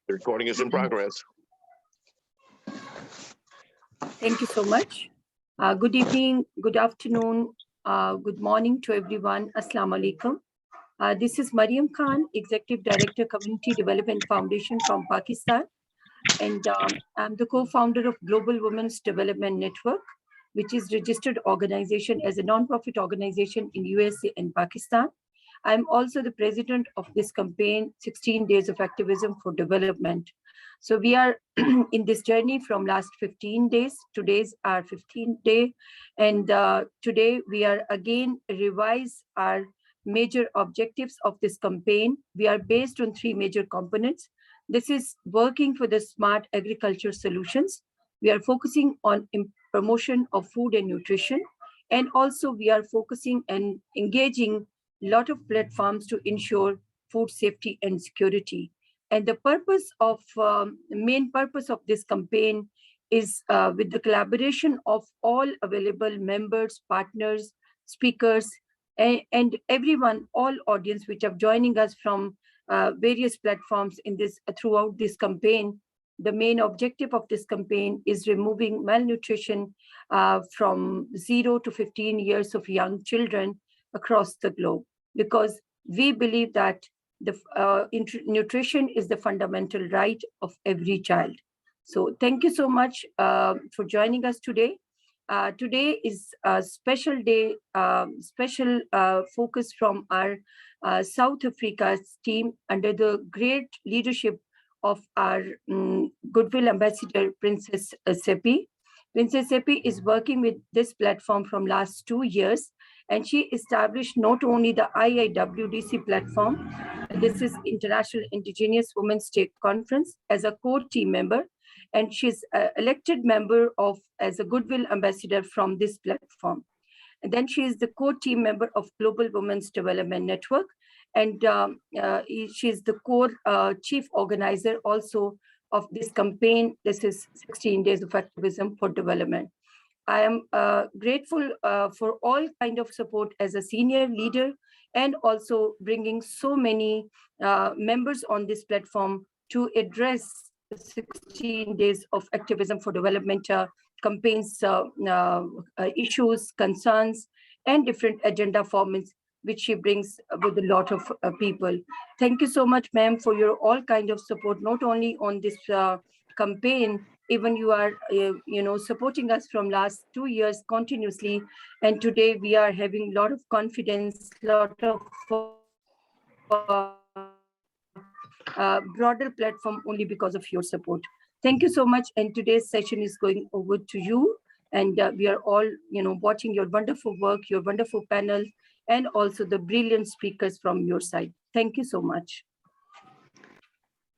The recording is in progress. Thank you so much. Good evening, good afternoon, good morning to everyone. Assalamu alaikum. This is Mariam Khan, Executive Director, Community Development Foundation from Pakistan. And I'm the co-founder of Global Women's Development Network, which is registered organization as a non-profit organization in USA and Pakistan. I'm also the president of this campaign, 16 Days of Activism for Development. So we are in this journey from last 15 days. Today's our 15th day. And today we are again revise our major objectives of this campaign. We are based on 3 major components. This is working for the smart agriculture solutions. We are focusing on promotion of food and nutrition. And also we are focusing and engaging a lot of platforms to ensure food safety and security. And the purpose of, main purpose of this campaign is with the collaboration of all available members, partners, speakers, and everyone, all audience which are joining us from various platforms in this throughout this campaign. The main objective of this campaign is removing malnutrition from 0 to 15 years of young children across the globe, because we believe that the nutrition is the fundamental right of every child. So thank you so much for joining us today. Today is a special day, special focus from our South Africa's team under the great leadership of our Goodwill Ambassador, Princess Seppi. Princess Seppi is working with this platform from last 2 years, and she established not only the AHIABGA-TV platform, this is International Indigenous Women's State Conference, as a core team member, and she's elected member of as a Goodwill Ambassador from this platform. And then she is the core team member of Global Women's Development Network, and she's the core chief organizer also of this campaign. This is 16 Days of Activism for Development. I am grateful for all kind of support as a senior leader, and also bringing so many members on this platform to address the 16 Days of Activism for Development campaigns, issues, concerns, and different agenda formats, which she brings with a lot of people. Thank you so much, ma'am, for your all kind of support, not only on this campaign, even you are, supporting us from last 2 years continuously. And today we are having a lot of confidence, lot of broader platform only because of your support. Thank you so much. And today's session is going over to you. And we are all, watching your wonderful work, your wonderful panel, and also the brilliant speakers from your side. Thank you so much.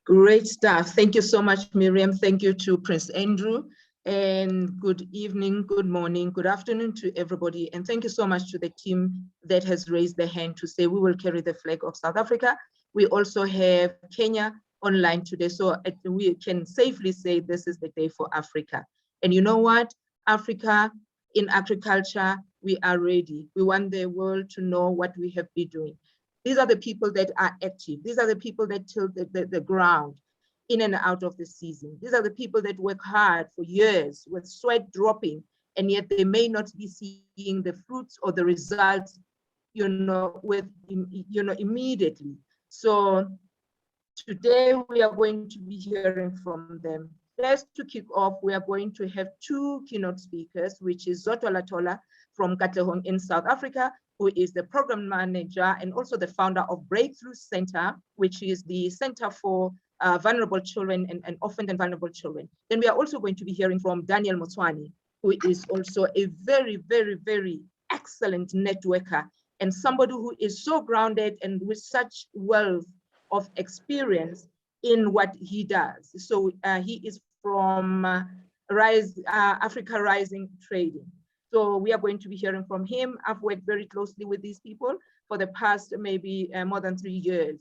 Great stuff. Thank you so much, Miriam. Thank you to Prince Andrew. And good evening, good morning, good afternoon to everybody. And thank you so much to the team that has raised their hand to say we will carry the flag of South Africa. We also have Kenya online today. So we can safely say this is the day for Africa. And you know what? Africa in agriculture, we are ready. We want the world to know what we have been doing. These are the people that are active. These are the people that till the ground in and out of the season. These are the people that work hard for years with sweat dropping, and yet they may not be seeing the fruits or the results, immediately. So today we are going to be hearing from them. First, to kick off, we are going to have 2 keynote speakers, which is Zotola Tola from Katlehong in South Africa, who is the program manager and also the founder of Breakthrough Center, which is the Center for Vulnerable Children and Orphaned and Vulnerable Children. Then we are also going to be hearing from Daniel Motswani, who is also a very, very, very excellent networker and somebody who is so grounded and with such wealth of experience in what he does. So he is from Africa Rising Trading. So we are going to be hearing from him. I've worked very closely with these people for the past maybe more than 3 years.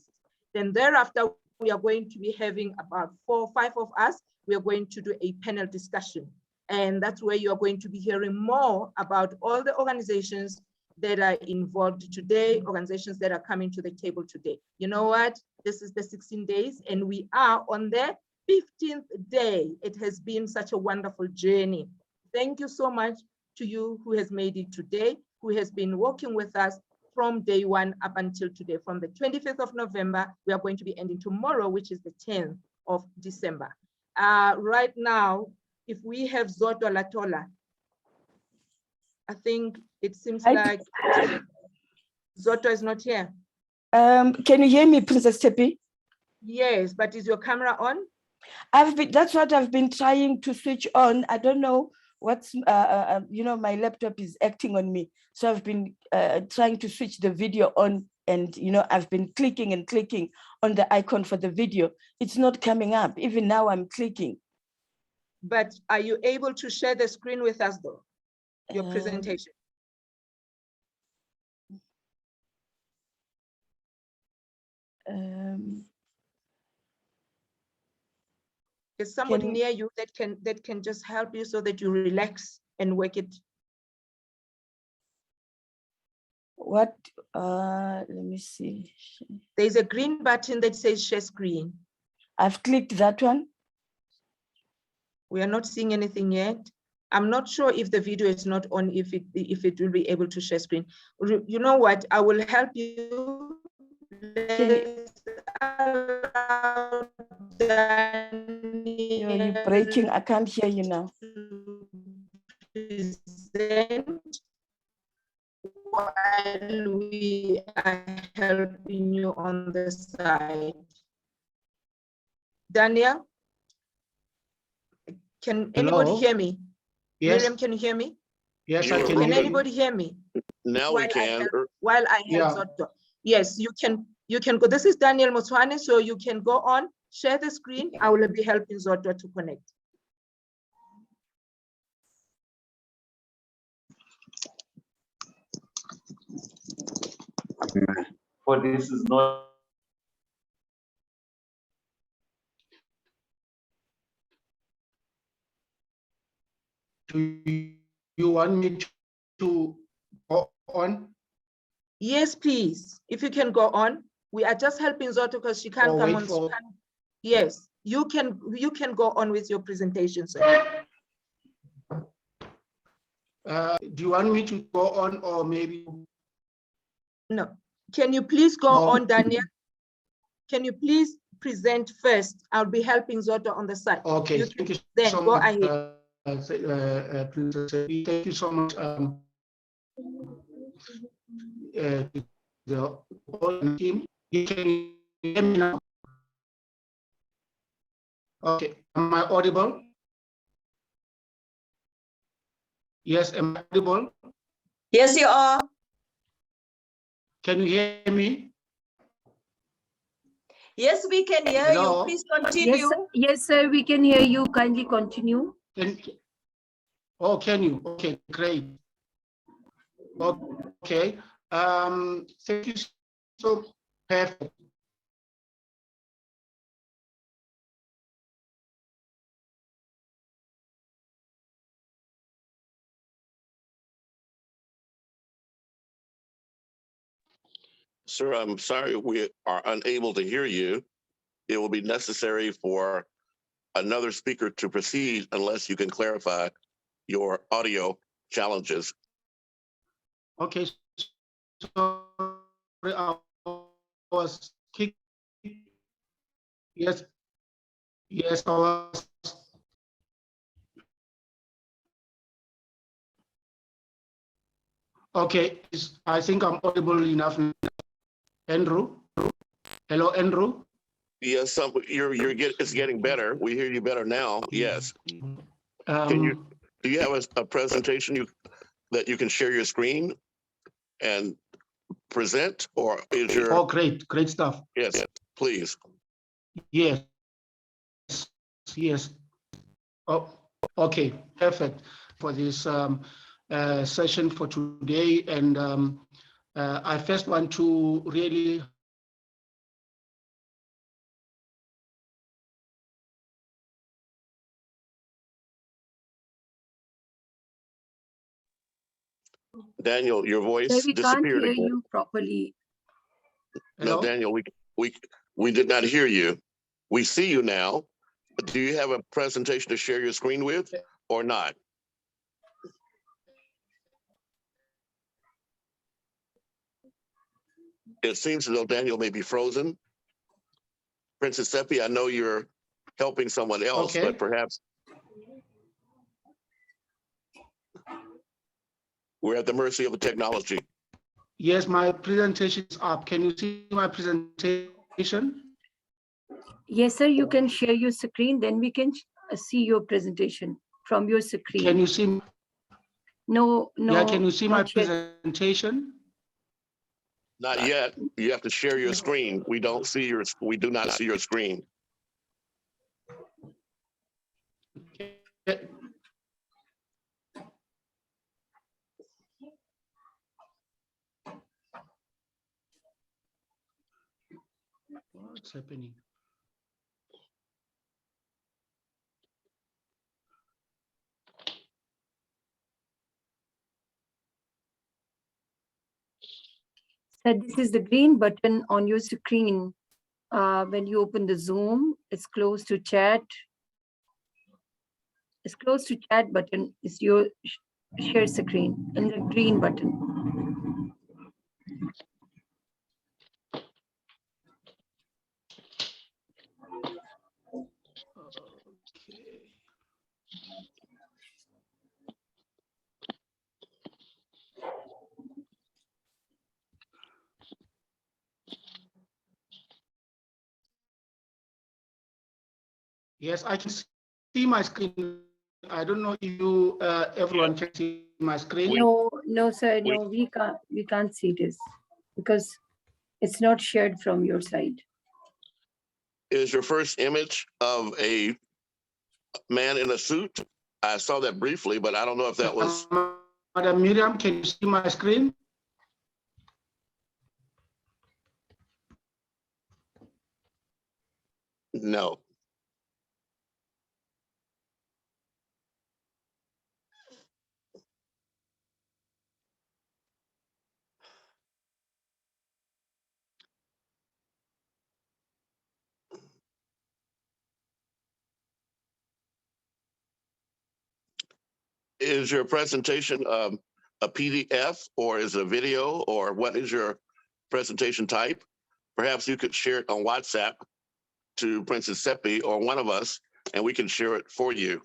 Then thereafter, we are going to be having about 4 or 5 of us. We are going to do a panel discussion. And that's where you are going to be hearing more about all the organizations that are involved today, organizations that are coming to the table today. You know what? This is the 16 days, and we are on the 15th day. It has been such a wonderful journey. Thank you so much to you who has made it today, who has been working with us from day one up until today. From the 25th of November, we are going to be ending tomorrow, which is the 10th of December. Right now, if we have Zoto Latola, I think it seems like Zoto is not here. Can you hear me, Princess Tepi? Yes, but is your camera on? That's what I've been trying to switch on. I don't know what's, my laptop is acting on me. So I've been trying to switch the video on, and, I've been clicking and clicking on the icon for the video. It's not coming up. Even now I'm clicking. But are you able to share the screen with us though? Your presentation. Is somebody near you that can just help you so that you relax and work it? What? Let me see. There's a green button that says share screen. I've clicked that one. We are not seeing anything yet. I'm not sure if the video is not on, if it will be able to share screen. You know what? I will help you. You're breaking. I can't hear you now. Present while we are helping you on the side. Daniel, can anybody hear me? Yes. Miriam, can you hear me? Yes, I can. Can anybody hear me? Now we can. While I help Zoto. Yes, you can go. This is Daniel Motswane, so you can go on, share the screen. I will be helping Zoto to connect. For this is not. Do you want me to go on? Yes, please. If you can go on. We are just helping Zoto because she can't come on. Yes, you can go on with your presentation, sir. Do you want me to go on, or maybe? No. Can you please go on, Daniel? Can you please present first? I'll be helping Zoto on the side. Okay, thank you then so go much. Ahead. Thank you so much. The whole team. You can hear me now? Okay, am I audible? Yes, am I audible? Yes, you are. Can you hear me? Yes, we can hear Hello? you. Please continue. Yes, sir, we can hear you. Kindly continue. Can you? Okay, great. Okay. Thank you so perfect. Sir, I'm sorry we are unable to hear you. It will be necessary for another speaker to proceed unless you can clarify your audio challenges. Okay, so I was kicked. Yes, I was. Okay, I think I'm audible enough. Andrew, hello, Andrew. Yes, it's getting better. We hear you better now. Yes. Do you have a presentation that you can share your screen and present, or is your? Oh, great stuff. Yes, please. Yes. Oh, okay, perfect for this session for today. And I first want to really Daniel, your voice Sir, we can't disappeared hear again. you properly. No, hello? Daniel, We did not hear you. We see you now. Do you have a presentation to share your screen with or not? It seems as though Daniel may be frozen. Princess Seppi, I know you're helping someone else, Okay. but perhaps we're at the mercy of the technology. Yes, my presentation is up. Can you see my presentation? Yes, sir, you can share your screen, then we can see your presentation from your screen. Can you see? No, Yeah, can you see my not yet. presentation? Not yet. You have to share your screen. We do not see your screen. Okay. What's happening? So this is the green button on your screen. When you open the Zoom, it's close to chat. It's close to chat button is your share screen and the green button. Okay. Yes, I can see my screen. I don't know if you, everyone can see my screen. No, sir, no, we can't see this because it's not shared from your side. Is your first image of a man in a suit? I saw that briefly, but I don't know if that was. Madam Miriam, can you see my screen? No. Is your presentation a PDF or is it a video or what is your presentation type? Perhaps you could share it on WhatsApp to Princess Seppi or one of us, and we can share it for you.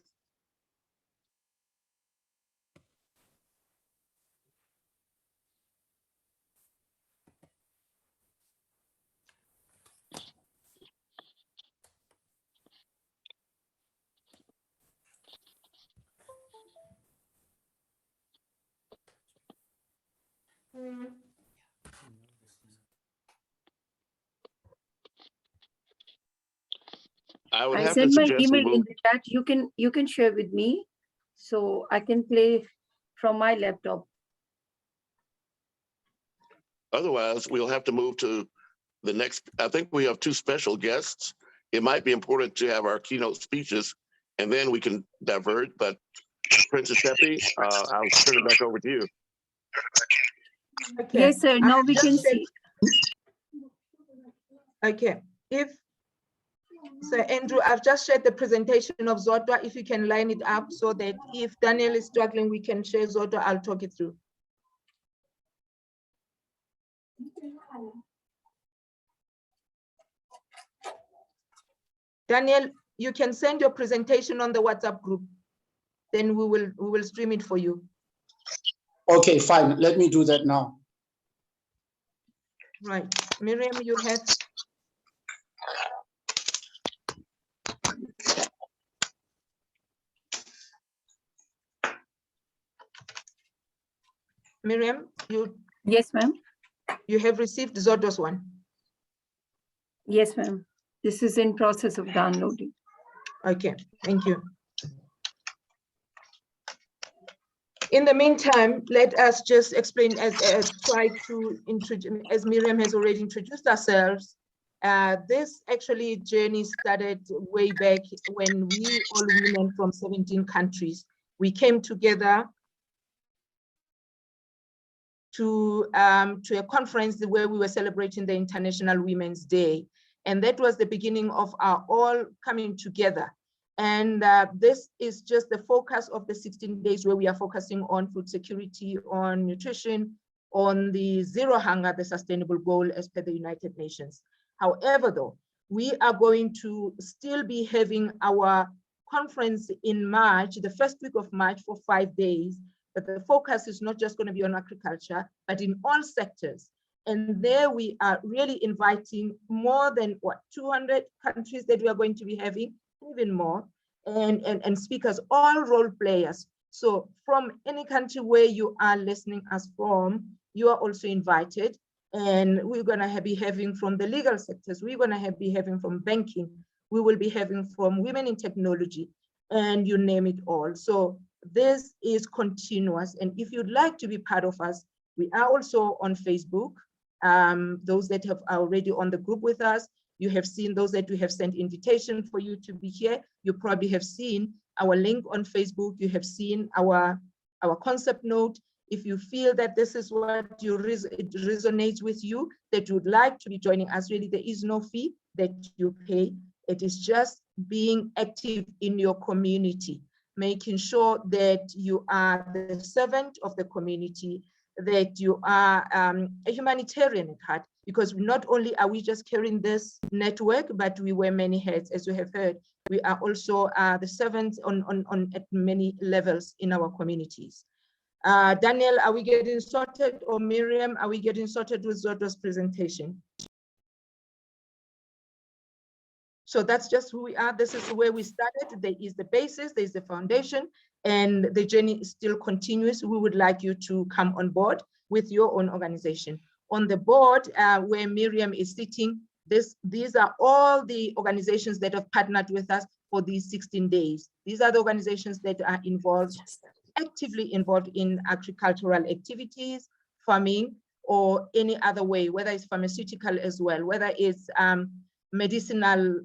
I sent my email in the chat. You can share with me, so I can play from my laptop. Otherwise, we'll have to move to the next. I think we have two special guests. It might be important to have our keynote speeches, and then we can divert. But Princess Seppi, I'll turn it back over to you. Okay. Yes, sir. Now we can see. Okay. So Andrew, I've just shared the presentation of Zodwa. If you can line it up so that if Daniel is struggling, we can share Zodwa. I'll talk it through. Daniel, you can send your presentation on the WhatsApp group. Then we will stream it for you. Okay, fine. Let me do that now. Right. Miriam, you have. Miriam, Yes, ma'am. You have received Zodwa's one. Yes, ma'am. This is in process of downloading. Okay, thank you. In the meantime, let us just explain try to introduce, as Miriam has already introduced ourselves. This actually journey started way back when we, all women from 17 countries, we came together to a conference where we were celebrating the International Women's Day. And that was the beginning of our all coming together. And this is just the focus of the 16 days where we are focusing on food security, on nutrition, on the zero hunger, the sustainable goal as per the United Nations. However, though, we are going to still be having our conference in March, the first week of March, for 5 days. But the focus is not just going to be on agriculture, but in all sectors. And there we are really inviting more than 200 countries that we are going to be having, even more, and speakers, all role players. So from any country where you are listening us from, you are also invited. And we're going to be having from the legal sectors, we're going to be having from banking, we will be having from women in technology, and you name it all. So this is continuous. And if you'd like to be part of us, we are also on Facebook. Those that have already on the group with us, you have seen those that we have sent invitation for you to be here. You probably have seen our link on Facebook. You have seen our concept note. If you feel that this is what it resonates with you, that you would like to be joining us, really, there is no fee that you pay. It is just being active in your community, making sure that you are the servant of the community, that you are a humanitarian at heart, because not only are we just carrying this network, but we wear many hats, as you have heard. We are also the servants at many levels in our communities. Daniel, are we getting sorted? Or Miriam, are we getting sorted with Zodwa's presentation? So that's just who we are. This is where we started. There is the basis, there is the foundation, and the journey is still continuous. We would like you to come on board with your own organization. On the board where Miriam is sitting, these are all the organizations that have partnered with us for these 16 days. These are the organizations that are involved, actively involved in agricultural activities, farming, or any other way, whether it's pharmaceutical as well, whether it's medicinal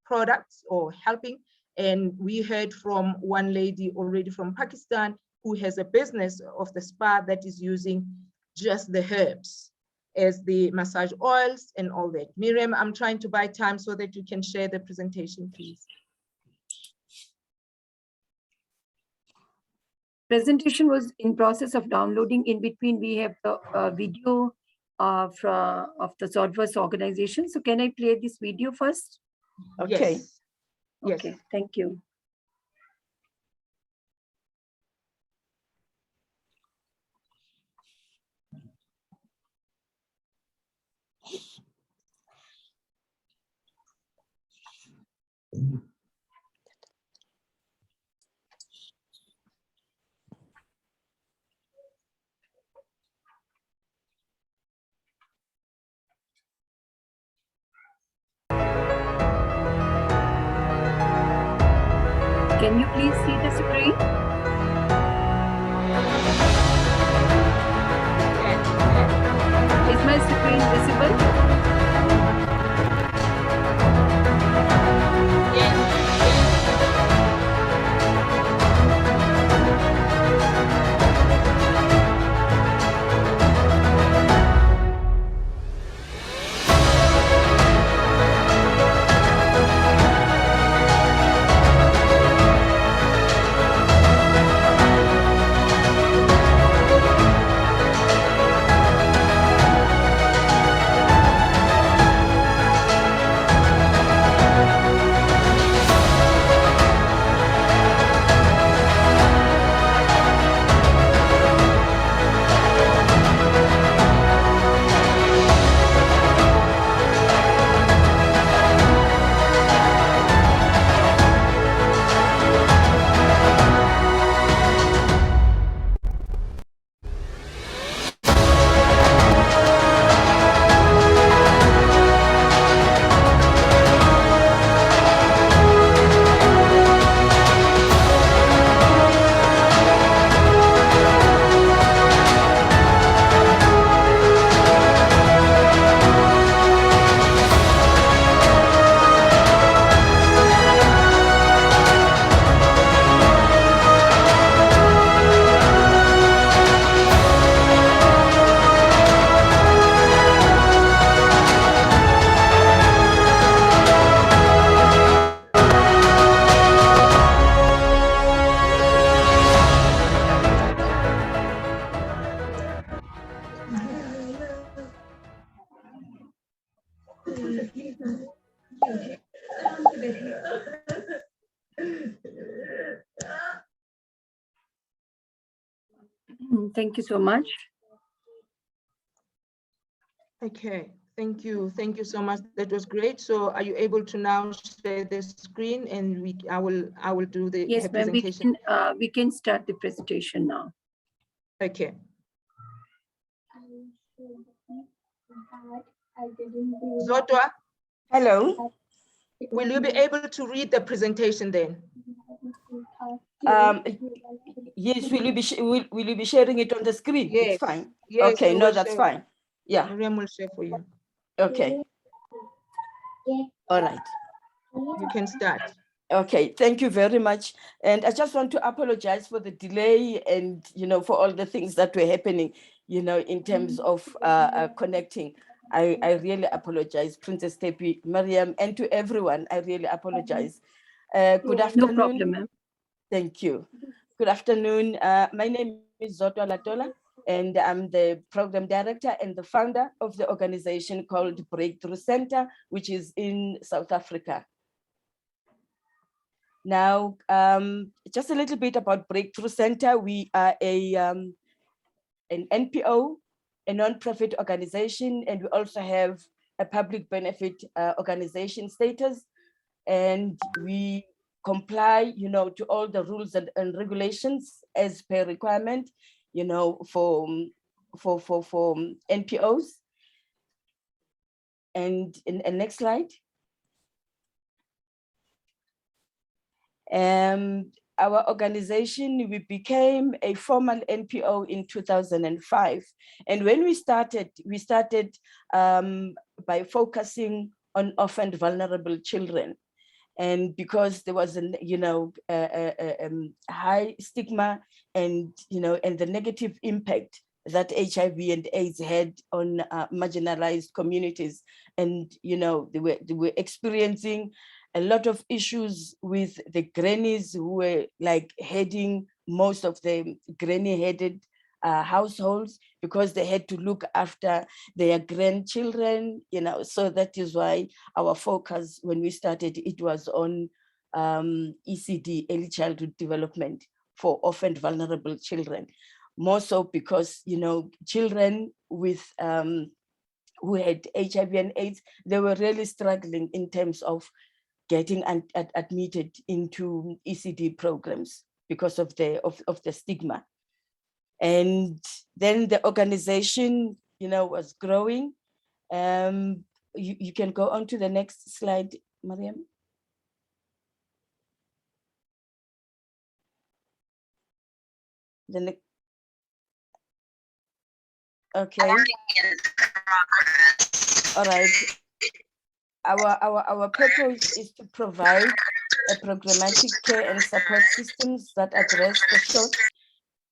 products or helping. And we heard from one lady already from Pakistan who has a business of the spa that is using just the herbs as the massage oils and all that. Miriam, I'm trying to buy time so that you can share the presentation, please. Presentation was in process of downloading. In between, we have the video of the Zodwa's organization. So can I play this video first? Okay. Yes. Okay, Yes. thank you. Can you please see the screen? Is my screen visible? Thank you so much. Okay, thank you. Thank you so much. That was great. So are you able to now share the screen and I will do the Yes, ma'am, presentation? we can start the presentation now. Okay. Zodwa, Hello. will you be able to read the presentation then? Yes, will you be sharing it on the screen? Yes. It's fine. Yes, Okay, we no, will that's share. fine. Yeah. Miriam will share for you. Okay. All right. You can start. Okay, thank you very much. And I just want to apologize for the delay and, for all the things that were happening, in terms of connecting. I really apologize, Princess Tepi, Mariam, and to everyone, I really apologize. Good afternoon. No problem, ma'am. Thank you. Good afternoon. My name is Zodwa Latola, and I'm the program director and the founder of the organization called Breakthrough Center, which is in South Africa. Now, just a little bit about Breakthrough Center. We are an NPO, a non-profit organization, and we also have a public benefit organization status. And we comply, to all the rules and regulations as per requirement, for NPOs. And next slide. Our organization, we became a formal NPO in 2005. And when we started by focusing on orphaned vulnerable children. And because there was a high stigma and, and the negative impact that HIV and AIDS had on marginalized communities. And, they were experiencing a lot of issues with the grannies who were like heading most of the granny-headed households because they had to look after their grandchildren, so that is why our focus when we started, it was on ECD, early childhood development for orphaned vulnerable children. More so because, children with who had HIV and AIDS, they were really struggling in terms of getting admitted into ECD programs because of the stigma. And then the organization, was growing. You can go on to the next slide, Mariam. Okay. All right. Our purpose is to provide a programmatic care and support systems that address the short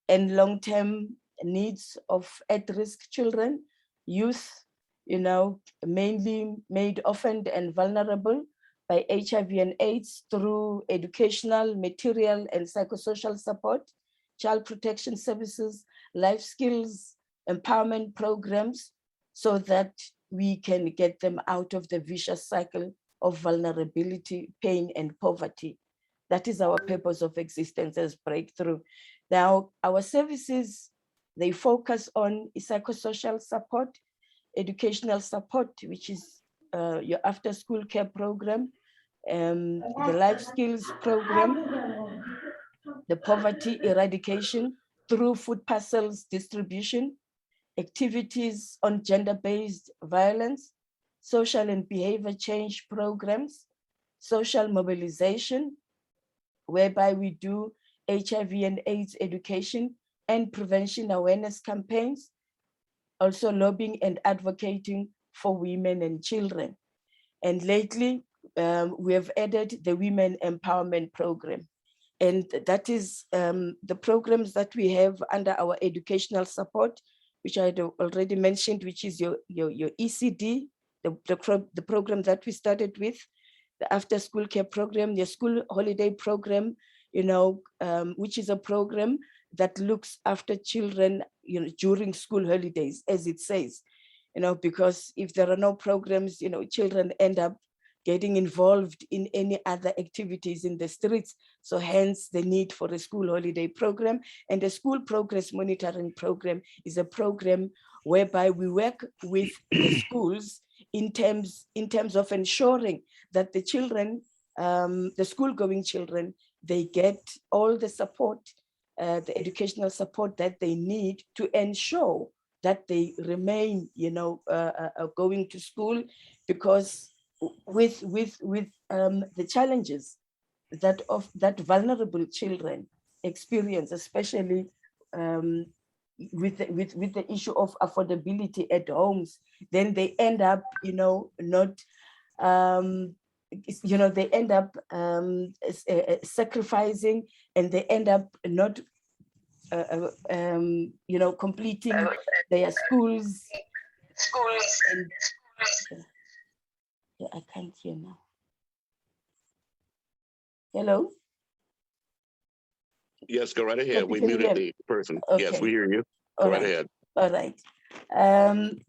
and long-term needs of at-risk children, youth, mainly made orphaned and vulnerable by HIV and AIDS through educational, material, and psychosocial support, child protection services, life skills, empowerment programs, so that we can get them out of the vicious cycle of vulnerability, pain, and poverty. That is our purpose of existence as Breakthrough. Now, our services, they focus on psychosocial support, educational support, which is your after-school care program, the life skills program, the poverty eradication through food parcels distribution, activities on gender-based violence, social and behavior change programs, social mobilization, whereby we do HIV and AIDS education and prevention awareness campaigns, also lobbying and advocating for women and children. And lately, we have added the Women Empowerment Program. And that is the programs that we have under our educational support, which I had already mentioned, which is your ECD, the program that we started with, the after school care program, the school holiday program, which is a program that looks after children, during school holidays, as it says. because if there are no programs, children end up getting involved in any other activities in the streets. So hence the need for a school holiday program. And the school progress monitoring program is a program whereby we work with the schools in terms of ensuring that the children, the school-going children, they get all the support, the educational support that they need to ensure that they remain, going to school, because with the challenges that vulnerable children experience, especially with the issue of affordability at homes, then they end up, not, they end up sacrificing, and they end up not, completing their schools. And, yeah, I can't hear now. Hello? Yes, go right ahead. We Can you muted hear me? the person. Okay. Yes, we hear you. Go All right right. ahead. All right.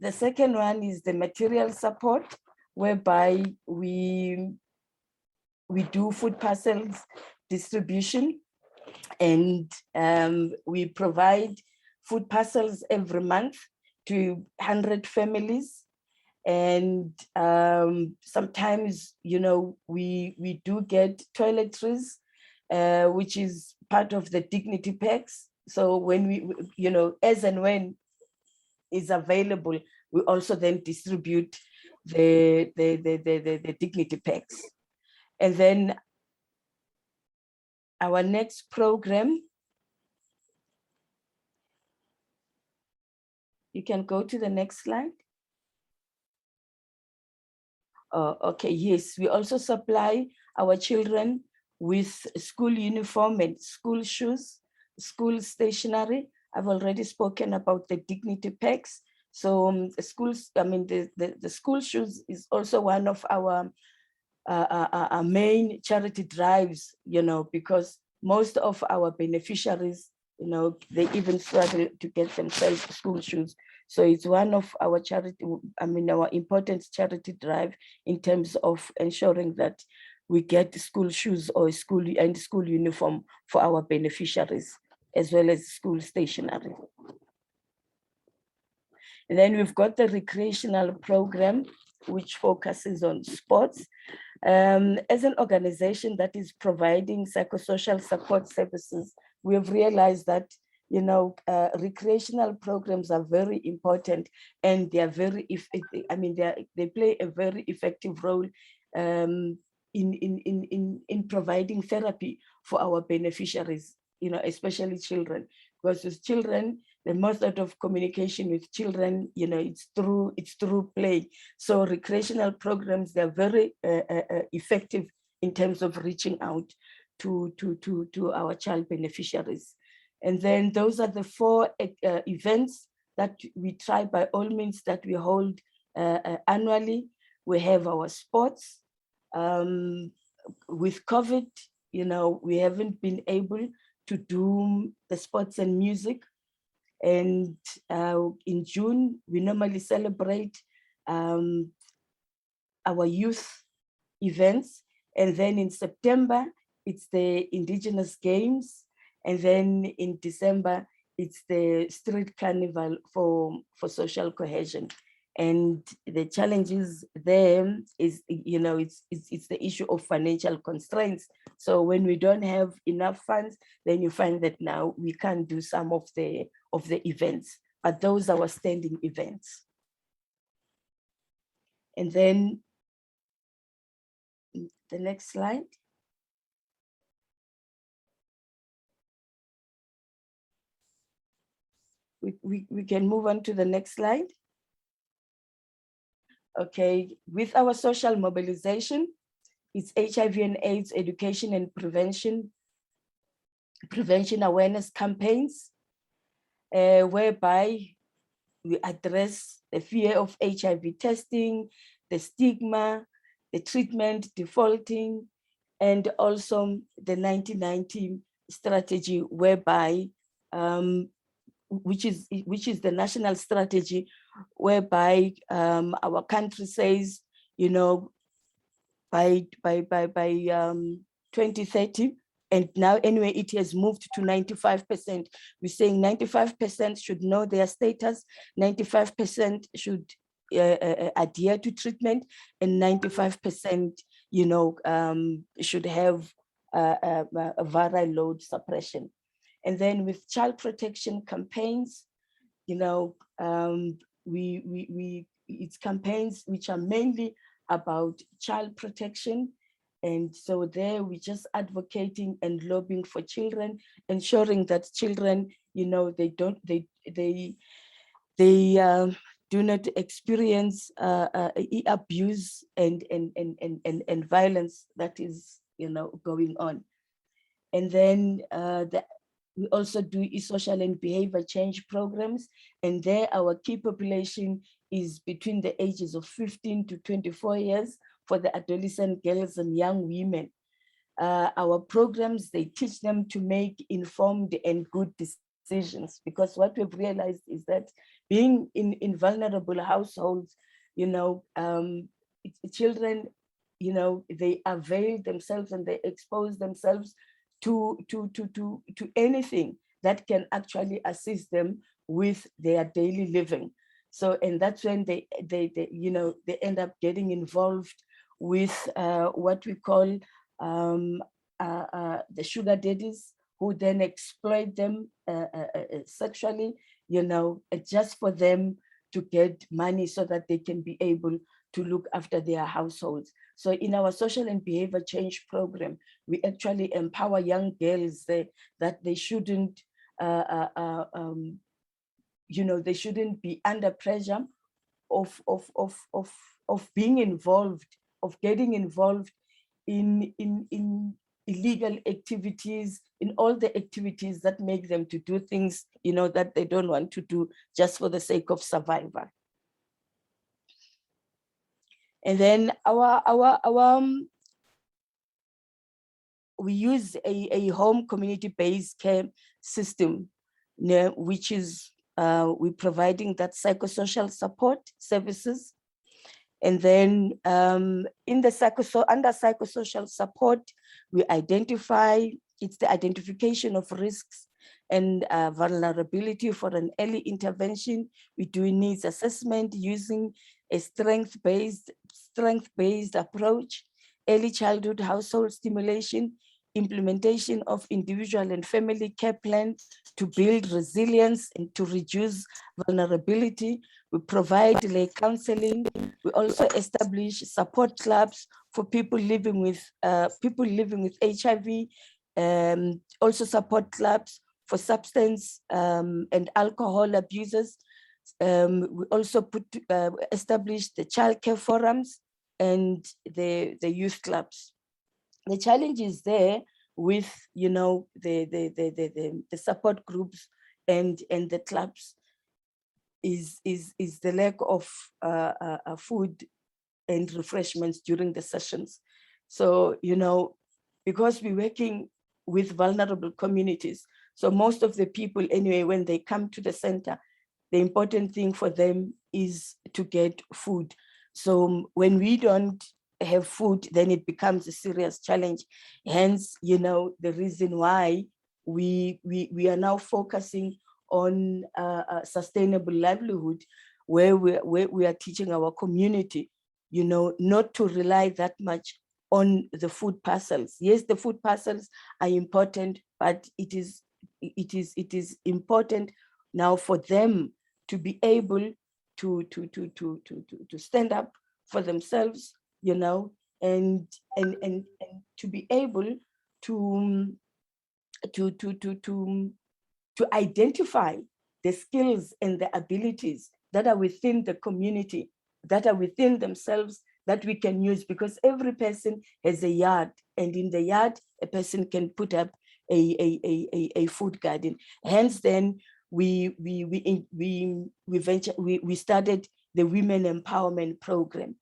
The second one is the material support, whereby we do food parcels distribution, and we provide food parcels every month to 100 families. And sometimes, we do get toiletries, which is part of the dignity packs. So when we, as and when is available, we also then distribute the dignity packs. And then our next program, you can go to the next slide. Okay, yes, we also supply our children with school uniform and school shoes, school stationery. I've already spoken about the dignity packs. So schools, the school shoes is also one of our main charity drives, because most of our beneficiaries, they even struggle to get themselves school shoes. So it's one of our our important charity drive in terms of ensuring that we get school shoes or school uniform for our beneficiaries, as well as school stationery. And then we've got the recreational program, which focuses on sports. As an organization that is providing psychosocial support services, we have realized that recreational programs are very important, and they are very, they play a very effective role in providing therapy for our beneficiaries, especially children, because with children, the most out of communication with children, it's through play. So recreational programs, they're very effective in terms of reaching out to our child beneficiaries. And then those are the 4 events that we try by all means that we hold annually. We have our sports. With COVID, we haven't been able to do the sports and music. And in June, we normally celebrate our youth events. And then in September, it's the Indigenous Games. And then in December, it's the street carnival for social cohesion. And the challenges there is, it's the issue of financial constraints. So when we don't have enough funds, then you find that now we can't do some of the events, but those are our standing events. And then the next slide. We can move on to the next slide. Okay, with our social mobilization, it's HIV and AIDS education and prevention awareness campaigns, whereby we address the fear of HIV testing, the stigma, the treatment defaulting, and also the 1990 strategy, whereby which is the national strategy, whereby our country says, you know, by 2030, and now anyway it has moved to 95%. We're saying 95% should know their status, 95% should adhere to treatment, and 95%, you know, should have a viral load suppression. And then with child protection campaigns, you know, it's campaigns which are mainly about child protection. And so there we're just advocating and lobbying for children, ensuring that children, you know, they do not experience abuse and violence that is, you know, going on. And then we also do social and behavior change programs, and there our key population is between the ages of 15 to 24 years for the adolescent girls and young women. Our programs, they teach them to make informed and good decisions, because what we've realized is that being in vulnerable households, you know, children, you know, they avail themselves and they expose themselves to anything that can actually assist them with their daily living. So, and that's when they you know, they end up getting involved with what we call the sugar daddies, who then exploit them sexually, you know, just for them to get money so that they can be able to look after their households. So in our social and behavior change program, we actually empower young girls that they shouldn't, you know, they shouldn't be under pressure of being involved, of getting involved in illegal activities, in all the activities that make them to do things, you know, that they don't want to do just for the sake of survival. And then we use a home community-based care system, which is we're providing that psychosocial support services. And then in the under psychosocial support, we identify, it's the identification of risks and vulnerability for an early intervention. We do needs assessment using a strength-based approach, early childhood household stimulation, implementation of individual and family care plans to build resilience and to reduce vulnerability. We provide lay counseling. We also establish support clubs for people living with HIV, also support clubs for substance and alcohol abusers. We also established the childcare forums and the youth clubs. The challenge is there with, you know, the support groups and the clubs is the lack of food and refreshments during the sessions. So, you know, because we're working with vulnerable communities, so most of the people anyway, when they come to the center, the important thing for them is to get food. So when we don't have food, then it becomes a serious challenge. Hence, you know, the reason why we are now focusing on sustainable livelihood, where we are teaching our community, you know, not to rely that much on the food parcels. Yes, the food parcels are important, but it is important now for them to be able to stand up for themselves, you know, and to be able to identify the skills and the abilities that are within the community, that are within themselves, that we can use, because every person has a yard, and in the yard a person can put up a food garden. Hence, then we started the Women Empowerment Program.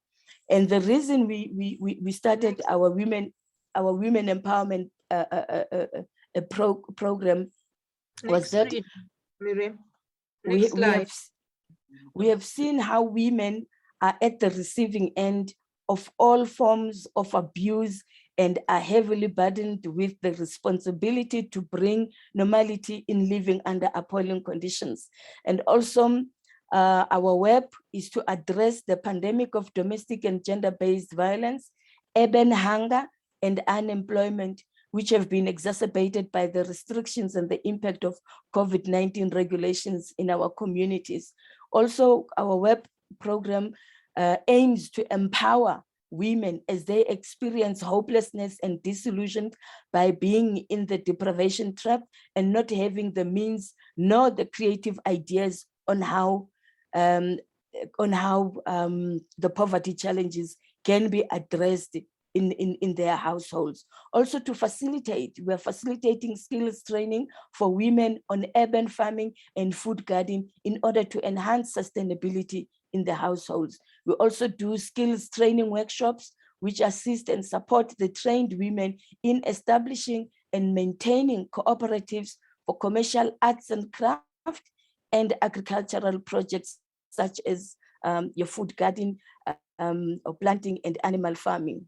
And the reason we started our Women Empowerment program was that, Miriam, Next slide. We have seen how women are at the receiving end of all forms of abuse and are heavily burdened with the responsibility to bring normality in living under appalling conditions. And also, our work is to address the pandemic of domestic and gender-based violence, urban hunger, and unemployment, which have been exacerbated by the restrictions and the impact of COVID-19 regulations in our communities. Also, our web program aims to empower women as they experience hopelessness and disillusioned by being in the deprivation trap and not having the means nor the creative ideas on how the poverty challenges can be addressed in their households. Also to facilitate, we're facilitating skills training for women on urban farming and food gardening in order to enhance sustainability in the households. We also do skills training workshops which assist and support the trained women in establishing and maintaining cooperatives for commercial arts and craft and agricultural projects such as your food garden or planting and animal farming.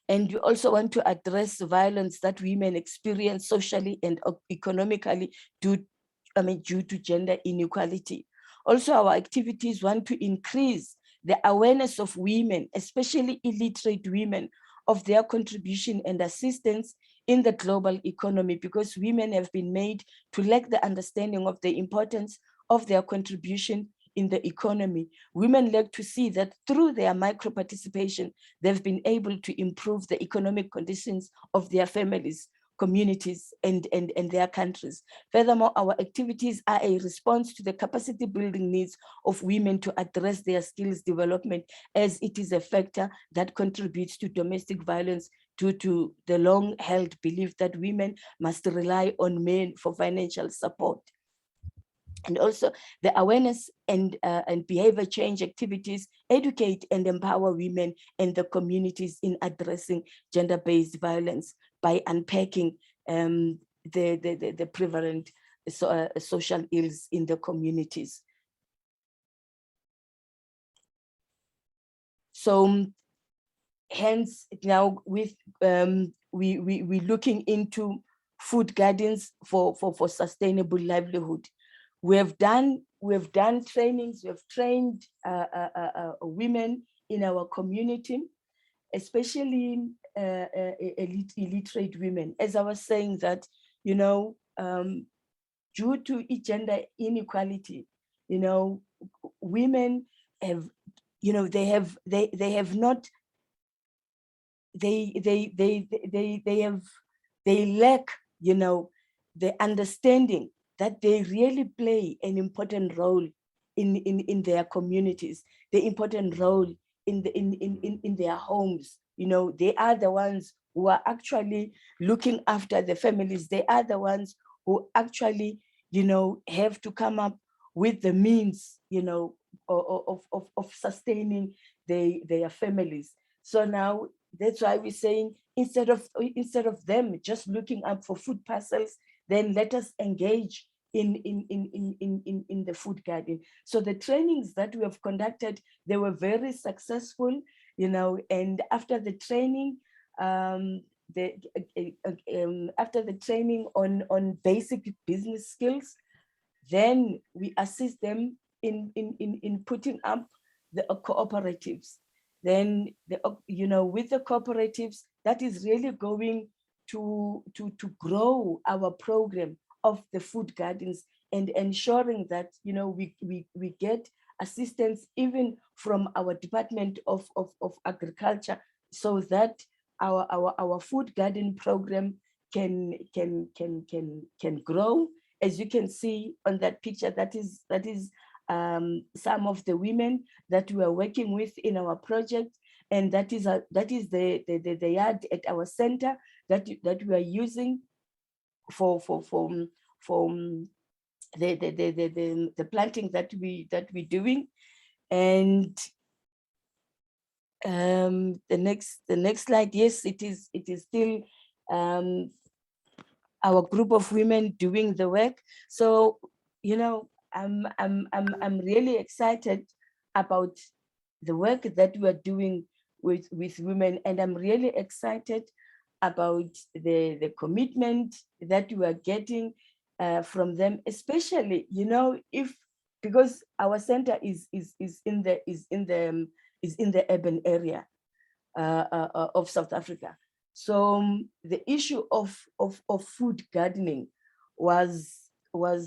And we also want to address violence that women experience socially and economically due to gender inequality. Also, our activities want to increase the awareness of women, especially illiterate women, of their contribution and assistance in the global economy, because women have been made to lack the understanding of the importance of their contribution in the economy. Women like to see that through their micro-participation, they've been able to improve the economic conditions of their families, communities, and their countries. Furthermore, our activities are a response to the capacity building needs of women to address their skills development, as it is a factor that contributes to domestic violence due to the long-held belief that women must rely on men for financial support. And also the awareness and behavior change activities educate and empower women and the communities in addressing gender-based violence by unpacking the prevalent social ills in the communities. So hence now with we're looking into food gardens for sustainable livelihood. We have done trainings. We have trained women in our community, especially illiterate women. As I was saying that, you know, due to gender inequality, you know, women have, you know, they lack, you know, the understanding that they really play an important role in their communities, the important role in their homes. You know, they are the ones who are actually looking after the families. They are the ones who actually, you know, have to come up with the means, you know, of sustaining their families. So now that's why we're saying instead of them just looking up for food parcels, then let us engage in the food garden. So the trainings that we have conducted, they were very successful, you know, and after the training, after the training on basic business skills, then we assist them in putting up the cooperatives. Then, you know, with the cooperatives, that is really going to grow our program of the food gardens and ensuring that, you know, we get assistance even from our Department of Agriculture, so that our food garden program can grow. As you can see on that picture, that is some of the women that we are working with in our project, and that is the yard at our center that we are using for the planting that we're doing. And the next slide, yes, it is still our group of women doing the work. So, you know, I'm really excited about the work that we are doing with women, and I'm really excited about the commitment that we are getting from them, especially, you know, because our center is in the urban area of South Africa. So the issue of food gardening was not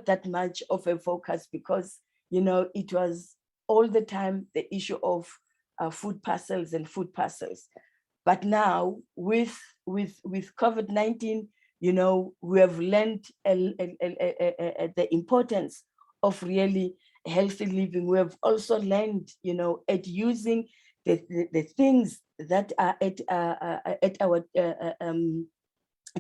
that much of a focus, because, you know, it was all the time the issue of food parcels. But now with COVID-19, you know, we have learned the importance of really healthy living. We have also learned, you know, at using the things that are at our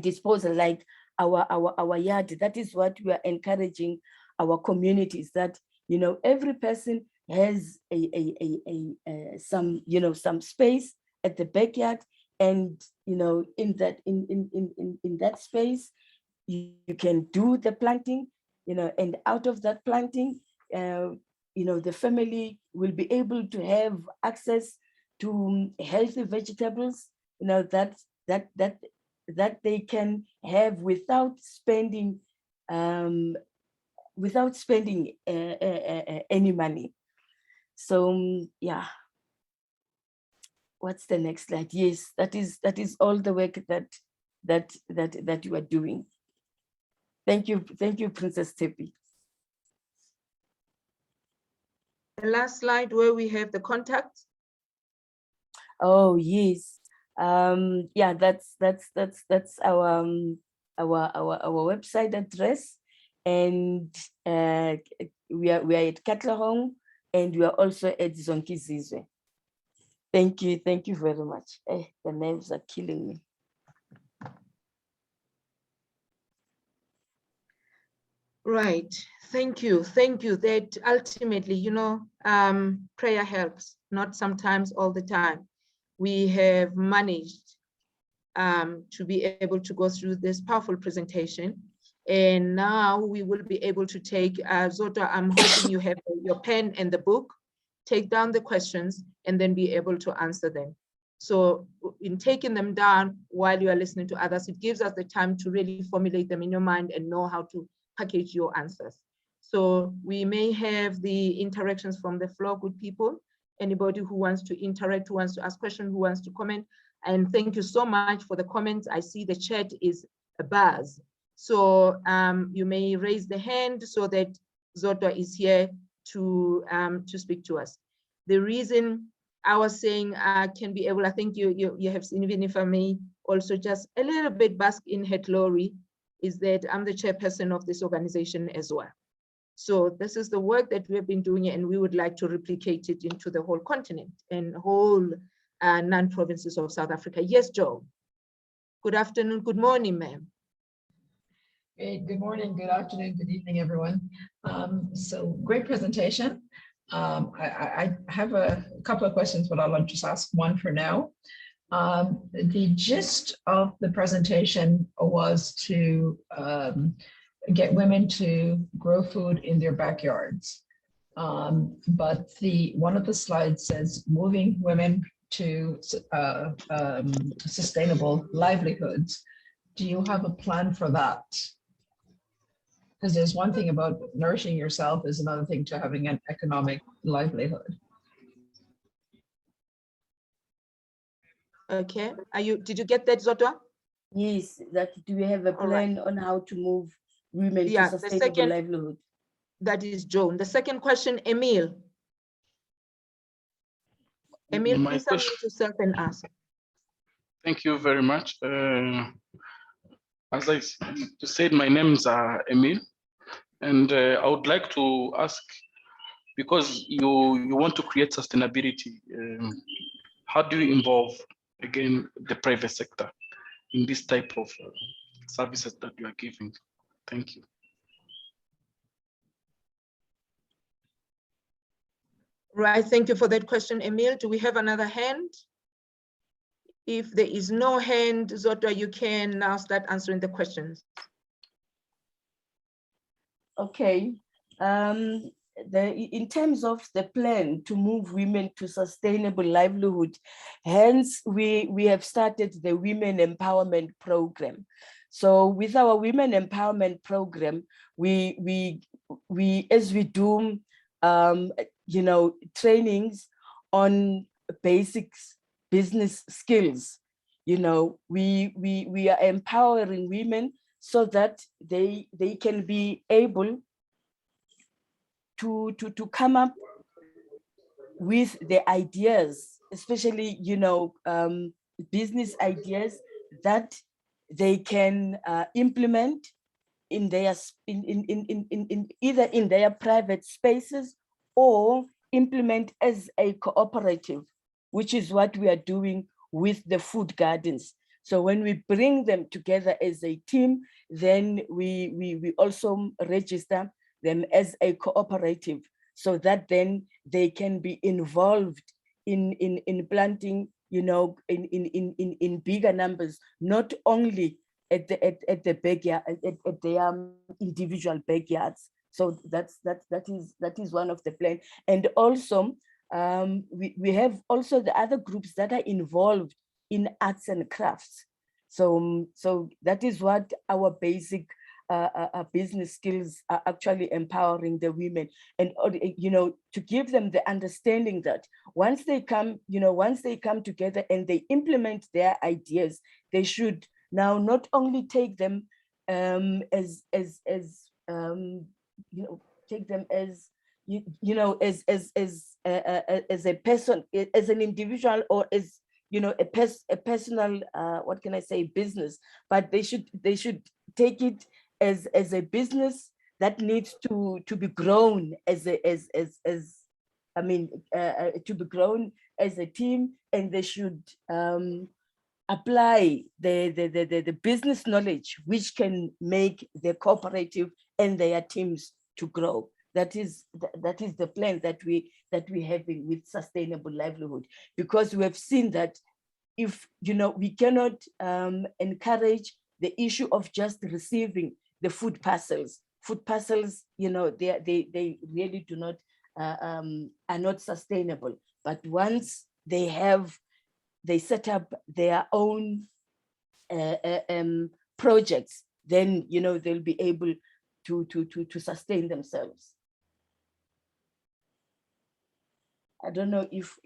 disposal, like our yard. That is what we are encouraging our communities, that, you know, every person has some space at the backyard, and, you know, in that space you can do the planting, you know, and out of that planting, you know, the family will be able to have access to healthy vegetables, you know, that they can have without spending any money. So yeah, what's the next slide? Yes, that is all the work that you are doing. Thank you, Princess Tepi. The last slide where we have the contacts. Oh yes, yeah, that's our website address, and we are at Katlehong, and we are also at Zonkizizwe. Thank you very much. The nerves are killing me. Right, thank you. That ultimately, you know, prayer helps, not sometimes, all the time. We have managed to be able to go through this powerful presentation, and now we will be able to take, Zodwa, I'm hoping you have your pen and the book, take down the questions, and then be able to answer them. So in taking them down while you are listening to others, it gives us the time to really formulate them in your mind and know how to package your answers. So we may have the interactions from the floor, good people. Anybody who wants to interact, who wants to ask questions, who wants to comment. And thank you so much for the comments. I see the chat is a buzz. So you may raise the hand so that Zodwa is here to speak to us. The reason I was saying can be able, I think you have seen, even if I may also just a little bit bask in her glory, is that I'm the chairperson of this organization as well. So this is the work that we have been doing, and we would like to replicate it into the whole continent and whole 9 provinces of South Africa. Yes, Joe. Good afternoon, good morning, ma'am. Hey, good morning, good afternoon, good evening, everyone. So great presentation. I have a couple of questions, but I'll just ask one for now. The gist of the presentation was to get women to grow food in their backyards. But one of the slides says moving women to sustainable livelihoods. Do you have a plan for that? Because there's one thing about nourishing yourself, is another thing to having an economic livelihood. Okay, did you get that, Zodwa? Yes, do we have a plan on how to move women to sustainable livelihood? That is Joan. The second question, Emil. Emil, please unmute yourself and ask. Thank you very much. As I said, my name's Emil, and I would like to ask, because you want to create sustainability, how do you involve, again, the private sector in this type of services that you are giving? Thank you. Right, thank you for that question, Emil. Do we have another hand? If there is no hand, Zodwa, you can now start answering the questions. Okay. In terms of the plan to move women to sustainable livelihood, hence we have started the Women Empowerment Program. So with our Women Empowerment Program, we as we do trainings on basics business skills, we are empowering women so that they can be able to come up with the ideas, especially business ideas that they can implement in their either in their private spaces or implement as a cooperative, which is what we are doing with the food gardens. So when we bring them together as a team, then we also register them as a cooperative, so that then they can be involved in planting, in bigger numbers, not only at the backyard, at their individual backyards. So that is one of the plan. And also we have also the other groups that are involved in arts and crafts. So that is what our basic business skills are actually empowering the women, and to give them the understanding that once they come together and they implement their ideas, they should now not only take them as take them as as a person, as an individual, or as a personal what can I say, business, but they should take it as a business that needs to be grown as to be grown as a team, and they should apply the business knowledge which can make the cooperative and their teams to grow. That is the plan that we having with sustainable livelihood, because we have seen that if we cannot encourage the issue of just receiving the food parcels, they really do not are not sustainable. But once they set up their own projects, then they'll be able to sustain themselves. I don't know if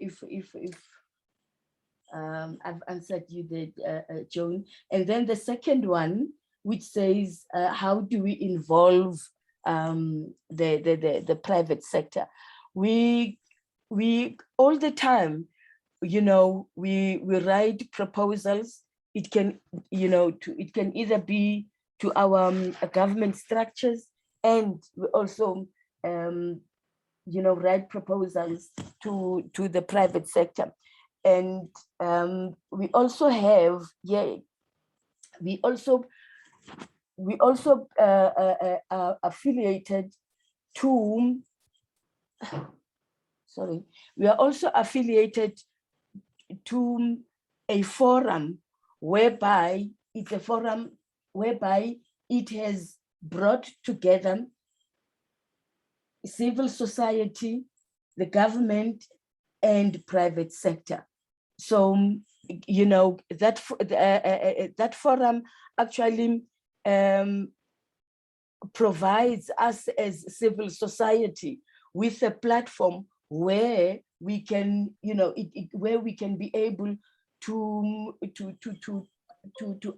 I've answered you, Joan. And then the second one, which says, how do we involve the private sector? We all the time, we write proposals. It can it can either be to our government structures, and we also write proposals to the private sector. And we also have we also affiliated to we are also affiliated to a forum whereby it's a forum whereby it has brought together civil society, the government, and private sector. So that forum actually provides us as civil society with a platform where we can where we can be able to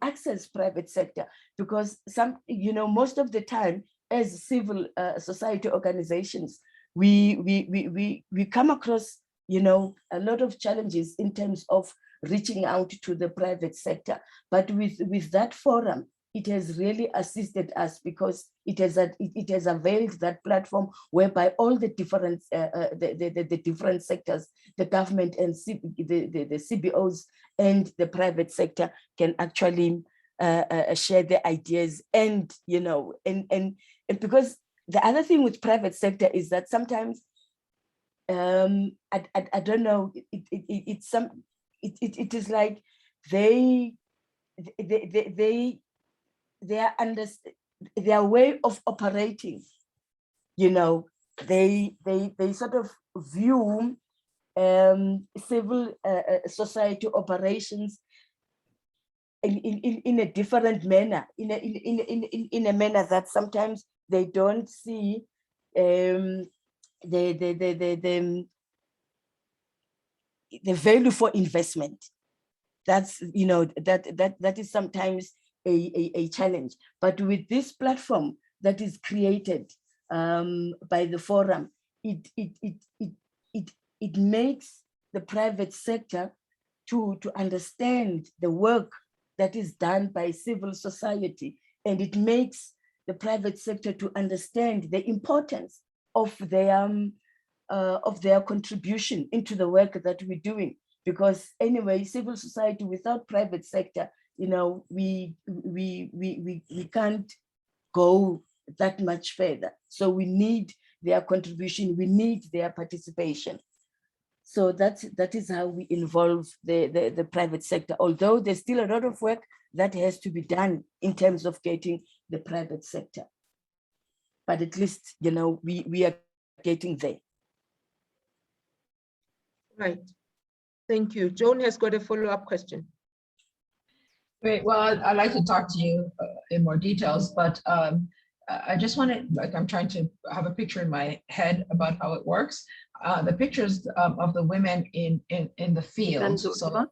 access private sector, because most of the time as civil society organizations, we come across a lot of challenges in terms of reaching out to the private sector. But with that forum, it has really assisted us, because it has availed that platform whereby all the different the different sectors, the government and the CBOs and the private sector can actually share their ideas. And and because the other thing with private sector is that sometimes I don't know, it is like their way of operating they sort of view civil society operations in a different manner, in a manner that sometimes they don't see the value for investment. That's that is sometimes a challenge. But with this platform that is created by the forum, it makes the private sector to understand the work that is done by civil society, and it makes the private sector to understand the importance of their contribution into the work that we're doing. Because anyway, civil society without private sector, we can't go that much further. So we need their contribution, we need their participation. So that is how we involve the private sector, although there's still a lot of work that has to be done in terms of getting the private sector. But at least, we are getting there. Right. Thank you. Joan has got a follow-up question. Great. Well, I'd like to talk to you in more details, but I just want to, I'm trying to have a picture in my head about how it works. The pictures of the women in the field. So,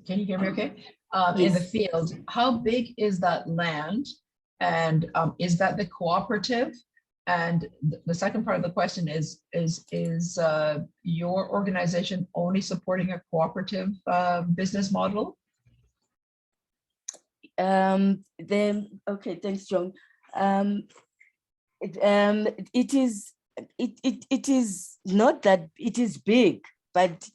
can you hear me okay? Yes. In the field, how big is that land? And is that the cooperative? And the second part of the question is your organization only supporting a cooperative business model? Okay, thanks, John. It is not that it is big, but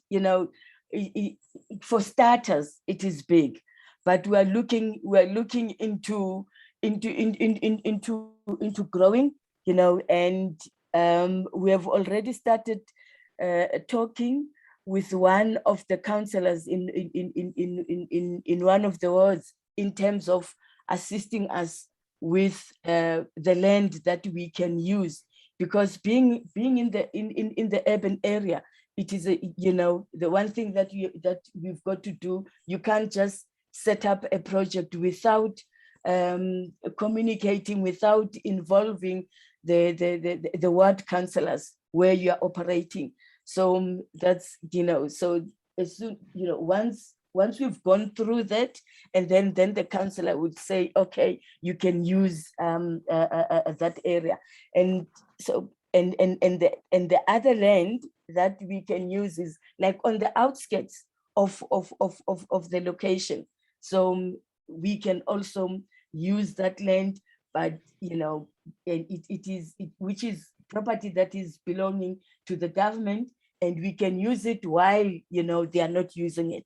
for starters, it is big. But we're looking into growing, and we have already started talking with one of the councillors in one of the wards in terms of assisting us with the land that we can use, because being in the urban area, it is the one thing that we've got to do. You can't just set up a project without communicating, without involving the ward councillors where you are operating. So that's so as soon once we've gone through that, and then the councillor would say, okay, you can use that area, and so and the other land that we can use is like on the outskirts of the location. So we can also use that land, but which is property that is belonging to the government, and we can use it while they are not using it.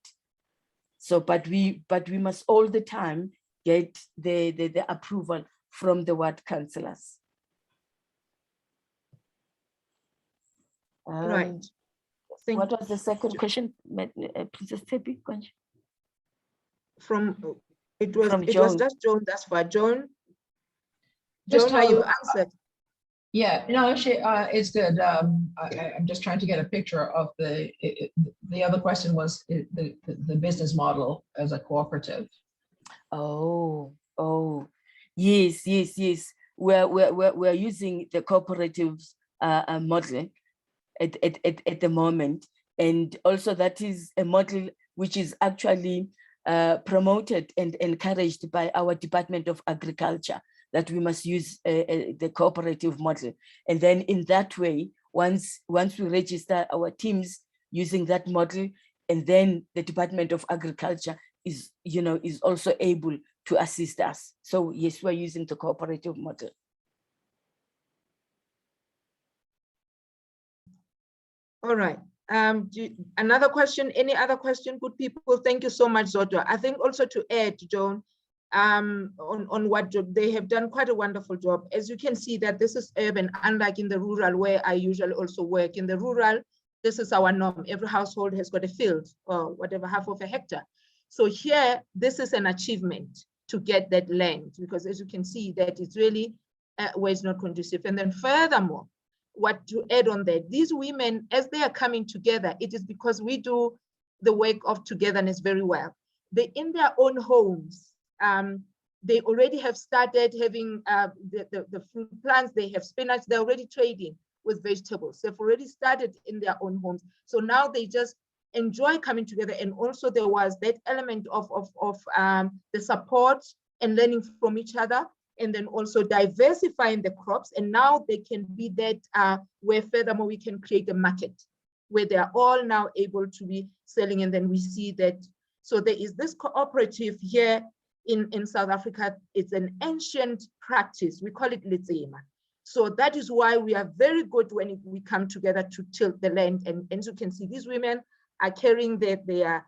So, but we must all the time get the approval from the ward councillors. Right. What was the second question, Princess Tepi? It was just Joan. That's for Joan. Just Joan, are you answered? Yeah, no, it's good. I'm just trying to get a picture of the other question was the business model as a cooperative. Oh, yes. We're using the cooperatives model at the moment, and also that is a model which is actually promoted and encouraged by our Department of Agriculture, that we must use the cooperative model. And then in that way, once we register our teams using that model, and then the Department of Agriculture is also able to assist us. So yes, we're using the cooperative model. All right. Another question, any other question, good people? Thank you so much, Zodwa. I think also to add, Joan, on what they have done quite a wonderful job. As you can see that this is urban, unlike in the rural where I usually also work. In the rural, this is our norm. Every household has got a field or whatever, half of a hectare. So here, this is an achievement to get that land, because as you can see that it's really where it's not conducive. And then furthermore, what to add on that, these women, as they are coming together, it is because we do the work of togetherness very well. They, in their own homes, they already have started having the fruit plants, they have spinach, they're already trading with vegetables. They've already started in their own homes. So now they just enjoy coming together. And also there was that element of the support and learning from each other, and then also diversifying the crops. And now they can be that where furthermore we can create a market where they are all now able to be selling. And then we see that, so there is this cooperative here in South Africa. It's an ancient practice. We call it Litsema. So that is why we are very good when we come together to tilt the land. And as you can see, these women are carrying their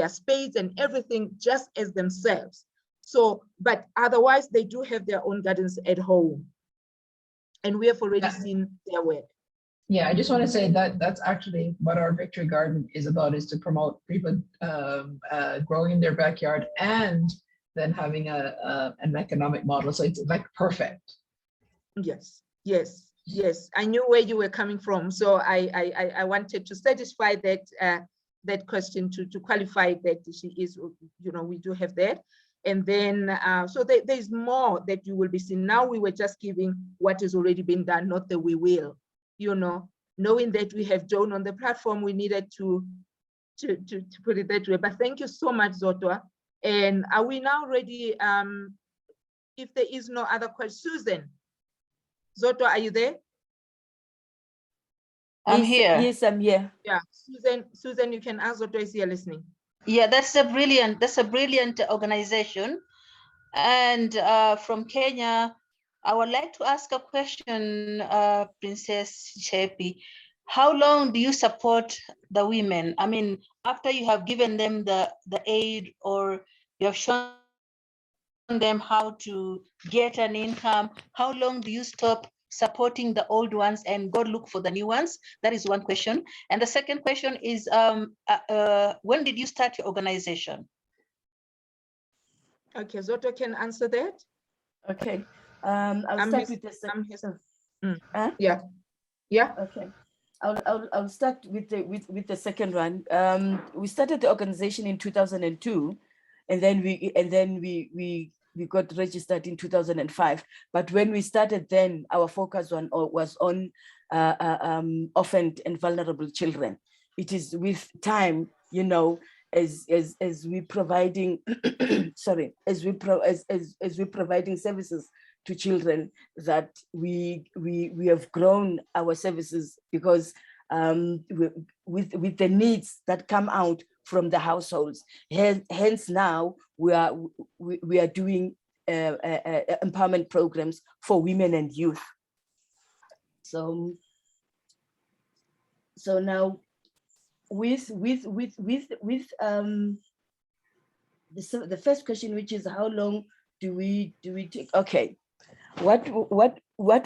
spades and everything just as themselves. So, but otherwise they do have their own gardens at home. And we have already seen their work. Yeah, I just want to say that that's actually what our Victory Garden is about, is to promote people growing in their backyard and then having an economic model. So it's like perfect. Yes, yes, yes. I knew where you were coming from. So I wanted to satisfy that that question to qualify that she is, you know, we do have that. And then, so there's more that you will be seeing. Now we were just giving what has already been done, not that we will, you know, knowing that we have Joan on the platform, we needed to put it that way. But thank you so much, Zotwa. And are we now ready? If there is no other question, Susan. Zotwa, are you there? I'm here. Yes, I'm here. Yeah, Susan, you can ask Zotwa is here listening. Yeah, that's a brilliant organization. And from Kenya, I would like to ask a question, Princess Chepi. How long do you support the women? I mean, after you have given them the aid, or you have shown them how to get an income, how long do you stop supporting the old ones and go look for the new ones? That is one question. And the second question is, when did you start your organization? Okay, Zoto can answer that. Okay, I'll start with the second. Yeah, yeah. Okay, I'll start with the second one. We started the organization in 2002, and then we got registered in 2005. But when we started, then our focus was on orphaned and vulnerable children. It is with time, you know, as we providing sorry, as we providing services to children, that we have grown our services, because with the needs that come out from the households. Hence now we are doing empowerment programs for women and youth. So now with the first question, which is how long do we take? Okay, what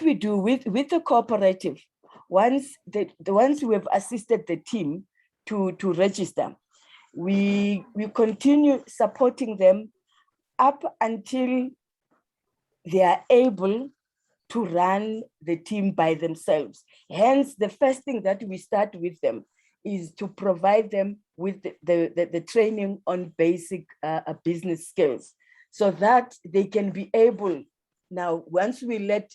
we do with the cooperative, once we have assisted the team to register, we continue supporting them up until they are able to run the team by themselves. Hence, the first thing that we start with them is to provide them with the training on basic business skills, so that they can be able, now once we let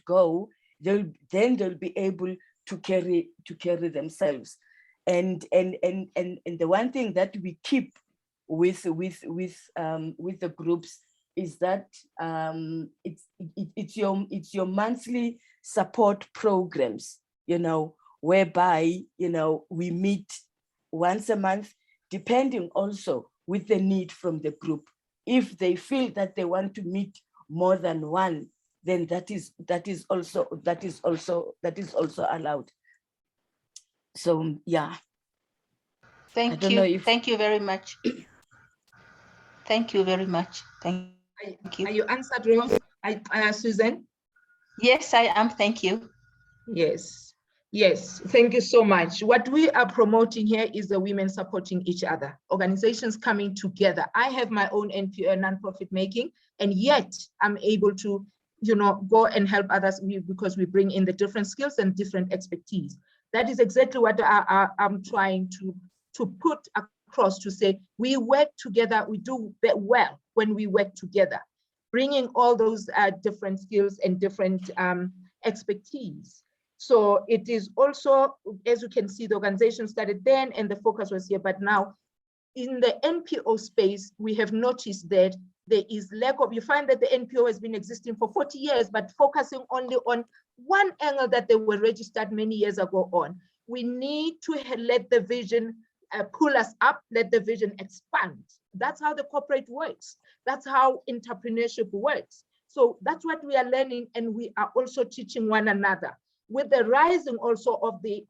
go, they'll be able to carry themselves. And the one thing that we keep with the groups is that it's your monthly support programs, you know, whereby, you know, we meet once a month, depending also with the need from the group. If they feel that they want to meet more than one, then that is also allowed. So yeah. Thank you. Thank you very much. Thank you very much. Thank you. Are you answered, Rose? Susan? Yes, I am. Thank you. Yes. Yes. Thank you so much. What we are promoting here is the women supporting each other, organizations coming together. I have my own NPO, nonprofit making, and yet I'm able to go and help others because we bring in the different skills and different expertise. That is exactly what I'm trying to put across, to say we work together, we do well when we work together, bringing all those different skills and different expertise. So it is also, as you can see, the organization started then and the focus was here, but now in the NPO space, we have noticed that there is lack of, you find that the NPO has been existing for 40 years, but focusing only on one angle that they were registered many years ago on. We need to let the vision pull us up, let the vision expand. That's how the corporate works. That's how entrepreneurship works. So that's what we are learning, and we are also teaching one another. With the rising also of the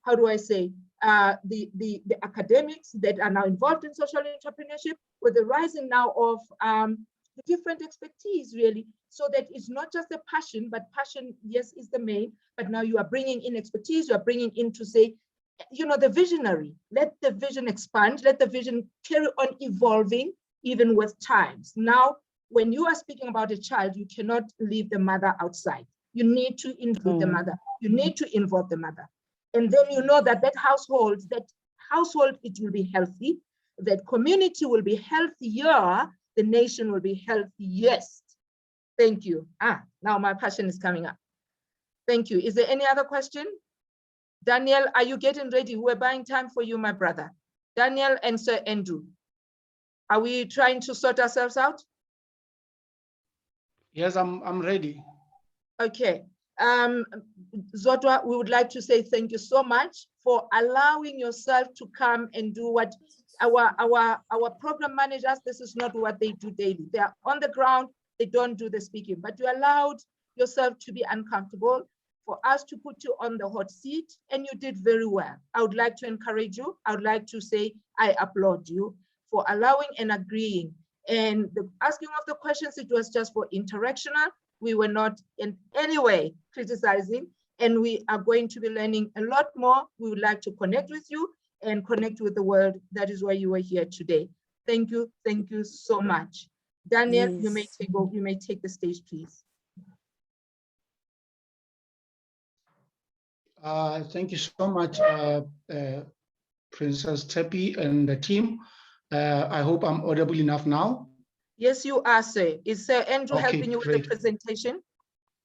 how do I say, the academics that are now involved in social entrepreneurship, with the rising now of the different expertise, really, so that it's not just a passion, but passion, yes, is the main, but now you are bringing in expertise, you are bringing in to say, the visionary, let the vision expand, let the vision carry on evolving, even with times. Now, when you are speaking about a child, you cannot leave the mother outside. You need to include the mother, you need to involve the mother. And then that household, it will be healthy, that community will be healthier, the nation will be healthiest. Thank you. Now my passion is coming up. Thank you. Is there any other question? Daniel, are you getting ready? We're buying time for you, my brother. Daniel and Sir Andrew, are we trying to sort ourselves out? Yes, I'm ready. Okay. Zodwa, we would like to say thank you so much for allowing yourself to come and do what our program managers, this is not what they do daily. They are on the ground, they don't do the speaking, but you allowed yourself to be uncomfortable, for us to put you on the hot seat, and you did very well. I would like to encourage you. I would like to say I applaud you for allowing and agreeing. And the asking of the questions, it was just for interactional. We were not in any way criticizing, and we are going to be learning a lot more. We would like to connect with you and connect with the world. That is why you were here today. Thank you so much. Daniel, yes. You may take the stage, please. Thank you so much, Princess Tepi and the team. I hope I'm audible enough now. Yes, you are, sir. Is Sir Andrew helping you with the presentation?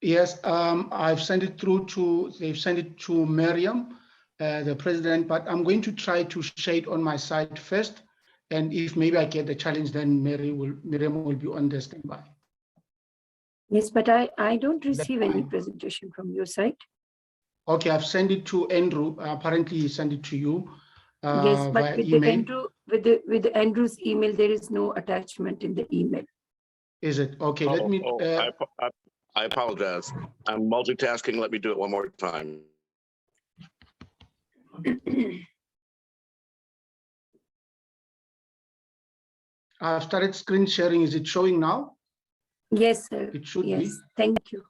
Yes, I've sent it through to, they've sent it to Miriam, the president, but I'm going to try to share it on my side first. And if maybe I get the challenge, then Miriam will be on the standby. Yes, but I don't receive any presentation from your side. Okay, I've sent it to Andrew. Apparently he sent it to you. Yes, but with Andrew's email, there is no attachment in the email. Is it? Okay, let me... I apologize. I'm multitasking. Let me do it one more time. I've started screen sharing. Is it showing now? Yes, sir. It should be. Yes, thank you.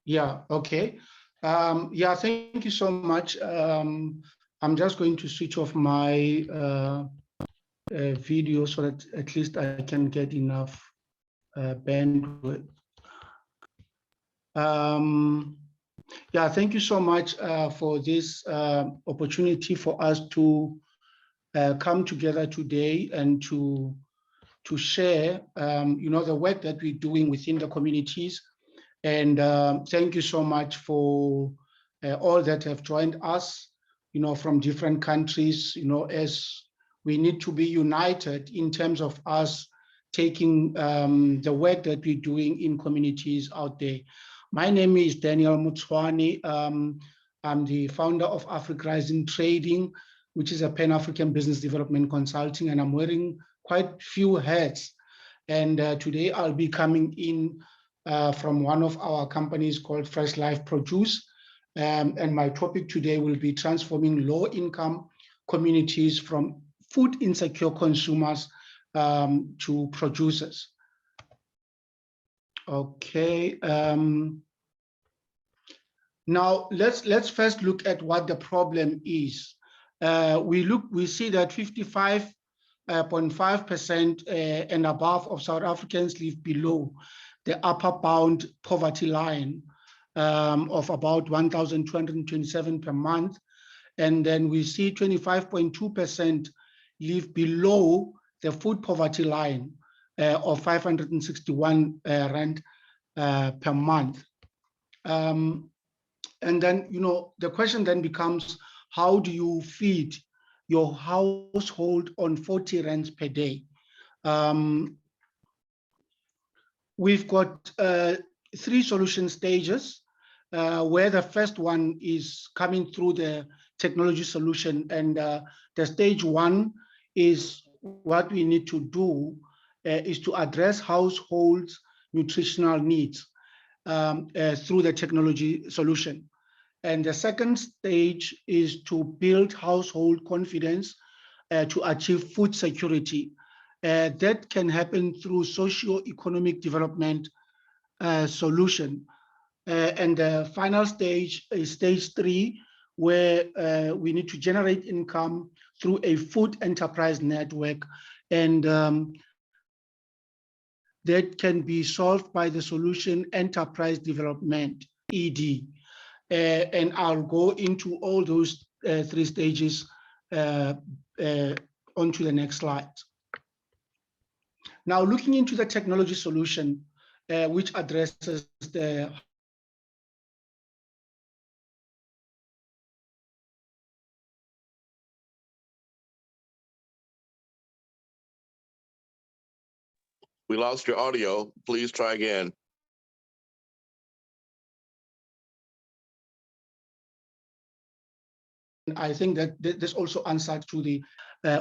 Yeah, okay. Yeah, thank you so much. I'm just going to switch off my video so that at least I can get enough bandwidth. Yeah, thank you so much for this opportunity for us to come together today and to share, the work that we're doing within the communities. And thank you so much for all that have joined us, from different countries, as we need to be united in terms of us taking the work that we're doing in communities out there. My name is Daniel Mutswani. I'm the founder of Africa Rising Trading, which is a Pan-African business development consulting, and I'm wearing quite few hats. And today I'll be coming in from one of our companies called Fresh Life Produce. And my topic today will be transforming low-income communities from food insecure consumers to producers. Okay. Now let's first look at what the problem is. We see that 55.5% and above of South Africans live below the upper bound poverty line of about 1,227 per month. And then we see 25.2% live below the food poverty line of 561 rand per month. And then, the question then becomes, how do you feed your household on 40 rands per day? We've got 3 solution stages, where the first one is coming through the technology solution, and the stage 1 is what we need to do is to address households' nutritional needs through the technology solution. And the second stage is to build household confidence to achieve food security. That can happen through socio-economic development solution. And the final stage is stage 3, where we need to generate income through a food enterprise network. And that can be solved by the solution enterprise development, ED. And I'll go into all those 3 stages onto the next slide. Now, looking into the technology solution, which addresses the We lost your audio. Please try again. I think that this also answered to the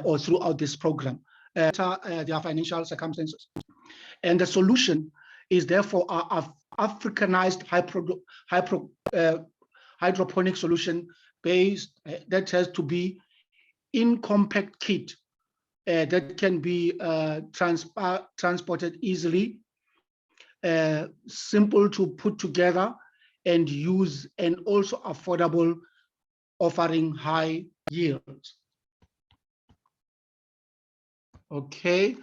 or throughout this program, their financial circumstances. And the solution is therefore a Africanized hydroponic solution based that has to be in compact kit that can be transported easily, simple to put together and use, and also affordable, offering high yields. Okay,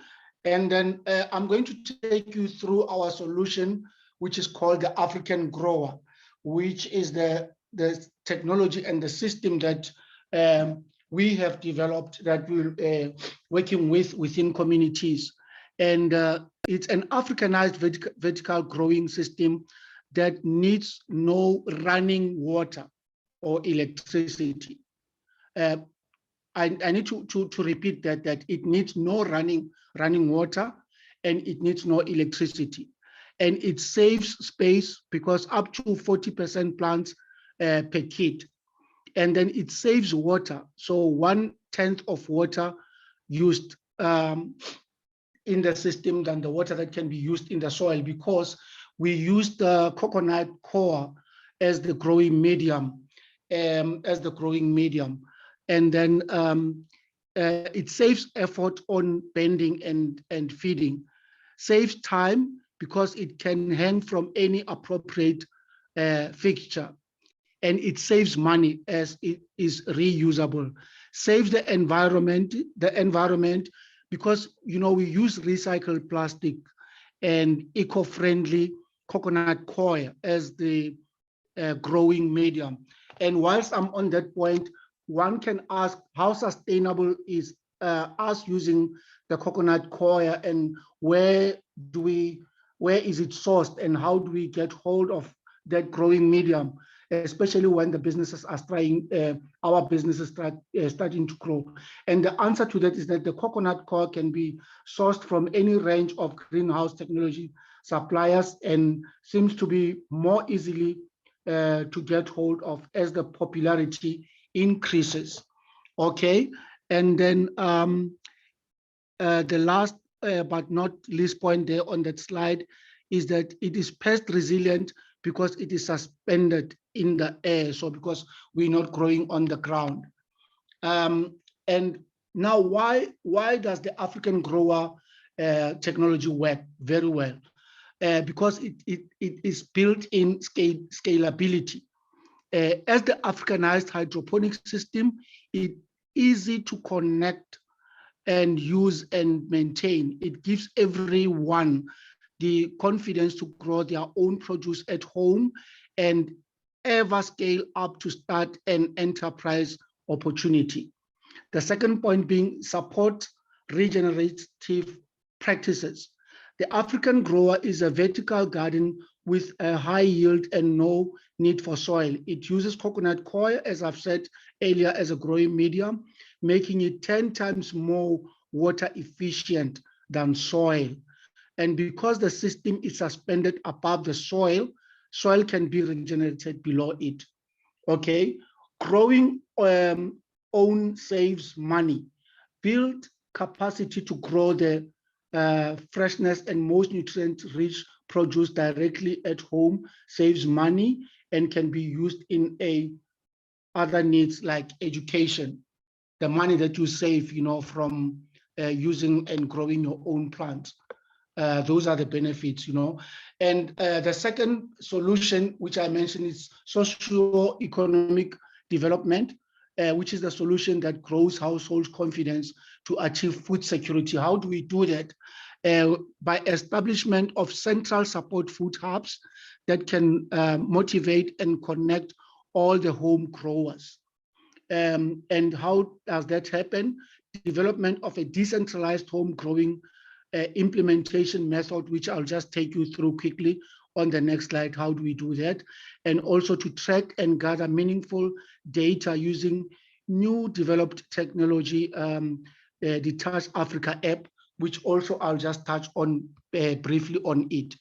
and then I'm going to take you through our solution, which is called the African Grower, which is the technology and the system that we have developed that we're working within communities. And it's an Africanized vertical growing system that needs no running water or electricity. I need to repeat that it needs no running water, and it needs no electricity. And it saves space because up to 40% plants per kit. And then it saves water. So 1/10 of water used in the system than the water that can be used in the soil, because we use the coconut core as the growing medium, and then it saves effort on bending and feeding, saves time because it can hang from any appropriate fixture, and it saves money as it is reusable, saves the environment because we use recycled plastic and eco-friendly coconut coir as the growing medium. And whilst I'm on that point, one can ask how sustainable is us using the coconut coir, and where is it sourced, and how do we get hold of that growing medium, especially when the businesses are our businesses starting to grow. And the answer to that is that the coconut coir can be sourced from any range of greenhouse technology suppliers, and seems to be more easily to get hold of as the popularity increases. Okay, and then the last but not least point there on that slide is that it is pest resilient because it is suspended in the air, so because we're not growing on the ground. And now why does the African Grower technology work very well? Because it is built in scalability. As the Africanized hydroponic system, it's easy to connect and use and maintain. It gives everyone the confidence to grow their own produce at home and ever scale up to start an enterprise opportunity. The second point being support regenerative practices. The African grower is a vertical garden with a high yield and no need for soil. It uses coconut coir, as I've said earlier, as a growing medium, making it 10 times more water efficient than soil. And because the system is suspended above the soil, soil can be regenerated below it. Okay, growing own saves money. Build capacity to grow the freshness and most nutrient-rich produce directly at home saves money and can be used in other needs like education. The money that you save, from using and growing your own plants. Those are the benefits, And the second solution, which I mentioned, is socio-economic development, which is the solution that grows households' confidence to achieve food security. How do we do that? By establishment of central support food hubs that can motivate and connect all the home growers. And how does that happen? Development of a decentralized home growing implementation method, which I'll just take you through quickly on the next slide. How do we do that? And also to track and gather meaningful data using new developed technology, the Touch Africa app, which also I'll just touch on briefly on it.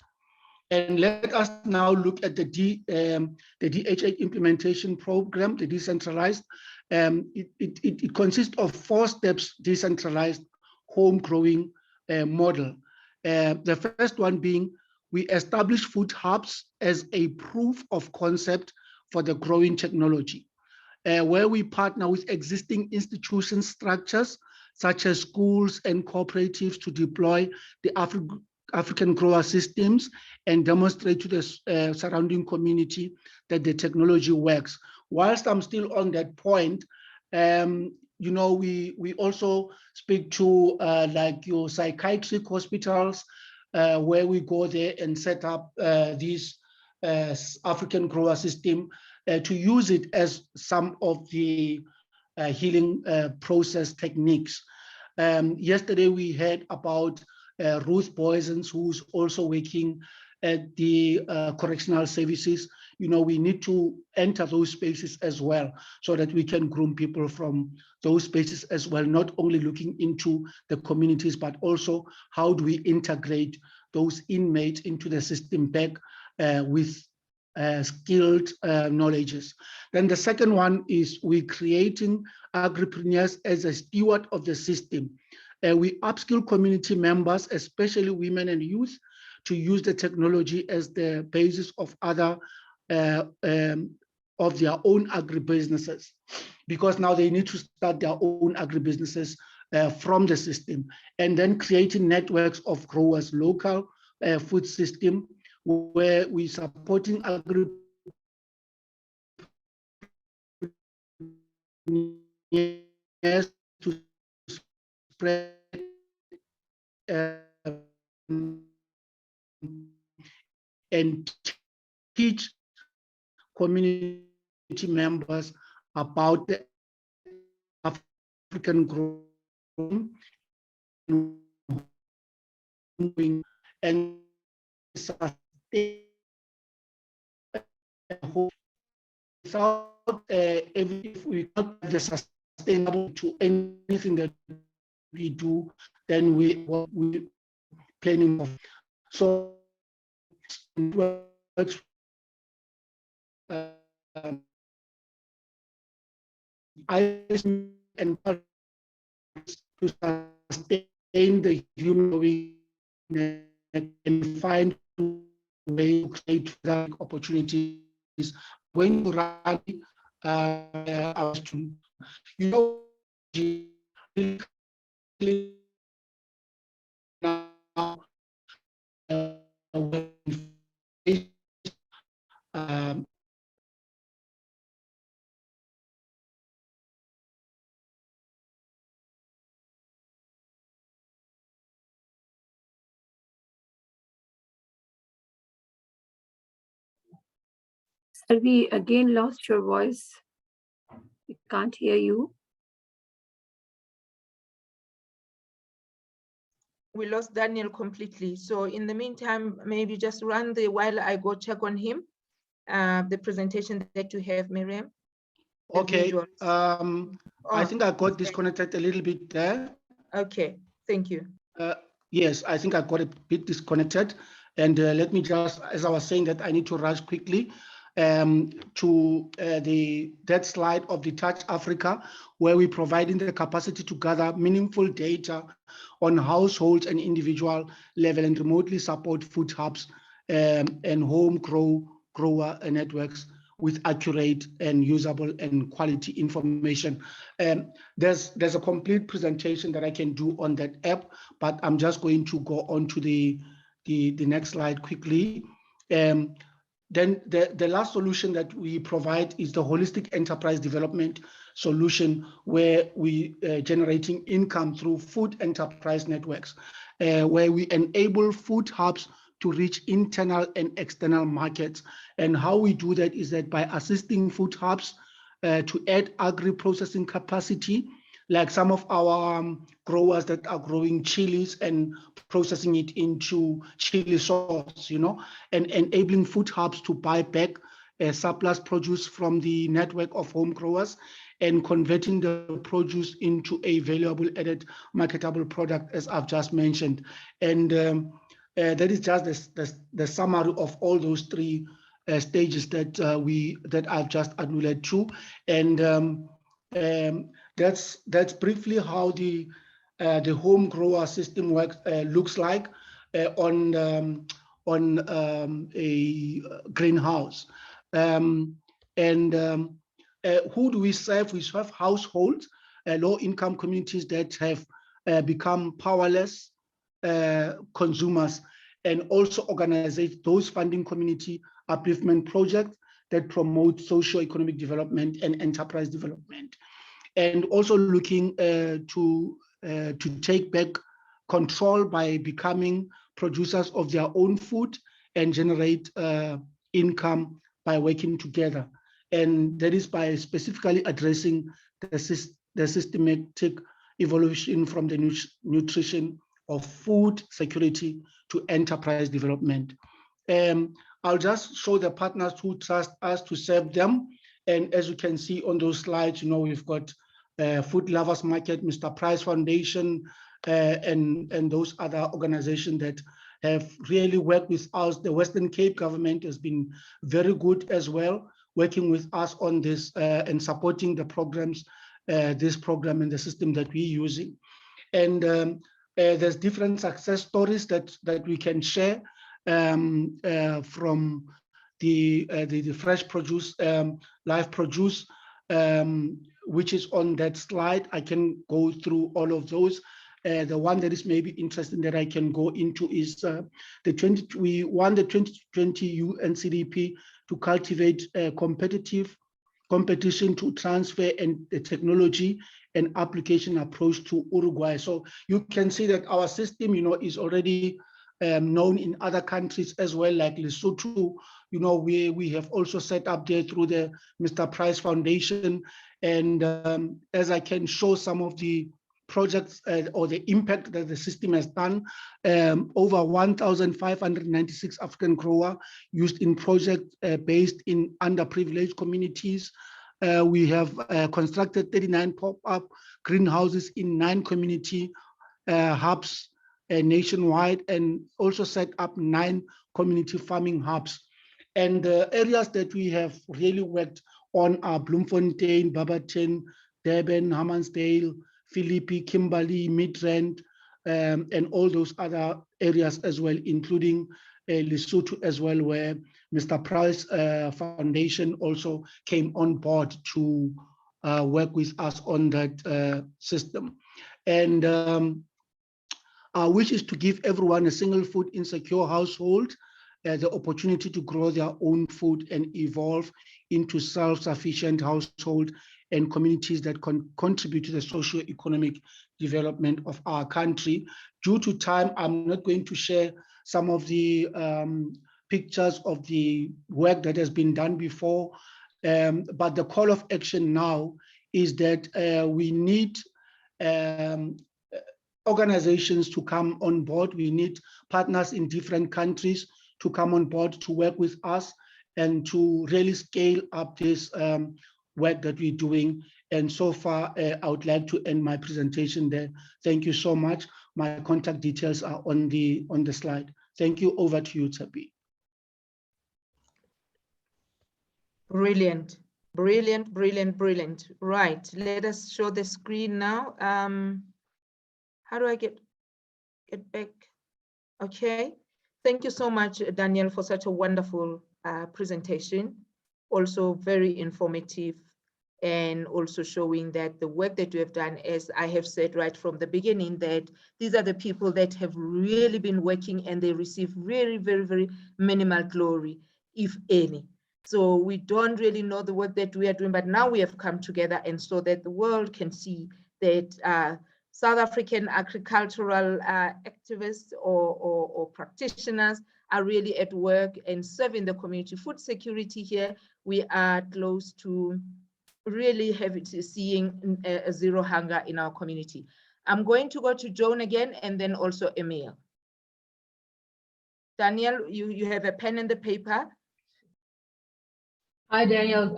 And let us now look at the DHA implementation program, the decentralized. It consists of 4 steps decentralized home growing model. The first one being, we establish food hubs as a proof of concept for the growing technology, where we partner with existing institution structures, such as schools and cooperatives, to deploy the African grower systems and demonstrate to the surrounding community that the technology works. Whilst I'm still on that point, we also speak to like your psychiatric hospitals, where we go there and set up this African grower system to use it as some of the healing process techniques. Yesterday we heard about Ruth Boysons, who's also working at the correctional services. We need to enter those spaces as well so that we can groom people from those spaces as well, not only looking into the communities, but also how do we integrate those inmates into the system back with skilled knowledges. Then the second one is we creating agripreneurs as a steward of the system. We upskill community members, especially women and youth, to use the technology as the basis of other of their own agribusinesses, because now they need to start their own agribusinesses from the system, and then creating networks of growers, local food system, where we're supporting agripreneurs to spread and teach community members about the African growing and sustain without if we not the sustainable to anything that we do, then we planning of. So works and to sustain the human and find ways to create opportunities. When you run, now We again lost your voice. We can't hear you. We lost Daniel completely. So in the meantime, maybe just run while I go check on him, the presentation that you have, Miriam. Okay. I Oh, think I got disconnected a little bit there. okay, thank you. Yes, I think I got a bit disconnected. And let me just, as I was saying that I need to rush quickly to that slide of the Touch Africa, where we're providing the capacity to gather meaningful data on households and individual level and remotely support food hubs and home grower networks with accurate and usable and quality information. There's a complete presentation that I can do on that app, but I'm just going to go on to the next slide quickly. Then the last solution that we provide is the holistic enterprise development solution, where we generating income through food enterprise networks, where we enable food hubs to reach internal and external markets. And how we do that is that by assisting food hubs to add agri-processing capacity, like some of our growers that are growing chilies and processing it into chili sauce, and enabling food hubs to buy back surplus produce from the network of home growers and converting the produce into a valuable added marketable product, as I've just mentioned. And that is just the summary of all those three stages that I've just alluded to. And that's briefly how the home grower system looks like on a greenhouse. Who do we serve? We serve households, low-income communities that have become powerless consumers, and also organize those funding community upliftment projects that promote socio-economic development and enterprise development, and also looking to take back control by becoming producers of their own food and generate income by working together. And that is by specifically addressing the systematic evolution from the nutrition of food security to enterprise development. I'll just show the partners who trust us to serve them. And as you can see on those slides, we've got Food Lovers Market, Mr. Price Foundation, and those other organizations that have really worked with us. The Western Cape government has been very good as well, working with us on this and supporting the programs, this program and the system that we're using. And there's different success stories that we can share from the fresh produce, live produce, which is on that slide. I can go through all of those. The one that is maybe interesting that I can go into is we won the 2020 UNCDP to cultivate competition to transfer and the technology and application approach to Uruguay. So you can see that our system, is already known in other countries as well, like Lesotho. We have also set up there through the Mr. Price Foundation. And as I can show some of the projects or the impact that the system has done, over 1,596 African growers used in projects based in underprivileged communities. We have constructed 39 pop-up greenhouses in 9 community hubs nationwide, and also set up 9 community farming hubs. And the areas that we have really worked on are Bloemfontein, Barberton, Durban, Hammarsdale, Philippi, Kimberley, Midrand, and all those other areas as well, including Lesotho as well, where Mr. Price Foundation also came on board to work with us on that system. And which is to give everyone a single food insecure household the opportunity to grow their own food and evolve into self-sufficient household and communities that contribute to the socio-economic development of our country. Due to time, I'm not going to share some of the pictures of the work that has been done before. But the call of action now is that we need organizations to come on board. We need partners in different countries to come on board to work with us and to really scale up this work that we're doing. And so far, I would like to end my presentation there. Thank you so much. My contact details are on the slide. Thank you. Over to you, Tsepi. Brilliant, brilliant, brilliant, brilliant. Right, let us show the screen now. How do I get back? Okay, thank you so much, Daniel, for such a wonderful presentation. Also very informative, and also showing that the work that you have done, as I have said right from the beginning, that these are the people that have really been working and they receive very, very, very minimal glory, if any. So we don't really know the work that we are doing, but now we have come together and so that the world can see that South African agricultural activists or practitioners are really at work and serving the community. Food security here, we are close to really seeing a zero hunger in our community. I'm going to go to Joan again and then also Emil. Daniel, you have a pen and the paper. Hi, Daniel.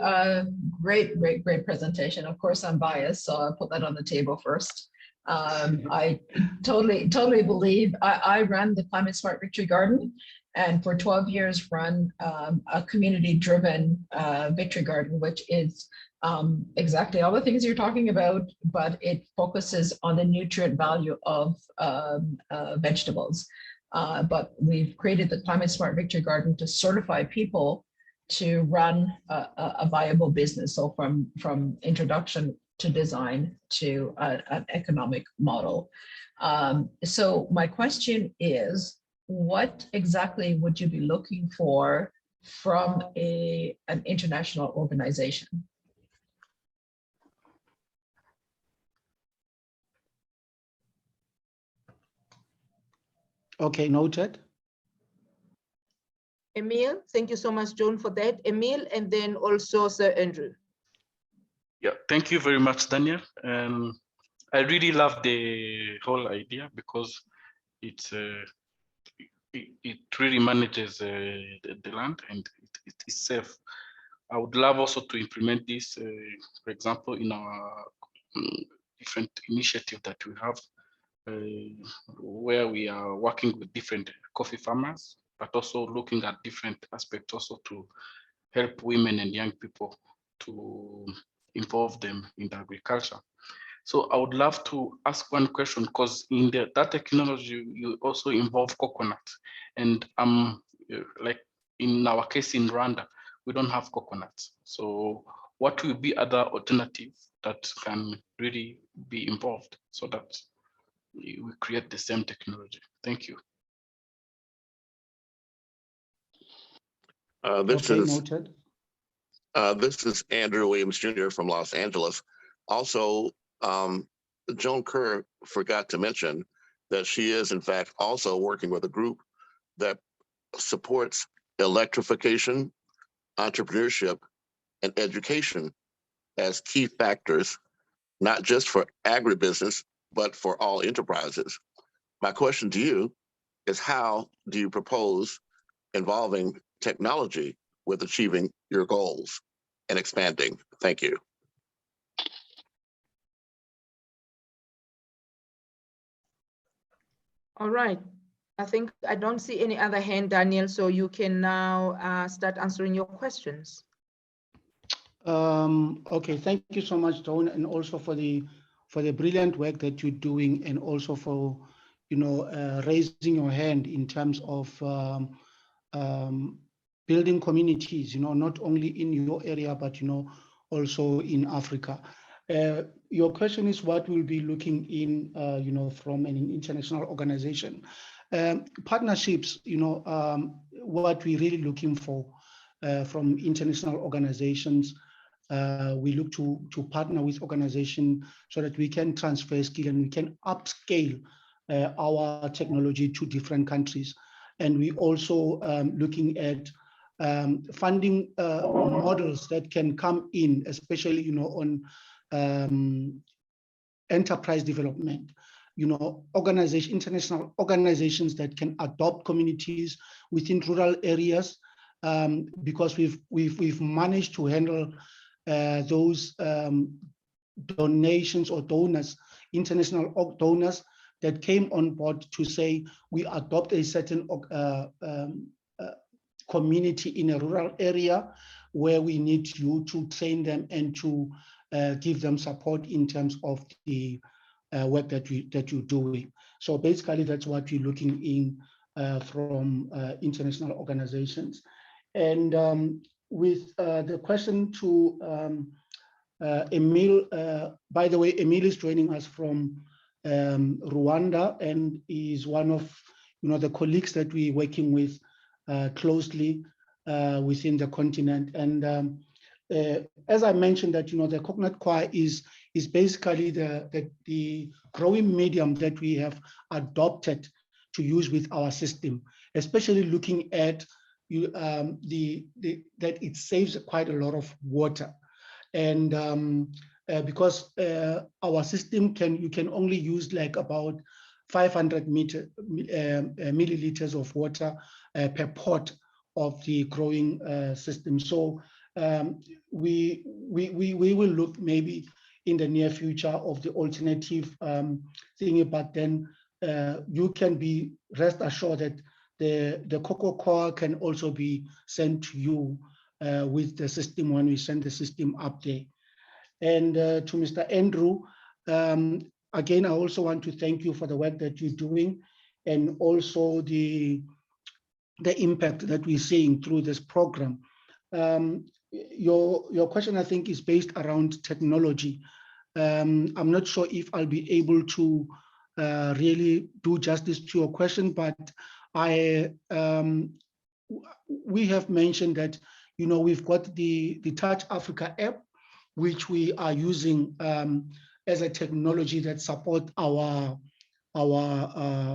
Great presentation. Of course, I'm biased, so I'll put that on the table first. I totally believe I ran the Climate Smart Victory Garden, and for 12 years run a community-driven victory garden, which is exactly all the things you're talking about, but it focuses on the nutrient value of vegetables. But we've created the Climate Smart Victory Garden to certify people to run a viable business. So from introduction to design to an economic model. So my question is, what exactly would you be looking for from an international organization? Okay, noted. Emil, thank you so much, Joan, for that. Emil, and then also Sir Andrew. Yeah, thank you very much, Daniel. I really love the whole idea because it's it really manages the land and it is safe. I would love also to implement this, for example, in our different initiative that we have, where we are working with different coffee farmers, but also looking at different aspects also to help women and young people to involve them in the agriculture. So I would love to ask one question, because in that technology, you also involve coconut. And like in our case in Rwanda, we don't have coconuts. So what will be other alternatives that can really be involved so that we create the same technology? Thank you. This is Andrew Williams Jr. from Los Angeles. Also, Joan Kerr forgot to mention that she is in fact also working with a group that supports electrification, entrepreneurship, and education as key factors, not just for agribusiness, but for all enterprises. My question to you is, how do you propose involving technology with achieving your goals and expanding? Thank you. All right. I think I don't see any other hand, Daniel, so you can now start answering your questions. Okay, thank you so much, Dawn, and also for the brilliant work that you're doing, and also for raising your hand in terms of building communities, not only in your area, but also in Africa. Your question is what we'll be looking in, from an international organization. Partnerships, what we're really looking for from international organizations. We look to partner with organizations so that we can transfer skill and we can upscale our technology to different countries. and we also looking at funding models that can come in, especially, you know, on enterprise development, you know, international organizations that can adopt communities within rural areas, because we've managed to handle those donations or donors, international donors that came on board to say we adopt a certain community in a rural area where we need you to train them and to give them support in terms of the work that you're doing. So basically, that's what we're looking in from international organizations. And with the question to Emil, by the way, Emil is joining us from Rwanda and is one of, you know, the colleagues that we're working with closely within the continent. And as I mentioned, that, you know, the coconut coir is basically the growing medium that we have adopted to use with our system, especially looking at that it saves quite a lot of water. And because our system you can only use like about 500 milliliters of water per pot of the growing system. So we will look maybe in the near future of the alternative thing, but then you can be rest assured that the cocoa coir can also be sent to you with the system when we send the system up there. And to Mr. Andrew, again, I also want to thank you for the work that you're doing, and also the impact that we're seeing through this program. Your question, I think, is based around technology. I'm not sure if I'll be able to really do justice to your question, but we have mentioned that, you know, we've got the Touch Africa app, which we are using as a technology that support our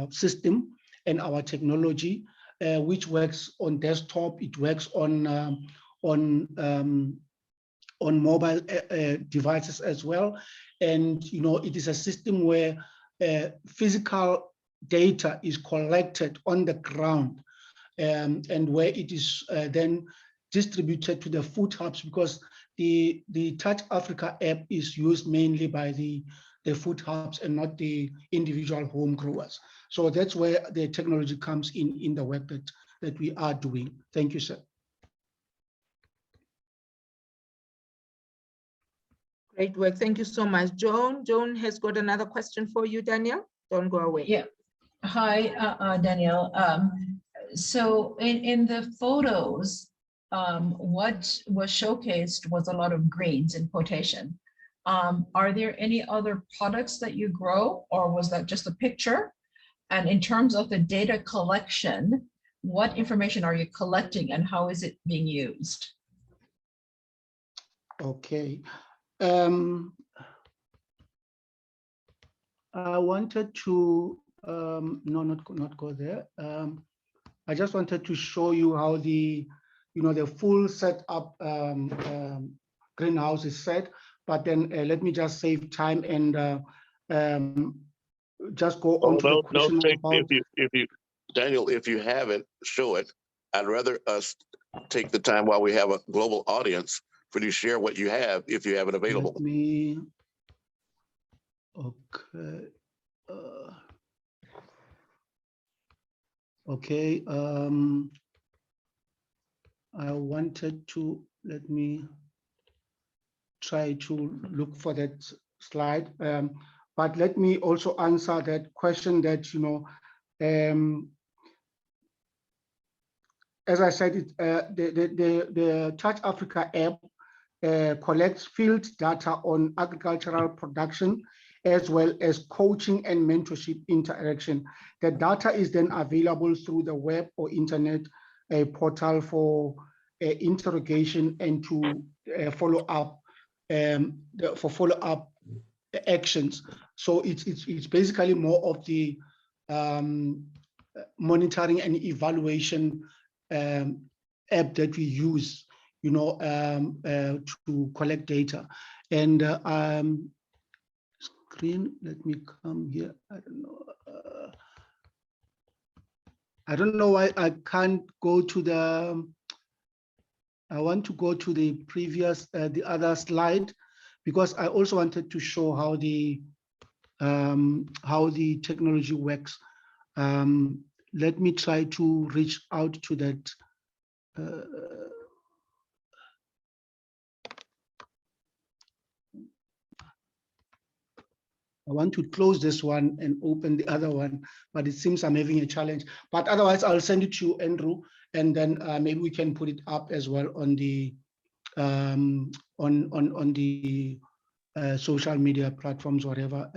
system and our technology, which works on desktop. It works on mobile devices as well. And, you know, it is a system where physical data is collected on the ground, and where it is then distributed to the food hubs, because the Touch Africa app is used mainly by the food hubs and not the individual home growers. So that's where the technology comes in the work that we are doing. Thank you, sir. Great work. Thank you so much. Joan has got another question for you, Daniel. Don't go away. Yeah. Hi, Daniel. So in the photos, what was showcased was a lot of greens in quotation. Are there any other products that you grow, or was that just a picture? And in terms of the data collection, what information are you collecting and how is it being used? Okay. I wanted to, no, not go there. I just wanted to show you how the full setup greenhouse is set, but then let me just save time and just go on to the question about... Daniel, if you haven't, show it. I'd rather us take the time while we have a global audience for you to share what you have, if you have it available. Let me, okay. Okay, I wanted to, let me try to look for that slide, but let me also answer that question that, you know, as I said, the Touch Africa app collects field data on agricultural production, as well as coaching and mentorship interaction. The data is then available through the web or internet portal for interrogation and to follow up actions. So it's basically more of the monitoring and evaluation app that we use, you know, to collect data. And screen, let me come here. I don't know why I can't go to the, I want to go to the previous, the other slide, because I also wanted to show how the technology works. Let me try to reach out to that. I want to close this one and open the other one, but it seems I'm having a challenge. But otherwise, I'll send it to you, Andrew, and then maybe we can put it up as well on the social media platforms, whatever.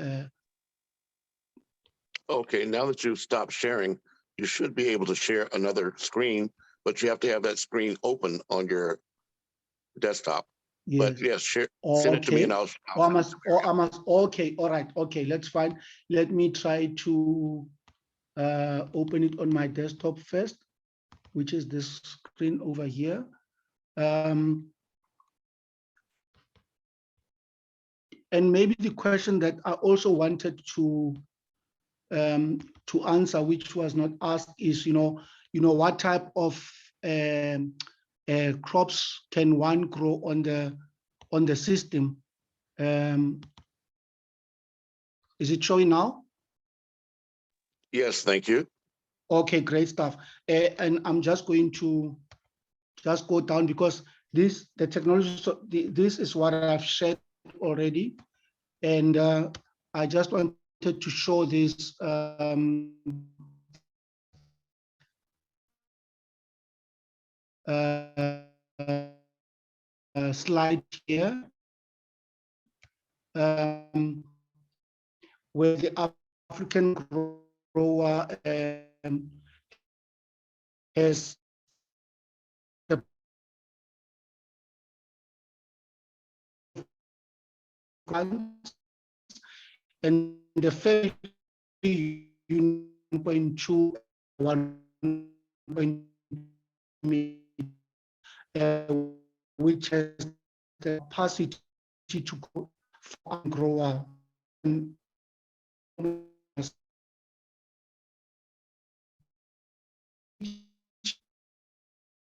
Okay, now that you've stopped sharing, you should be able to share another screen, but you have to have that screen open on your desktop. Yes. But yes, share, send it to me and I'll okay, all right, okay, that's fine. Let me try to open it on my desktop first, which is this screen over here. And maybe the question that I also wanted to answer, which was not asked, is what type of crops can one grow on the system? Is it showing now? Yes, thank you. Okay, great stuff. And I'm just going to go down, because the technology, so this is what I've shared already, and I just wanted to show this slide here, where the African grower has the and the 1.2 which has the capacity to grow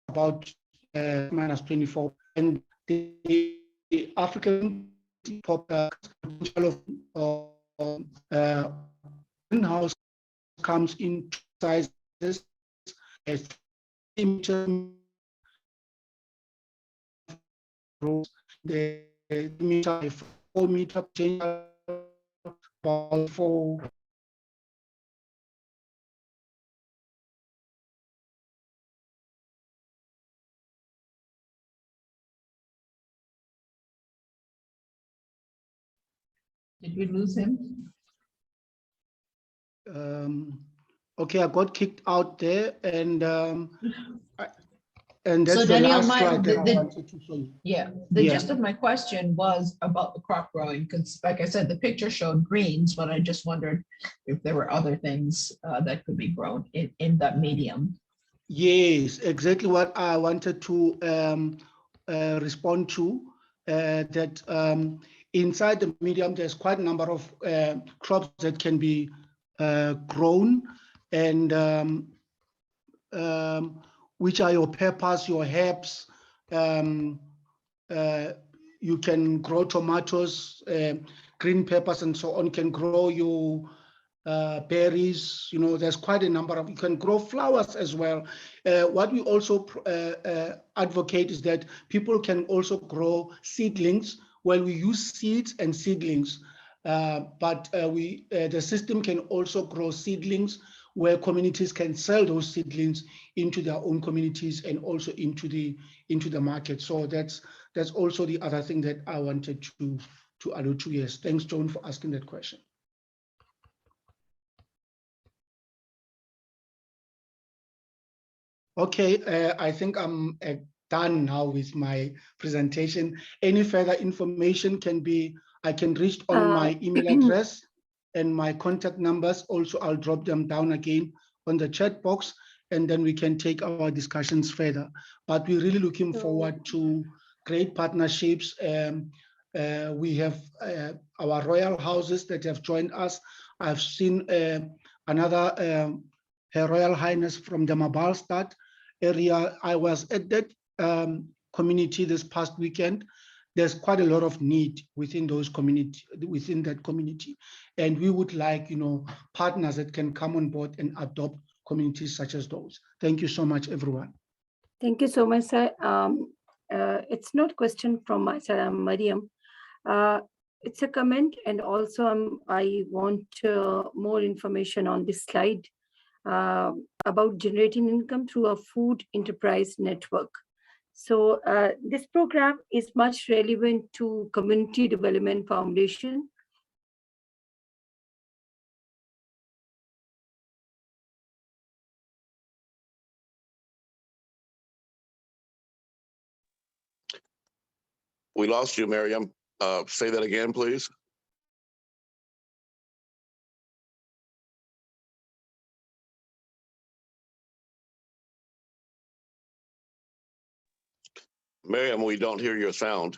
about -24, and the African potential of greenhouse comes in sizes as the meter 4 meter potential for Did we lose him? Okay, I got kicked out there, and that's So the Daniel, last slide that I wanted to show you. Yeah, the gist of my question was about the crop growing, because like I said, the picture showed greens, but I just wondered if there were other things that could be grown in that medium. Yes, exactly what I wanted to respond to, that inside the medium, there's quite a number of crops that can be grown, and which are your peppers, your herbs. You can grow tomatoes, green peppers, and so on. You can grow your berries. There's quite a number of. You can grow flowers as well. What we also advocate is that people can also grow seedlings. Well, we use seeds and seedlings, but the system can also grow seedlings where communities can sell those seedlings into their own communities and also into the market. So that's also the other thing that I wanted to allude to. Yes, thanks, Joan, for asking that question. Okay, I think I'm done now with my presentation. Any further information I can reach on my email address and my contact numbers. Also, I'll drop them down again on the chat box, and then we can take our discussions further. But we're really looking forward to great partnerships. We have our royal houses that have joined us. I've seen another Her Royal Highness from the Mabalstad area. I was at that community this past weekend. There's quite a lot of need within that community, and we would like, partners that can come on board and adopt communities such as those. Thank you so much, everyone. Thank you so much, sir. It's not a question from my side, Mariam. It's a comment, and also I want more information on this slide about generating income through a food enterprise network. So this program is much relevant to Community Development Foundation. We lost you, Miriam. Say that again, please. Miriam, we don't hear your sound.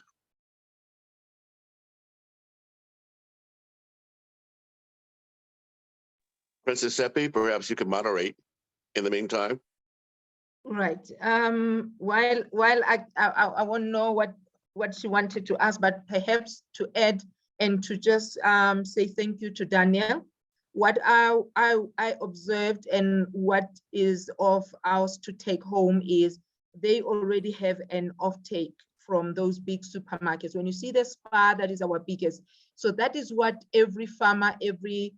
Princess Seppi, perhaps you could moderate in the meantime. Right. While I won't know what she wanted to ask, but perhaps to add and to just say thank you to Daniel. What I observed and what is of ours to take home is they already have an offtake from those big supermarkets. When you see the SPAR, that is our biggest. So that is what every farmer, every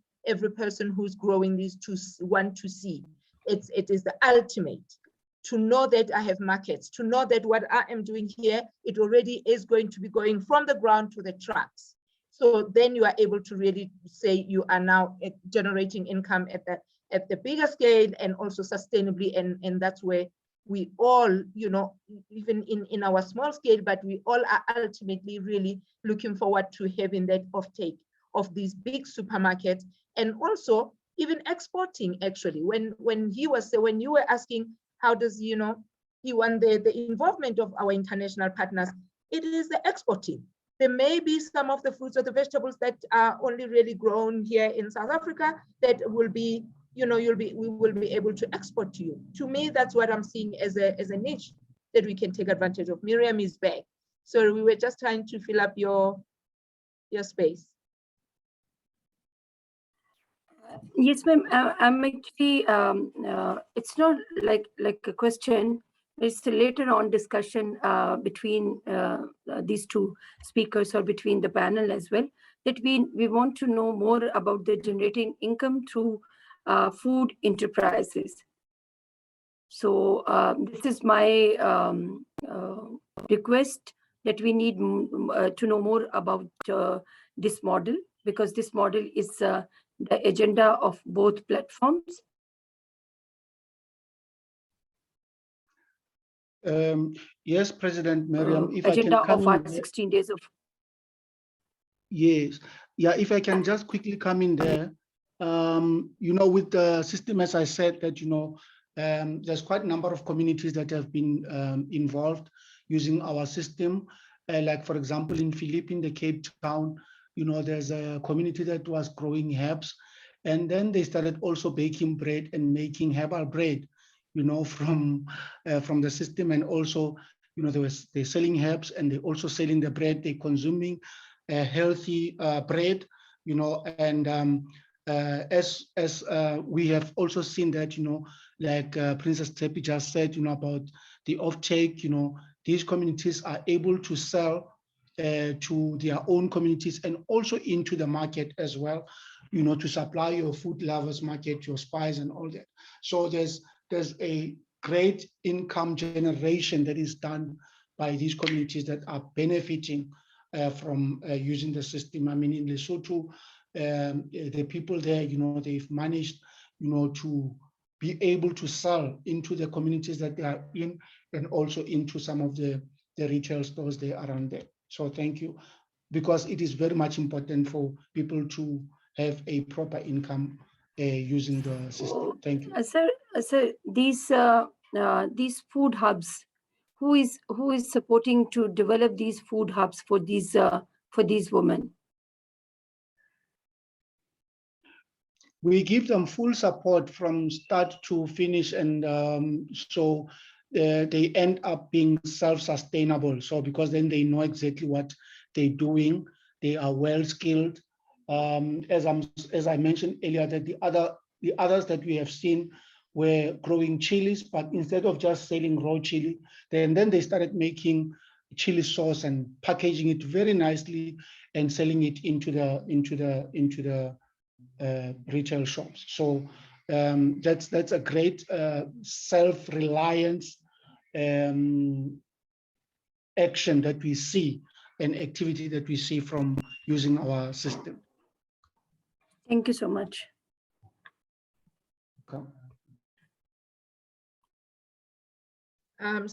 person who's growing these to want to see. It is the ultimate. To know that I have markets, to know that what I am doing here, it already is going to be going from the ground to the trucks. So then you are able to really say you are now generating income at the bigger scale and also sustainably. And that's where we all, even in our small scale, but we all are ultimately really looking forward to having that offtake of these big supermarkets, and also even exporting. Actually, when you were asking, how does he want the involvement of our international partners, it is the exporting. There may be some of the fruits or the vegetables that are only really grown here in South Africa that will be, we will be able to export to you. To me, that's what I'm seeing as a niche that we can take advantage of. Miriam is back. So we were just trying to fill up your space. Yes, ma'am. I'm actually, it's not like a question. It's a later on discussion between these two speakers or between the panel as well, that we want to know more about the generating income through food enterprises. So this is my request, that we need to know more about this model, because this model is the agenda of both platforms. Yes, President Miriam, if agenda I can come of our 16 days of. Yes, yeah, if I can just quickly come in there, with the system, as I said, that, there's quite a number of communities that have been involved using our system. Like, for example, in Philippines, the Cape Town, there's a community that was growing herbs, and then they started also baking bread and making herbal bread, from the system. And also, they're selling herbs, and they're also selling the bread. They're consuming healthy bread, and as we have also seen that, like Princess Tepi just said, about the offtake, these communities are able to sell to their own communities and also into the market as well, to supply your food lovers market, your spice and all that. So there's a great income generation that is done by these communities that are benefiting from using the system. I mean, in Lesotho, the people there, they've managed, to be able to sell into the communities that they are in, and also into some of the retail stores there around there. So thank you, because it is very much important for people to have a proper income using the system. Thank you. Sir, these food hubs, who is supporting to develop these food hubs for these women? We give them full support from start to finish, and so they end up being self-sustainable. So because then they know exactly what they're doing, they are well skilled. As I mentioned earlier, that the others that we have seen were growing chilies, but instead of just selling raw chili, then they started making chili sauce and packaging it very nicely and selling it into the retail shops. So that's a great self-reliance action that we see, an activity that we see from using our system. Thank you so much. Okay.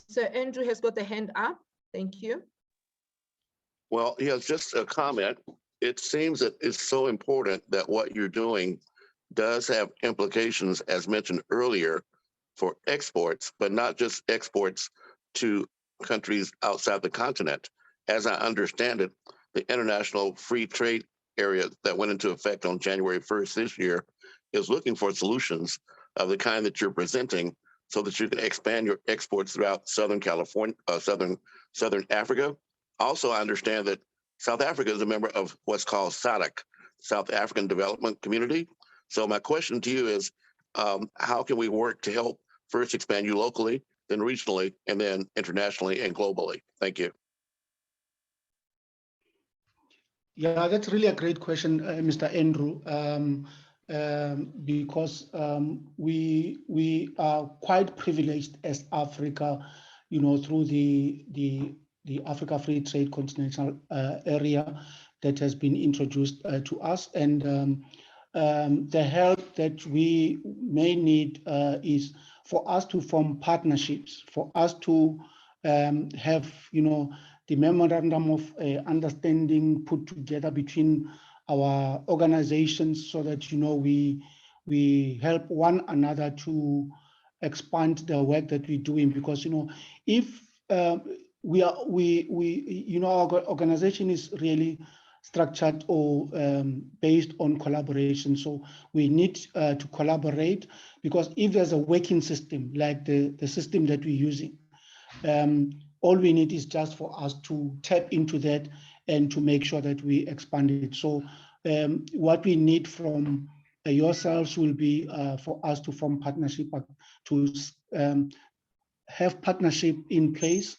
Sir Andrew has got the hand up. Thank you. Well, yes, just a comment. It seems that it's so important that what you're doing does have implications, as mentioned earlier, for exports, but not just exports to countries outside the continent. As I understand it, the international free trade area that went into effect on January 1st this year is looking for solutions of the kind that you're presenting so that you can expand your exports throughout Southern California, Southern Africa. Also, I understand that South Africa is a member of what's called SADC, South African Development Community. So my question to you is, how can we work to help first expand you locally, then regionally, and then internationally and globally? Thank you. Yeah, that's really a great question, Mr. Andrew, because we are quite privileged as Africa, you know, through the Africa Free Trade Continental Area that has been introduced to us. And the help that we may need is for us to form partnerships, for us to have, you know, the memorandum of understanding put together between our organizations so that, you know, we help one another to expand the work that we're doing. Because, you know, if you know, our organization is really structured or based on collaboration. So we need to collaborate, because if there's a working system like the system that we're using, all we need is just for us to tap into that and to make sure that we expand it. So what we need from yourselves will be for us to form partnership, to have partnership in place,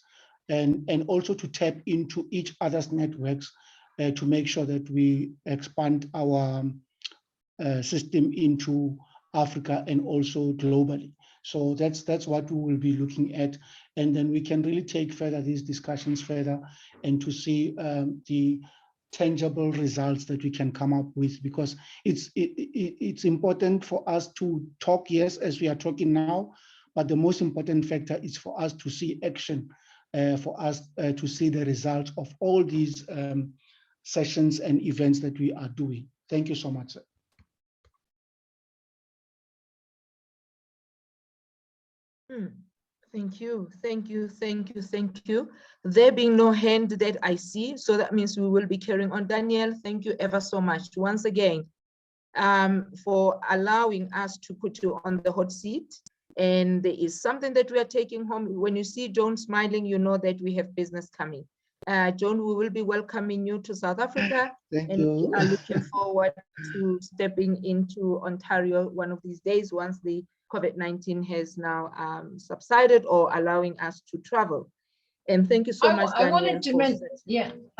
and also to tap into each other's networks to make sure that we expand our system into Africa and also globally. So that's what we will be looking at, and then we can really take further these discussions further and to see the tangible results that we can come up with, because it's important for us to talk, yes, as we are talking now, but the most important factor is for us to see action, for us to see the results of all these sessions and events that we are doing. Thank you so much, sir. Thank you, thank you, thank you, thank you. There being no hand that I see, so that means we will be carrying on. Daniel, thank you ever so much once again for allowing us to put you on the hot seat. And there is something that we are taking home. When you see Joan smiling, you know that we have business coming. Joan, we will be welcoming you to South Africa. Thank and you. We are looking forward to stepping into Ontario one of these days once the COVID-19 has now subsided, or allowing us to travel. And thank you so much, Daniel. I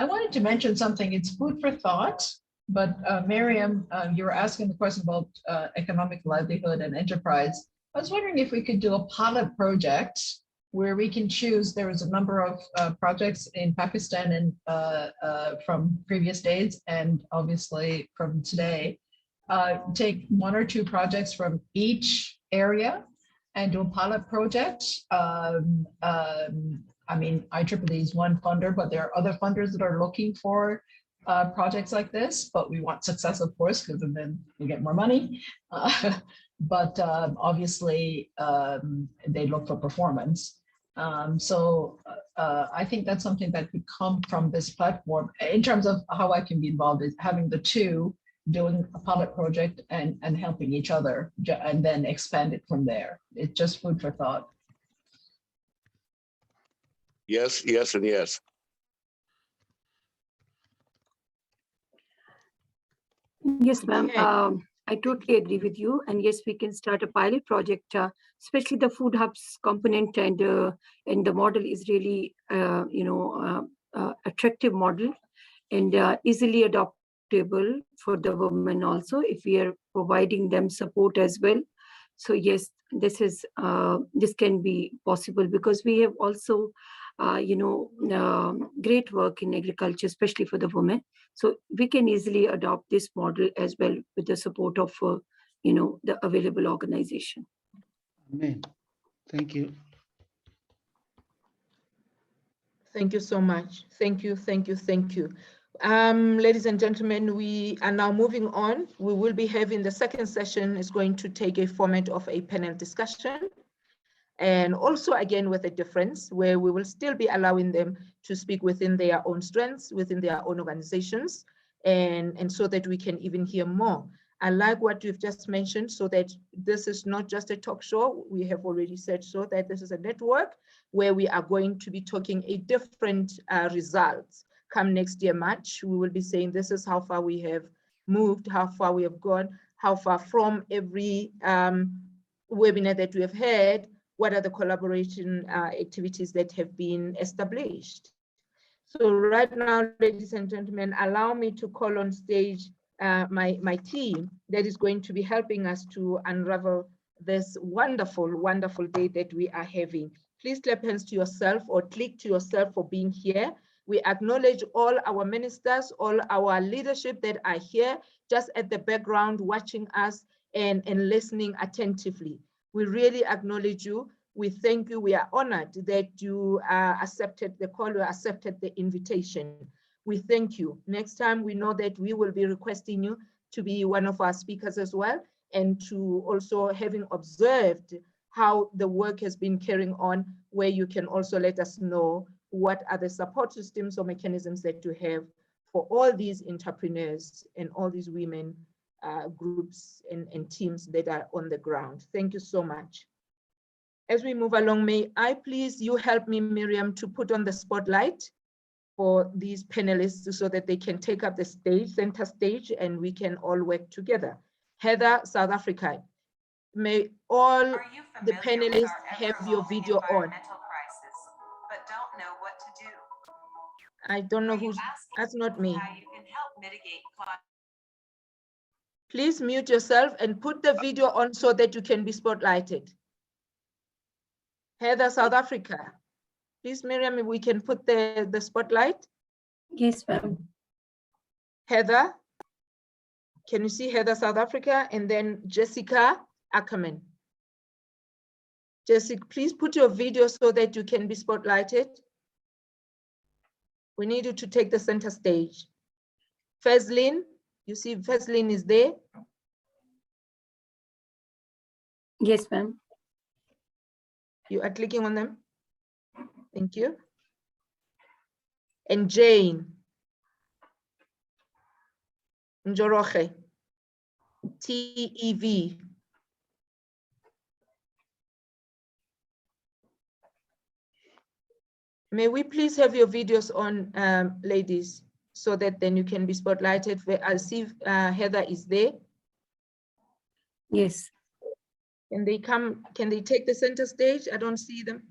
wanted to mention something. It's food for thought, but Miriam, you were asking the question about economic livelihood and enterprise. I was wondering if we could do a pilot project where we can choose. There was a number of projects in Pakistan and from previous days, and obviously from today. Take one or two projects from each area and do a pilot project. I mean, IEEE is one funder, but there are other funders that are looking for projects like this, but we want success, of course, because then we get more money. But obviously, they look for performance. So I think that's something that could come from this platform. In terms of how I can be involved, is having the two, doing a pilot project and helping each other, and then expand it from there. It's just food for thought. Yes, yes, and yes. Yes, ma'am. Okay. I totally agree with you. And yes, we can start a pilot project, especially the food hubs component, and the model is really, attractive model and easily adoptable for the women also, if we are providing them support as well. So yes, this can be possible, because we have also, great work in agriculture, especially for the women. So we can easily adopt this model as well with the support of, the available organization. Amen. Thank you. Thank you so much. Thank you, thank you, thank you. Ladies and gentlemen, we are now moving on. We will be having the second session is going to take a format of a panel discussion, and also again with a difference where we will still be allowing them to speak within their own strengths, within their own organizations, and so that we can even hear more. I like what you've just mentioned, so that this is not just a talk show. We have already said so that this is a network where we are going to be talking a different results. Come next year, March, we will be saying this is how far we have moved, how far we have gone, how far from every webinar that we have had, what are the collaboration activities that have been established. So right now, ladies and gentlemen, allow me to call on stage my team that is going to be helping us to unravel this wonderful, wonderful day that we are having. Please clap hands to yourself or click to yourself for being here. We acknowledge all our ministers, all our leadership that are here, just at the background, watching us and listening attentively. We really acknowledge you. We thank you. We are honored that you accepted the call, you accepted the invitation. We thank you. Next time, we know that we will be requesting you to be one of our speakers as well, and to also, having observed how the work has been carrying on, where you can also let us know what are the support systems or mechanisms that you have for all these entrepreneurs and all these women groups and teams that are on the ground. Thank you so much. As we move along, may I please you help me, Miriam, to put on the spotlight for these panelists so that they can take up the stage, center stage, and we can all work together. Heather, South Africa. May all the panelists have your video on. But don't know what to do. I don't know who's, that's not me. How you can help mitigate climate. Please mute yourself and put the video on so that you can be spotlighted. Heather, South Africa. Please, Miriam, if we can put the spotlight. Yes, ma'am. Heather, can you see Heather, South Africa? And then Jessica Ackerman. Jessica, please put your video so that you can be spotlighted. We need you to take the center stage. Fezlin, you see Fezlin is there? Yes, ma'am. You are clicking on them. Thank you. And Jane Njoroge, TEV. May we please have your videos on, ladies, so that then you can be spotlighted. I see Heather is there. Yes. Can they come, can they take the center stage? I don't see them.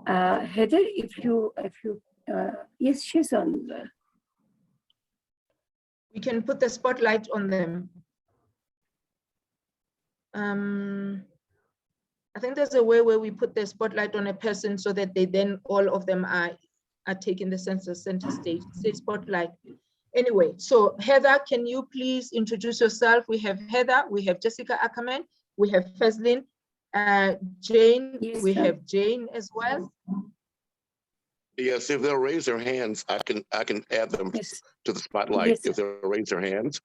Heather, if you, yes, she's on. We can put the spotlight on them. I think there's a way where we put the spotlight on a person so that they then all of them are taking the center stage. Say spotlight. Anyway, so Heather, can you please introduce yourself? We have Heather, we have Jessica Ackerman, we have Fazlin, Jane, Yes, we ma'am. have Jane as well. Yes, if they'll raise their hands, I can add them Yes. to the spotlight. Yes. If they'll raise their hands.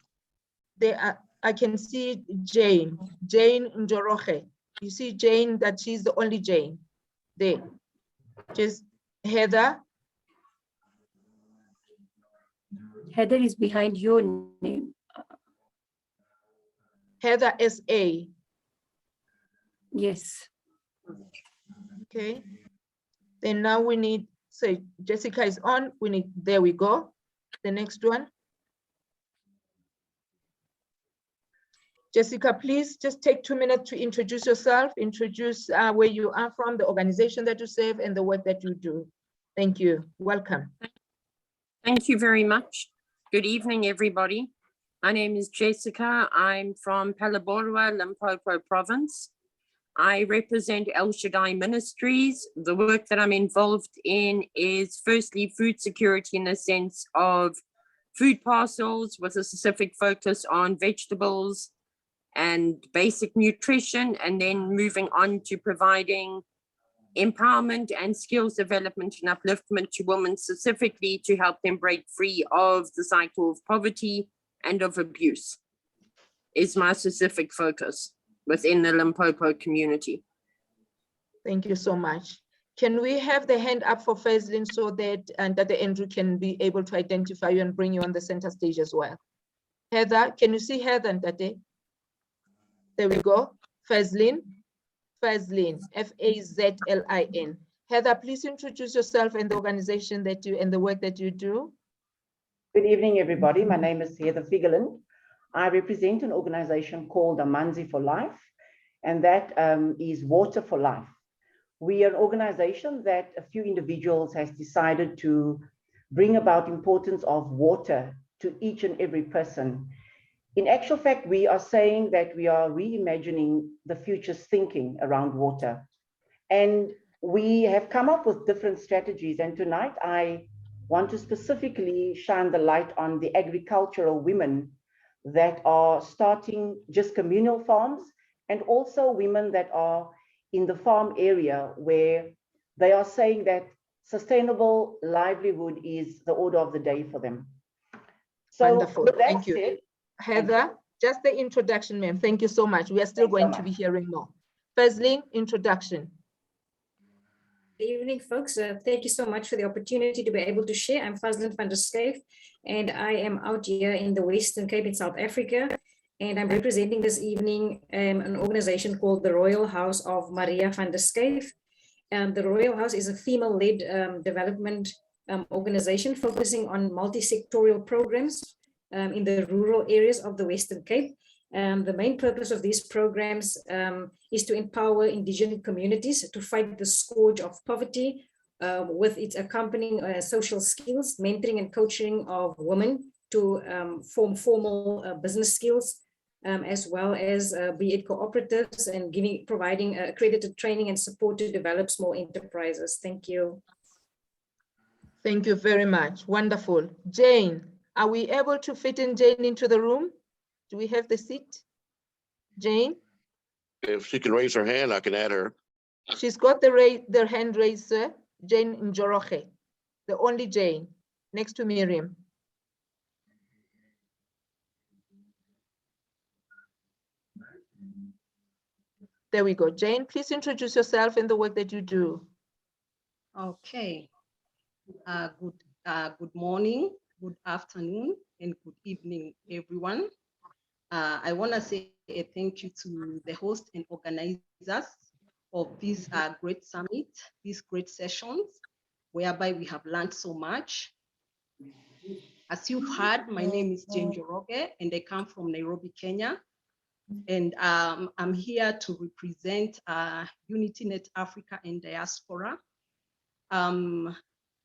They are, I can see Jane Njoroge. You see Jane, that she's the only Jane there. Just Heather. Heather is behind your name. Heather S.A. Yes. Okay. Then now we need, so Jessica is on, we need, there we go. The next one. Jessica, please just take 2 minutes to introduce yourself, introduce where you are from, the organization that you serve, and the work that you do. Thank you. Welcome. Thank you very much. Good evening, everybody. My name is Jessica. I'm from Phalaborwa, Limpopo province. I represent El Shaddai Ministries. The work that I'm involved in is firstly food security in the sense of food parcels with a specific focus on vegetables and basic nutrition, and then moving on to providing empowerment and skills development and upliftment to women, specifically to help them break free of the cycle of poverty and of abuse, is my specific focus within the Limpopo community. Thank you so much. Can we have the hand up for Fazlin so that Dr. Andrew can be able to identify you and bring you on the center stage as well? Heather, can you see Heather and Dade? There we go. Fazlin, F-A-Z-L-I-N. Heather, please introduce yourself and the organization that you and the work that you do. Good evening, everybody. My name is Heather Figeland. I represent an organization called Amanzi for Life, and that is Water for Life. We are an organization that a few individuals has decided to bring about importance of water to each and every person. In actual fact, we are saying that we are reimagining the future's thinking around water. And we have come up with different strategies. And tonight I want to specifically shine the light on the agricultural women that are starting just communal farms, and also women that are in the farm area where they are saying that sustainable livelihood is the order of the day for them. So wonderful. With that Thank you. said, Heather, just the introduction, ma'am. Thank you so much. We are still going to be hearing more. Fazlin, introduction. Good evening, folks. Thank you so much for the opportunity to be able to share. I'm Fazlin van der Schuyf, and I am out here in the Western Cape in South Africa. And I'm representing this evening an organization called the Royal House of Maria van der Schuyf. The Royal House is a female-led development organization focusing on multi-sectorial programs in the rural areas of the Western Cape. The main purpose of these programs is to empower indigenous communities to fight the scourge of poverty with its accompanying social skills, mentoring and coaching of women to form formal business skills, as well as be it cooperatives and providing accredited training and support to develop small enterprises. Thank you. Thank you very much. Wonderful. Jane, are we able to fit in Jane into the room? Do we have the seat? Jane? If she can raise her hand, I can add her. She's got their hand raised, sir. Jane Njoroge, the only Jane, next to Miriam. There we go. Jane, please introduce yourself and the work that you do. Okay. Good morning, good afternoon, and good evening, everyone. I want to say a thank you to the host and organizers of this great summit, these great sessions, whereby we have learned so much. As you've heard, my name is Jane Njoroge, and I come from Nairobi, Kenya. And I'm here to represent UnityNet Africa and Diaspora.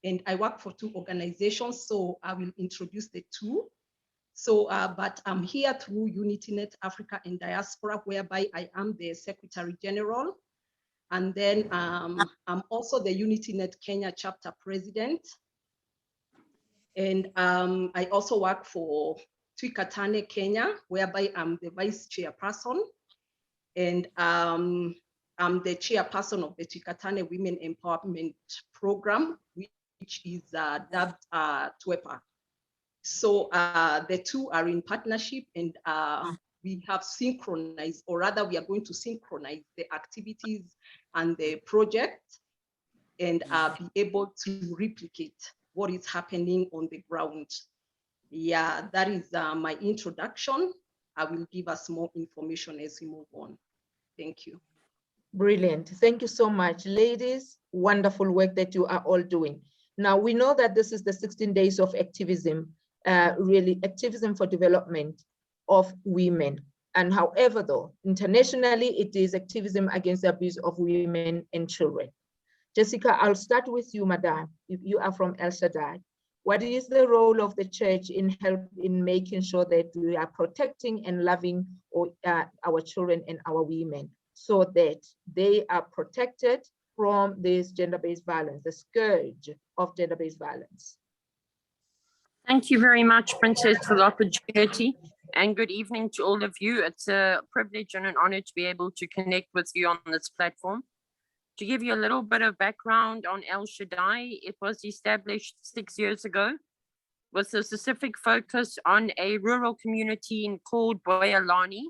And I work for two organizations, so I will introduce the two. So, but I'm here through UnityNet Africa and Diaspora, whereby I am the Secretary General. And then I'm also the UnityNet Kenya chapter president. And I also work for Twikatane Kenya, whereby I'm the vice chairperson. And I'm the chairperson of the Twikatane Women Empowerment Program, which is dubbed TWEPA. So the two are in partnership, and we have synchronized, or rather we are going to synchronize the activities and the project and be able to replicate what is happening on the ground. Yeah, that is my introduction. I will give us more information as we move on. Thank you. Brilliant. Thank you so much, ladies. Wonderful work that you are all doing. Now, we know that this is the 16 days of activism, really activism for development of women. And however, though, internationally, it is activism against the abuse of women and children. Jessica, I'll start with you, Madam. You are from El Shaddai. What is the role of the church in making sure that we are protecting and loving our children and our women so that they are protected from this gender-based violence, the scourge of gender-based violence? Thank you very much, Princess, for the opportunity, and good evening to all of you. It's a privilege and an honor to be able to connect with you on this platform. To give you a little bit of background on El Shaddai, it was established 6 years ago with a specific focus on a rural community called Boyalani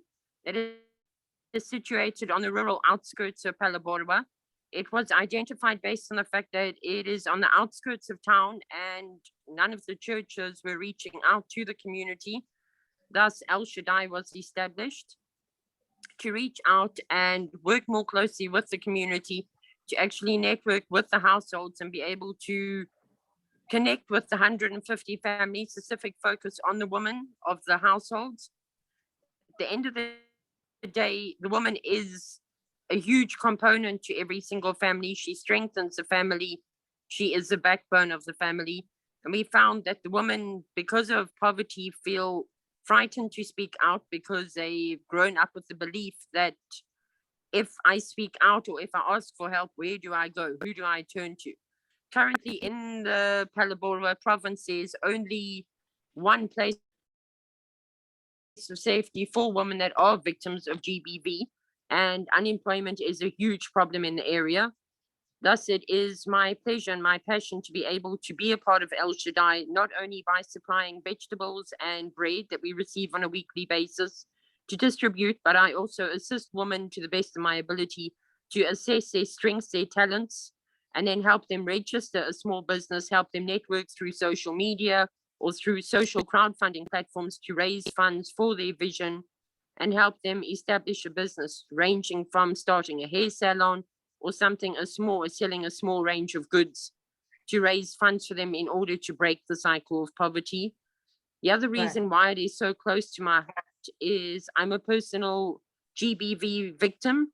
that is situated on the rural outskirts of Phalaborwa. It was identified based on the fact that it is on the outskirts of town and none of the churches were reaching out to the community. Thus, El Shaddai was established to reach out and work more closely with the community, to actually network with the households and be able to connect with the 150 families, specific focus on the women of the households. At the end of the day, the woman is a huge component to every single family. She strengthens the family. She is the backbone of the family. And we found that the women, because of poverty, feel frightened to speak out because they've grown up with the belief that if I speak out or if I ask for help, where do I go? Who do I turn to? Currently in the Phalaborwa province, there's only one place of safety for women that are victims of GBV, and unemployment is a huge problem in the area. Thus, it is my pleasure and my passion to be able to be a part of El Shaddai, not only by supplying vegetables and bread that we receive on a weekly basis to distribute, but I also assist women to the best of my ability to assess their strengths, their talents, and then help them register a small business, help them network through social media or through social crowdfunding platforms to raise funds for their vision and help them establish a business ranging from starting a hair salon or something as small as selling a small range of goods to raise funds for them in order to break the cycle of poverty. The other reason why it is so close to my heart is I'm a personal GBV victim,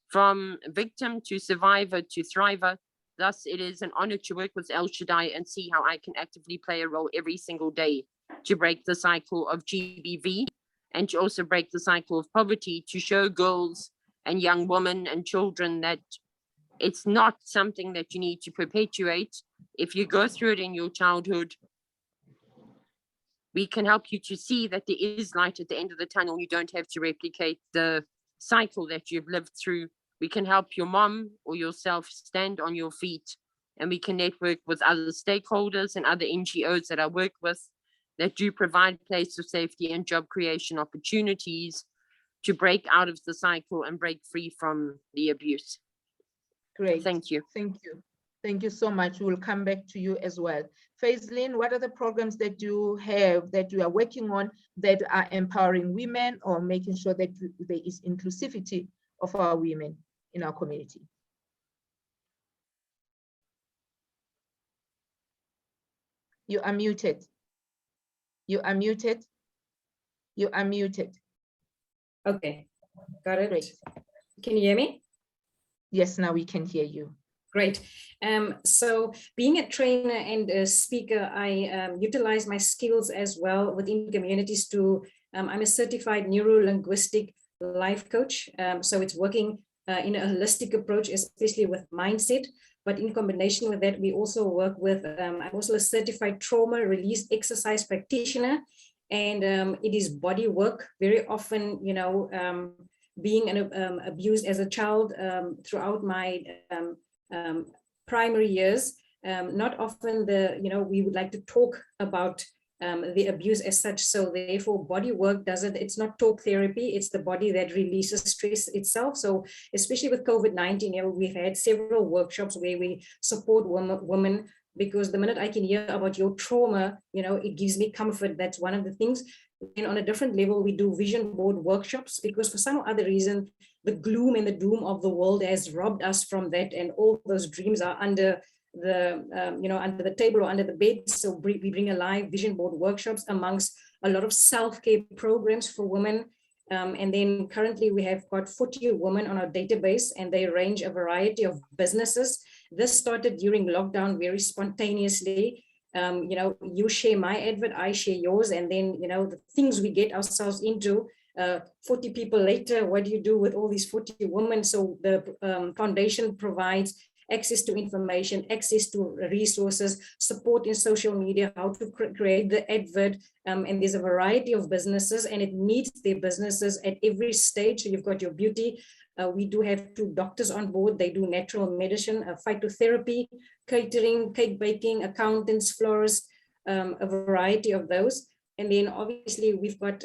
from victim to survivor to thriver. Thus, it is an honor to work with El Shaddai and see how I can actively play a role every single day to break the cycle of GBV and to also break the cycle of poverty, to show girls and young women and children that it's not something that you need to perpetuate. If you go through it in your childhood, we can help you to see that there is light at the end of the tunnel. You don't have to replicate the cycle that you've lived through. We can help your mom or yourself stand on your feet, and we can network with other stakeholders and other NGOs that I work with that do provide place of safety and job creation opportunities to break out of the cycle and break free from the abuse. Great. Thank you. Thank you. Thank you so much. We'll come back to you as well. Faislin, what are the programs that you have, that you are working on, that are empowering women or making sure that there is inclusivity of our women in our community? You are muted. You are muted. You are muted. Okay, got it. Great. Can you hear me? Yes, now we can hear you. Great. So being a trainer and a speaker, I utilize my skills as well within communities to, I'm a certified neuro-linguistic life coach. So it's working in a holistic approach, especially with mindset. But in combination with that, we also work with, I'm also a certified trauma release exercise practitioner, and it is body work. Very often, you know, being abused as a child throughout my primary years, not often we would like to talk about the abuse as such. So therefore body work it's not talk therapy, it's the body that releases stress itself. So especially with COVID-19, we've had several workshops where we support women, because the minute I can hear about your trauma, it gives me comfort. That's one of the things. And on a different level, we do vision board workshops, because for some other reason, the gloom and the doom of the world has robbed us from that, and all those dreams are under the under the table or under the bed. So we bring alive vision board workshops amongst a lot of self-care programs for women. And then currently we have got 40 women on our database, and they range a variety of businesses. This started during lockdown very spontaneously. You share my advert, I share yours, and then the things we get ourselves into. 40 people later, what do you do with all these 40 women? So the foundation provides access to information, access to resources, support in social media, how to create the advert, and there's a variety of businesses, and it meets their businesses at every stage. So you've got your beauty. We do have 2 doctors on board. They do natural medicine, phytotherapy, catering, cake baking, accountants, florists, a variety of those. And then obviously we've got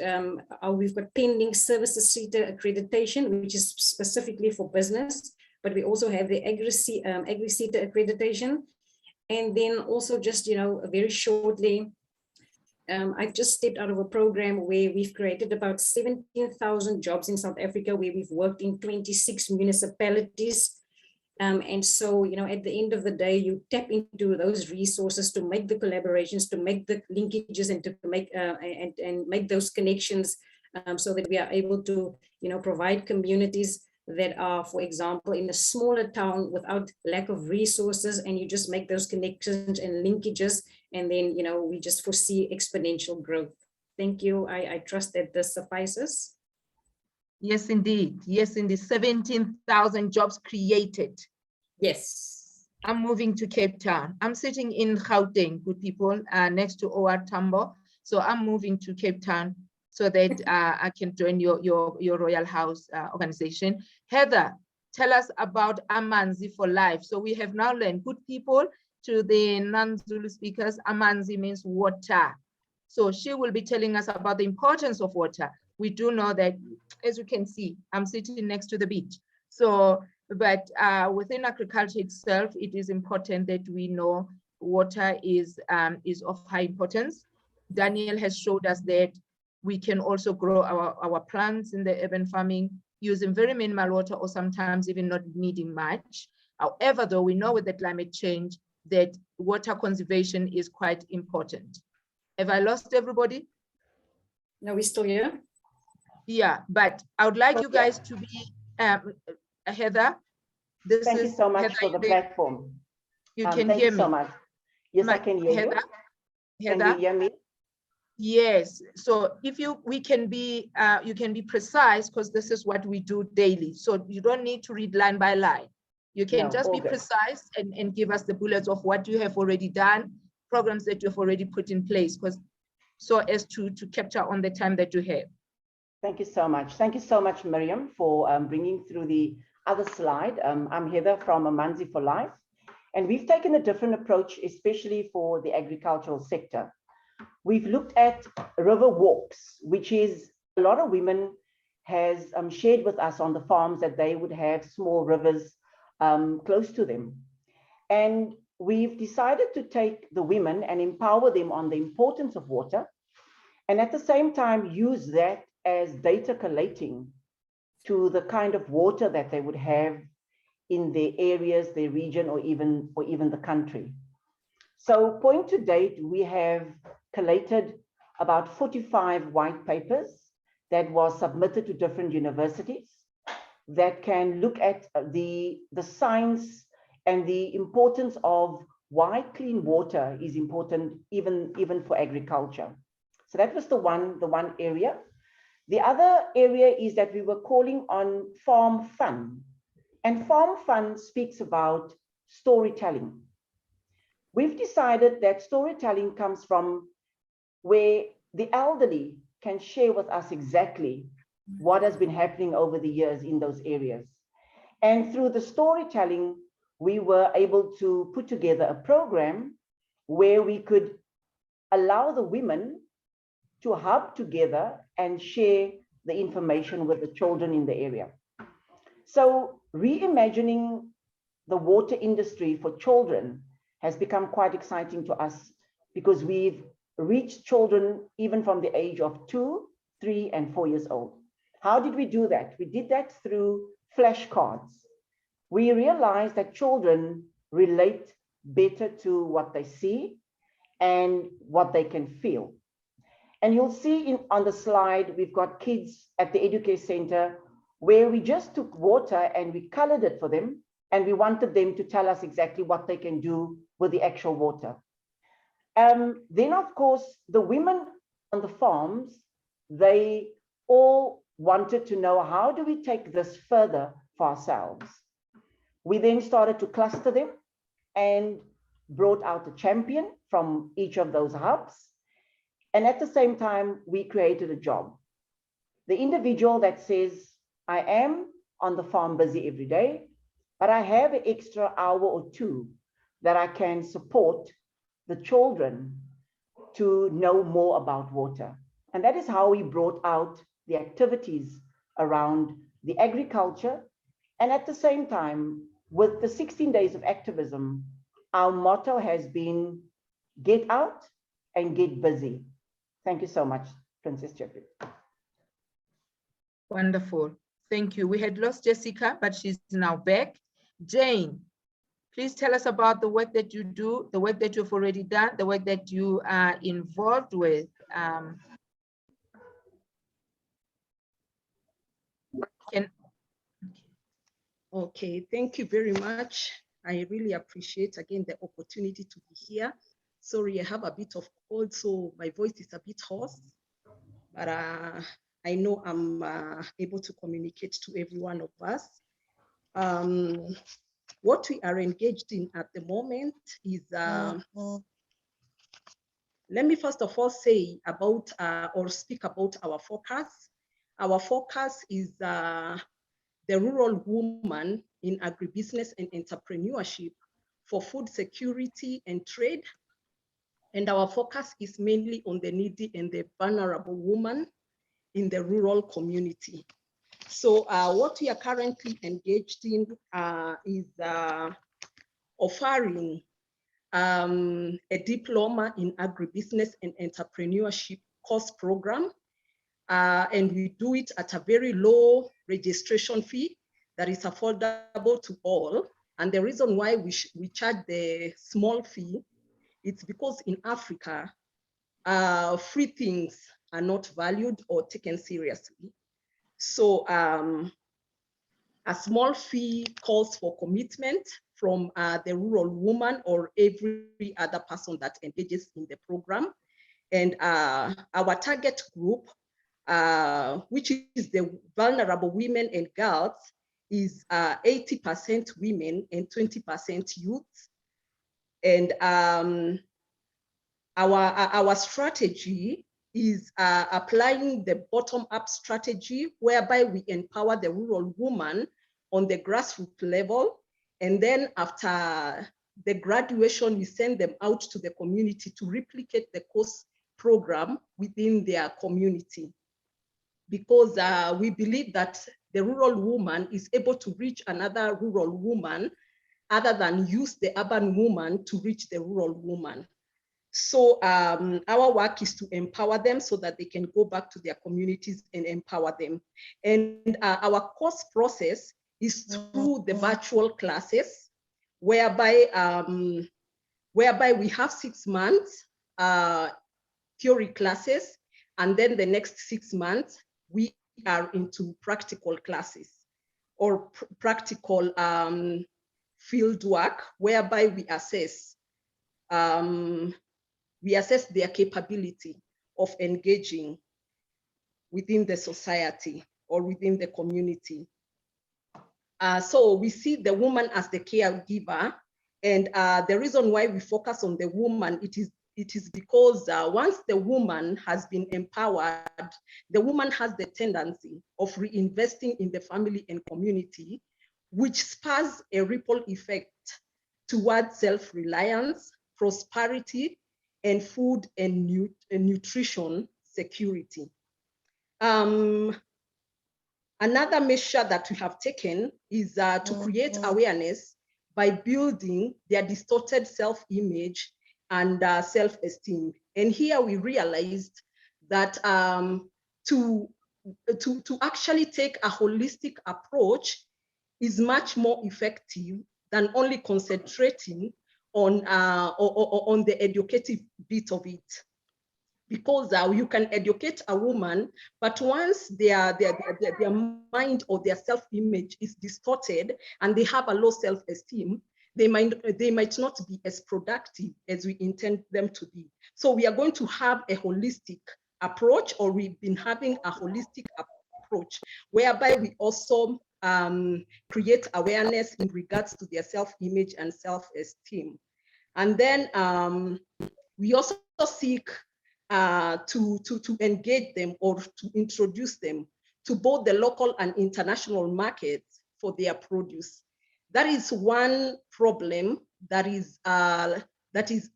pending services CETA accreditation, which is specifically for business. But we also have the Agri-CETA accreditation. And then also just, very shortly, I've just stepped out of a program where we've created about 17,000 jobs in South Africa, where we've worked in 26 municipalities. And so, at the end of the day, you tap into those resources to make the collaborations, to make the linkages, and to make and make those connections, so that we are able to, provide communities that are, for example, in a smaller town without lack of resources, and you just make those connections and linkages, and then, we just foresee exponential growth. Thank you. I trust that this suffices. Yes, indeed. Yes, indeed. 17,000 jobs created. Yes. I'm moving to Cape Town. I'm sitting in Gauteng, good people, next to OR Tambo. So I'm moving to Cape Town so that I can join your Royal House organization. Heather, tell us about Amanzi for Life. So we have now learned, good people, to the non-Zulu speakers, Amanzi means water. So she will be telling us about the importance of water. We do know that, as you can see, I'm sitting next to the beach. So, but within agriculture itself, it is important that we know water is of high importance. Daniel has showed us that we can also grow our plants in the urban farming using very minimal water, or sometimes even not needing much. However, though, we know with the climate change that water conservation is quite important. Have I lost everybody? No, we're still here. Yeah, but I would like you guys to be, Heather. Thank you so much for the platform. You can hear me. So much. Yes, I can hear Heather, you. Can you hear me? Yes. So if you can be precise, because this is what we do daily. So you don't need to read line by line. You can just be precise and give us the bullets of what you have already done, programs that you have already put in place, because so as to capture on the time that you have. Thank you so much. Thank you so much, Miriam, for bringing through the other slide. I'm Heather from Amanzi for Life, and we've taken a different approach, especially for the agricultural sector. We've looked at river walks, which is a lot of women has shared with us on the farms that they would have small rivers close to them. And we've decided to take the women and empower them on the importance of water, and at the same time use that as data collating to the kind of water that they would have in their areas, their region, or even the country. So point to date, we have collated about 45 white papers that was submitted to different universities that can look at the science and the importance of why clean water is important even for agriculture. So that was the one area. The other area is that we were calling on farm fun. And Farm Fund speaks about storytelling. We've decided that storytelling comes from where the elderly can share with us exactly what has been happening over the years in those areas. And through the storytelling, we were able to put together a program where we could allow the women to hub together and share the information with the children in the area. So reimagining the water industry for children has become quite exciting to us because we've reached children even from the age of 2, 3, and 4 years old. How did we do that? We did that through flashcards. We realized that children relate better to what they see and what they can feel. And you'll see on the slide, we've got kids at the Educare Center where we just took water and we colored it for them, and we wanted them to tell us exactly what they can do with the actual water. Then, of course, the women on the farms, they all wanted to know, how do we take this further for ourselves? We then started to cluster them and brought out a champion from each of those hubs. And at the same time, we created a job. The individual that says, I am on the farm busy every day, but I have an extra hour or two that I can support the children to know more about water. And that is how we brought out the activities around the agriculture. And at the same time, with the 16 days of activism, our motto has been get out and get busy. Thank you so much, Princess Chepi. Wonderful. Thank you. We had lost Jessica, but she's now back. Jane, please tell us about the work that you do, the work that you've already done, the work that you are involved with. Okay, thank you very much. I really appreciate again the opportunity to be here. Sorry, I have a bit of cold, so my voice is a bit hoarse, but I know I'm able to communicate to every one of us. What we are engaged in at the moment is, let me first of all say about or speak about our focus. Our focus is the rural woman in agribusiness and entrepreneurship for food security and trade. And our focus is mainly on the needy and the vulnerable woman in the rural community. So what we are currently engaged in is offering a diploma in agribusiness and entrepreneurship course program. And we do it at a very low registration fee that is affordable to all. And the reason why we charge the small fee, it's because in Africa, free things are not valued or taken seriously. So a small fee calls for commitment from the rural woman or every other person that engages in the program. And our target group, which is the vulnerable women and girls, is 80% women and 20% youth. And our strategy is applying the bottom-up strategy, whereby we empower the rural woman on the grassroots level. And then after the graduation, we send them out to the community to replicate the course program within their community. Because we believe that the rural woman is able to reach another rural woman other than use the urban woman to reach the rural woman. So our work is to empower them so that they can go back to their communities and empower them. And our course process is through the virtual classes, whereby we have 6 months theory classes, and then the next 6 months, we are into practical classes or practical field work, whereby we assess their capability of engaging within the society or within the community. So we see the woman as the caregiver, and the reason why we focus on the woman, it is because once the woman has been empowered, the woman has the tendency of reinvesting in the family and community, which spurs a ripple effect towards self-reliance, prosperity, and food and nutrition security. Another measure that we have taken is to create awareness by building their distorted self-image and self-esteem. And here we realized that to actually take a holistic approach is much more effective than only concentrating on the educative bit of it. Because you can educate a woman, but once their mind or their self-image is distorted and they have a low self-esteem, they might not be as productive as we intend them to be. So we are going to have a holistic approach, or we've been having a holistic approach, whereby we also create awareness in regards to their self-image and self-esteem. And then we also seek to engage them or to introduce them to both the local and international markets for their produce. That is one problem that is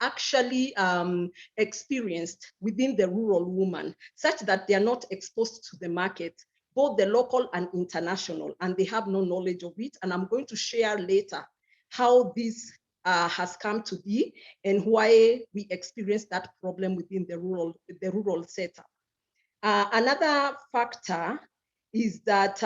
actually experienced within the rural woman, such that they are not exposed to the market, both the local and international, and they have no knowledge of it. And I'm going to share later how this has come to be and why we experience that problem within the rural setup. Another factor is that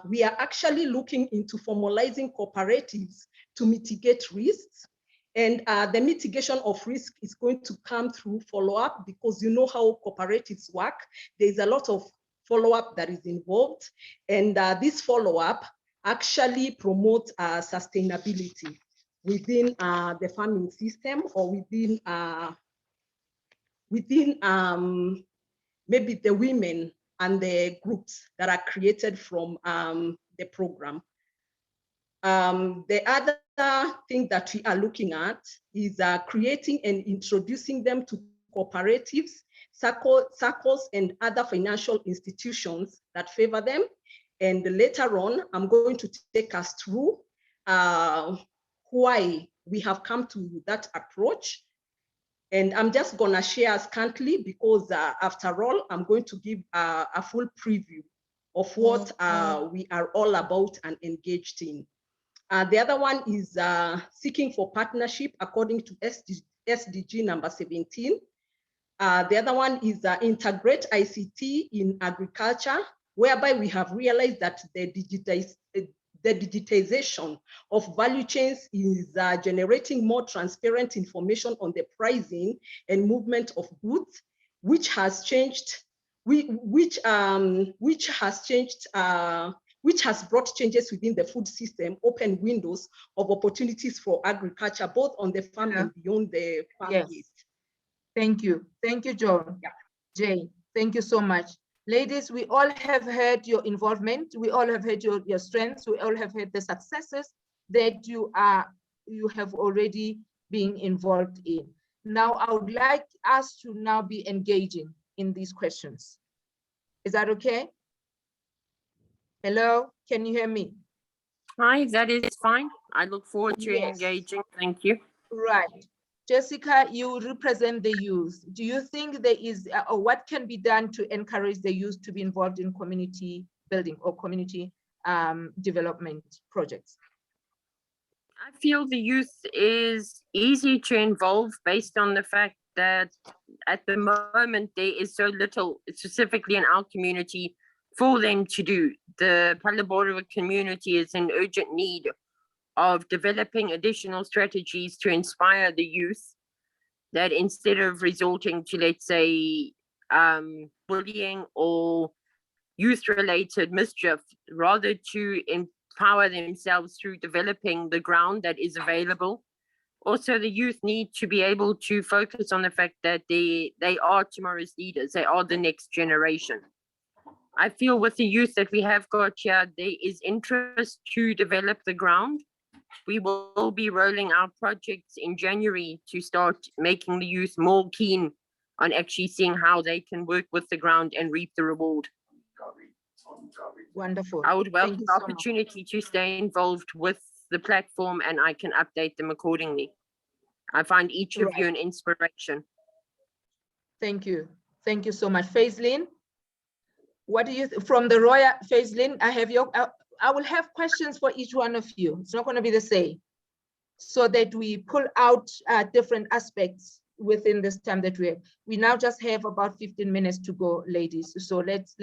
we are actually looking into formalizing cooperatives to mitigate risks. And the mitigation of risk is going to come through follow-up, because you know how cooperatives work. There's a lot of follow-up that is involved. And this follow-up actually promotes sustainability within the farming system, or within maybe the women and the groups that are created from the program. The other thing that we are looking at is creating and introducing them to cooperatives, circles, and other financial institutions that favor them. And later on, I'm going to take us through why we have come to that approach. And I'm just gonna share scantly, because after all, I'm going to give a full preview of what we are all about and engaged in. The other one is seeking for partnership according to SDG number 17. The other one is integrate ICT in agriculture, whereby we have realized that the digitization of value chains is generating more transparent information on the pricing and movement of goods, which has changed, which has brought changes within the food system, open windows of opportunities for agriculture, both on the farm and beyond the farm gate. Thank you, John. Yeah. Jay, thank you so much. Ladies, we all have heard your involvement. We all have heard your strengths. We all have heard the successes that you have already been involved in. Now, I would like us to now be engaging in these questions. Is that okay? Hello, can you hear me? Hi, that is fine. I look forward to engaging. Thank you. Right. Jessica, you represent the youth. Do you think there is, or what can be done to encourage the youth to be involved in community building or community development projects? I feel the youth is easy to involve based on the fact that at the moment there is so little, specifically in our community, for them to do. The Palabora community is in urgent need of developing additional strategies to inspire the youth, that instead of resorting to, let's say, bullying or youth-related mischief, rather to empower themselves through developing the ground that is available. Also, the youth need to be able to focus on the fact that they are tomorrow's leaders. They are the next generation. I feel with the youth that we have got here, there is interest to develop the ground. We will be rolling out projects in January to start making the youth more keen on actually seeing how they can work with the ground and reap the reward. Wonderful. I would welcome Thank you the so much. opportunity to stay involved with the platform, and I can update them accordingly. I find each of you an inspiration. Thank you. Thank you so much. Faislin, what do you, from the Royal, Faislin, I will have questions for each one of you. It's not going to be the same, so that we pull out different aspects within this time that we have. We now just have about 15 minutes to go, ladies. So let's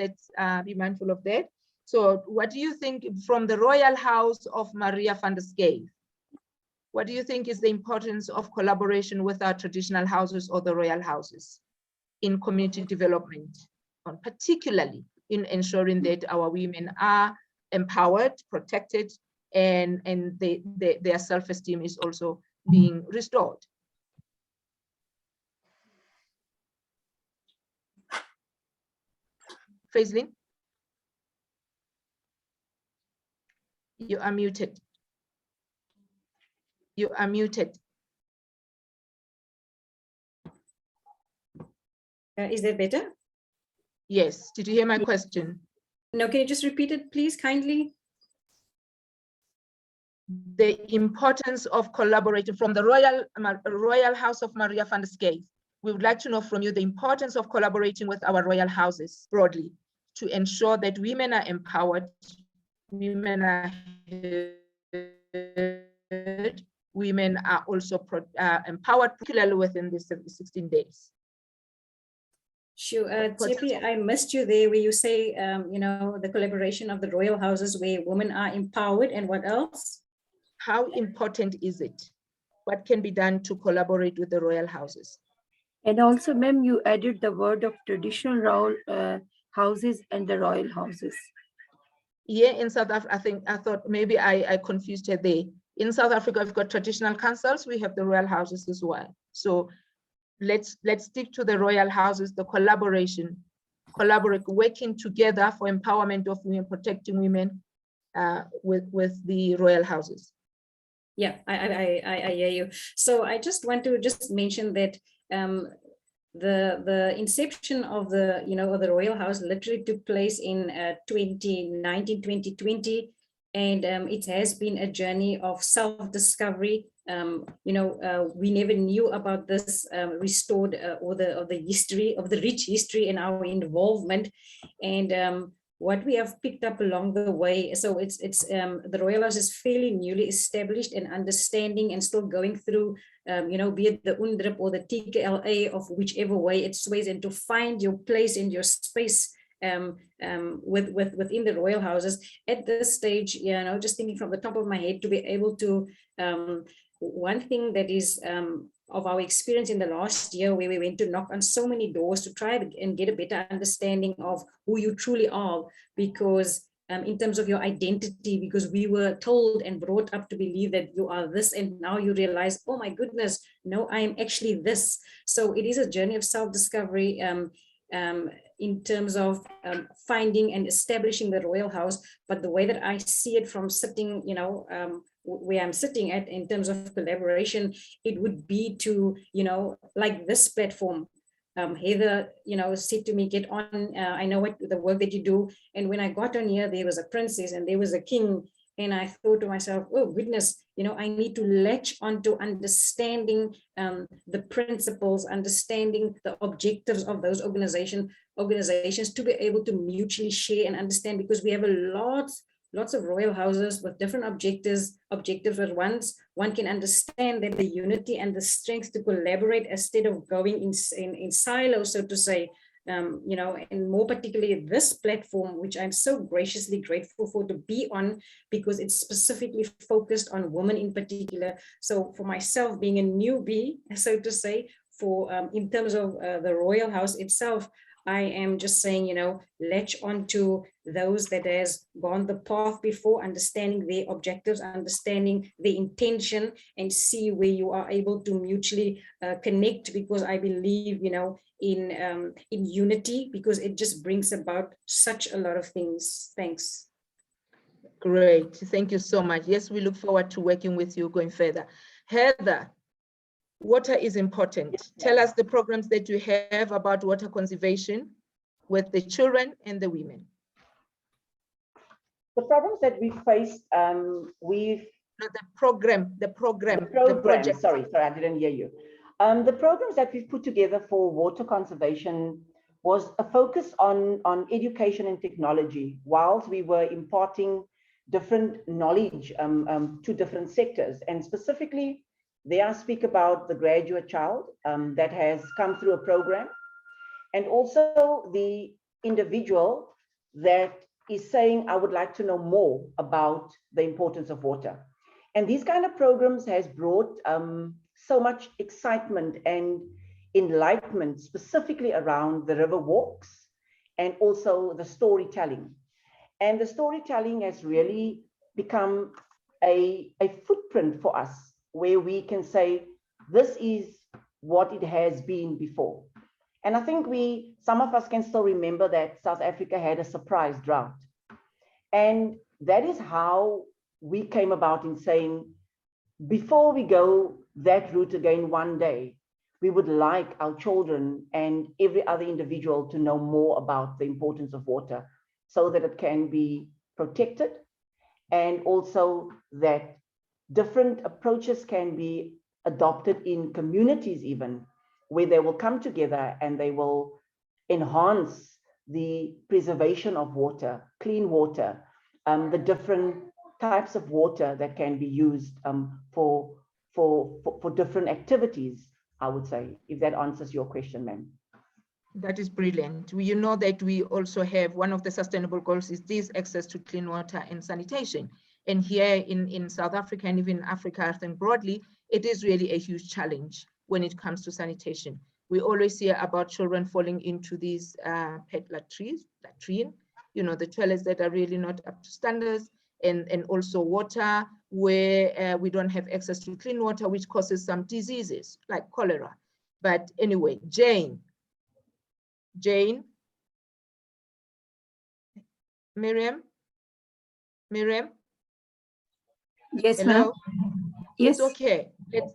be mindful of that. So what do you think from the Royal House of Maria van der Schaive? What do you think is the importance of collaboration with our traditional houses or the royal houses in community development, particularly in ensuring that our women are empowered, protected, and their self-esteem is also being restored? Faislin, you are muted. You are muted. Is that better? Yes. Did you hear my question? No, can you just repeat it, please, kindly? The importance of collaborating from the Royal House of Maria van der Schaive. We would like to know from you the importance of collaborating with our royal houses broadly to ensure that women are empowered, women are heard, women are also empowered, particularly within these 16 days. Sure, Tshepi, I missed you there where you say, you know, the collaboration of the royal houses where women are empowered, and what else? How important is it? What can be done to collaborate with the royal houses? And also, ma'am, you added the word of traditional royal houses and the royal houses. Yeah, in South Africa, I thought maybe I confused her there. In South Africa, we've got traditional councils, we have the royal houses as well. So let's stick to the royal houses, the collaboration, working together for empowerment of women, protecting women with the royal houses. Yeah, I hear you. So I just want to just mention that the inception of the, you know, of the royal house literally took place in 2019, 2020. And it has been a journey of self-discovery. You know, we never knew about this restored or the history of the rich history and our involvement. And what we have picked up along the way, so it's the royal house is fairly newly established and understanding and still going through, you know, be it the UNDRIP or the TKLA of whichever way it sways, and to find your place in your space within the royal houses at this stage. You know, just thinking from the top of my head, to be able to one thing that is of our experience in the last year, where we went to knock on so many doors to try and get a better understanding of who you truly are, because in terms of your identity, because we were told and brought up to believe that you are this, and now you realize, oh my goodness, no, I am actually this. So it is a journey of self-discovery in terms of finding and establishing the royal house. But the way that I see it from sitting, you know, where I'm sitting at in terms of collaboration, it would be to, you know, like this platform. Heather, you know, said to me, get on, I know what the work that you do. And when I got on here, there was a princess and there was a king. And I thought to myself, oh goodness, you know, I need to latch onto understanding the principles, understanding the objectives of those organizations to be able to mutually share and understand, because we have lots of royal houses with different objectives, but once one can understand that the unity and the strength to collaborate instead of going in silos, so to say, you know, and more particularly this platform, which I'm so graciously grateful for to be on, because it's specifically focused on women in particular. So for myself, being a newbie, so to say, for in terms of the royal house itself, I am just saying, you know, latch onto those that has gone the path before, understanding their objectives, understanding the intention, and see where you are able to mutually connect, because I believe, you know, in unity, because it just brings about such a lot of things. Thanks. Great, thank you so much. Yes, we look forward to working with you going further. Heather, water is important. Tell us the programs that you have about water conservation with the children and the women. The problems that we faced, the program, the project. Sorry, I didn't hear you. The programs that we've put together for water conservation was a focus on education and technology, whilst we were imparting different knowledge to different sectors. And specifically, there I speak about the graduate child that has come through a program, and also the individual that is saying, I would like to know more about the importance of water. And these kind of programs has brought so much excitement and enlightenment, specifically around the river walks and also the storytelling. And the storytelling has really become a footprint for us, where we can say, this is what it has been before. And I think some of us can still remember that South Africa had a surprise drought. And that is how we came about in saying, before we go that route again one day, we would like our children and every other individual to know more about the importance of water, so that it can be protected, and also that different approaches can be adopted in communities even, where they will come together and they will enhance the preservation of water, clean water, the different types of water that can be used for different activities, I would say, if that answers your question, ma'am. That is brilliant. You know that we also have one of the sustainable goals is this access to clean water and sanitation. And here in South Africa and even Africa, I think broadly, it is really a huge challenge when it comes to sanitation. We always hear about children falling into these pet latrine, you know, the toilets that are really not up to standards, and also water where we don't have access to clean water, which causes some diseases like cholera. But anyway, Jane, Miriam? Yes, hello? Yes. It's okay.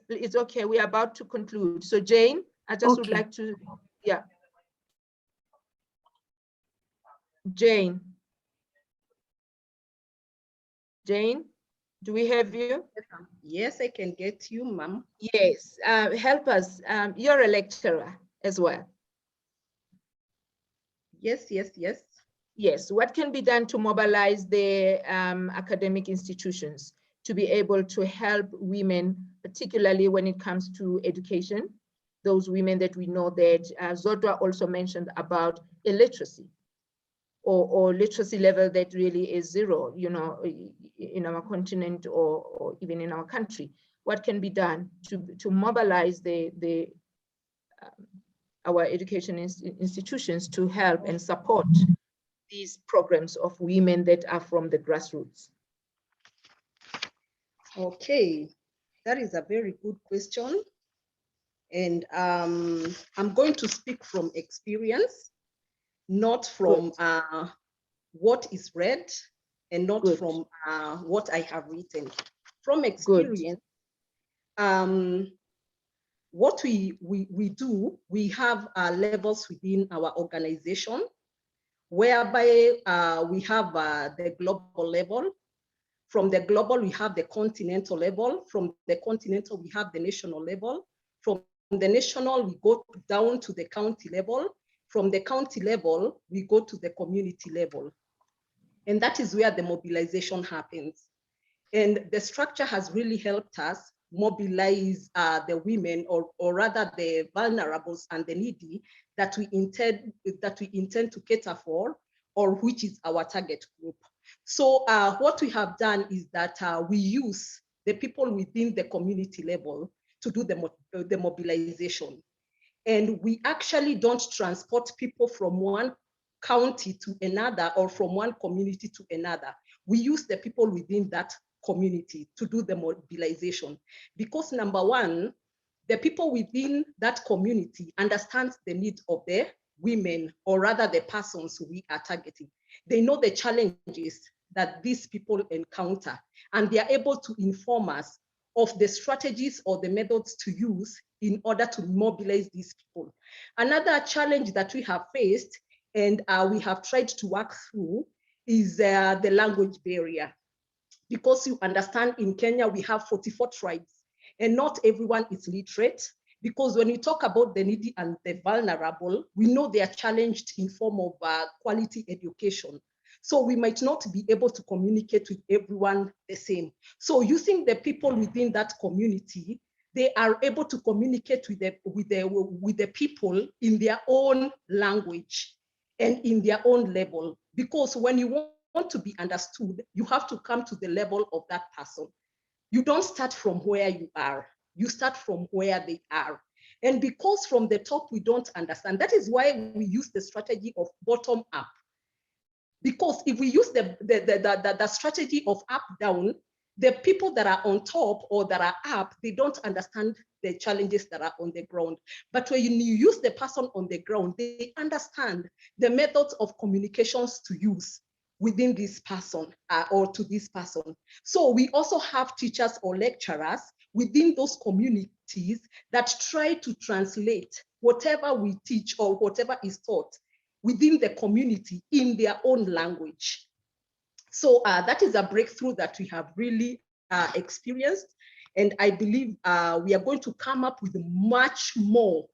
It's okay. We're about to conclude. So Jane, I just would like to, yeah. Jane, do we have you? Yes, I can get you, ma'am. Yes, help us. You're a lecturer as well. Yes. Yes, what can be done to mobilize the academic institutions to be able to help women, particularly when it comes to education, those women that we know that Zodwa also mentioned about illiteracy or literacy level that really is zero, you know, in our continent or even in our country. What can be done to mobilize our education institutions to help and support these programs of women that are from the grassroots? Okay, that is a very good question. And I'm going to speak from experience, not from what is read and not from what I have written. From experience, what we do, we have levels within our organization, whereby we have the global level. From the global, we have the continental level. From the continental, we have the national level. From the national, we go down to the county level. From the county level, we go to the community level. And that is where the mobilization happens. And the structure has really helped us mobilize the women, or rather the vulnerables and the needy that we intend to cater for, or which is our target group. So what we have done is that we use the people within the community level to do the mobilization. And we actually don't transport people from one county to another or from one community to another, we use the people within that community to do the mobilization. Because number one, the people within that community understands the needs of the women, or rather the persons we are targeting. They know the challenges that these people encounter, and they are able to inform us of the strategies or the methods to use in order to mobilize these people. Another challenge that we have faced and we have tried to work through is the language barrier. Because you understand, in Kenya, we have 44 tribes and not everyone is literate. Because when you talk about the needy and the vulnerable, we know they are challenged in form of quality education. So we might not be able to communicate with everyone the same. So using the people within that community, they are able to communicate with the people in their own language and in their own level. Because when you want to be understood, you have to come to the level of that person. You don't start from where you are, you start from where they are. And because from the top we don't understand, that is why we use the strategy of bottom up. Because if we use the strategy of up down, the people that are on top or that are up, they don't understand the challenges that are on the ground. But when you use the person on the ground, they understand the methods of communications to use within this person or to this person. So we also have teachers or lecturers within those communities that try to translate whatever we teach or whatever is taught within the community in their own language. So that is a breakthrough that we have really experienced. And I believe we are going to come up with much more,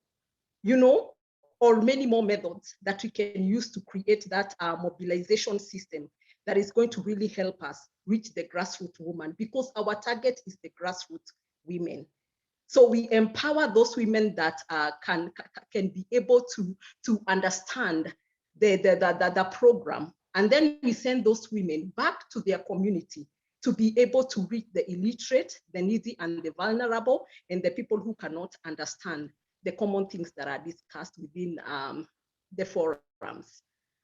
or many more methods that we can use to create that mobilization system that is going to really help us reach the grassroots woman, because our target is the grassroots women. So we empower those women that can be able to understand the program. And then we send those women back to their community to be able to reach the illiterate, the needy and the vulnerable, and the people who cannot understand the common things that are discussed within the forums.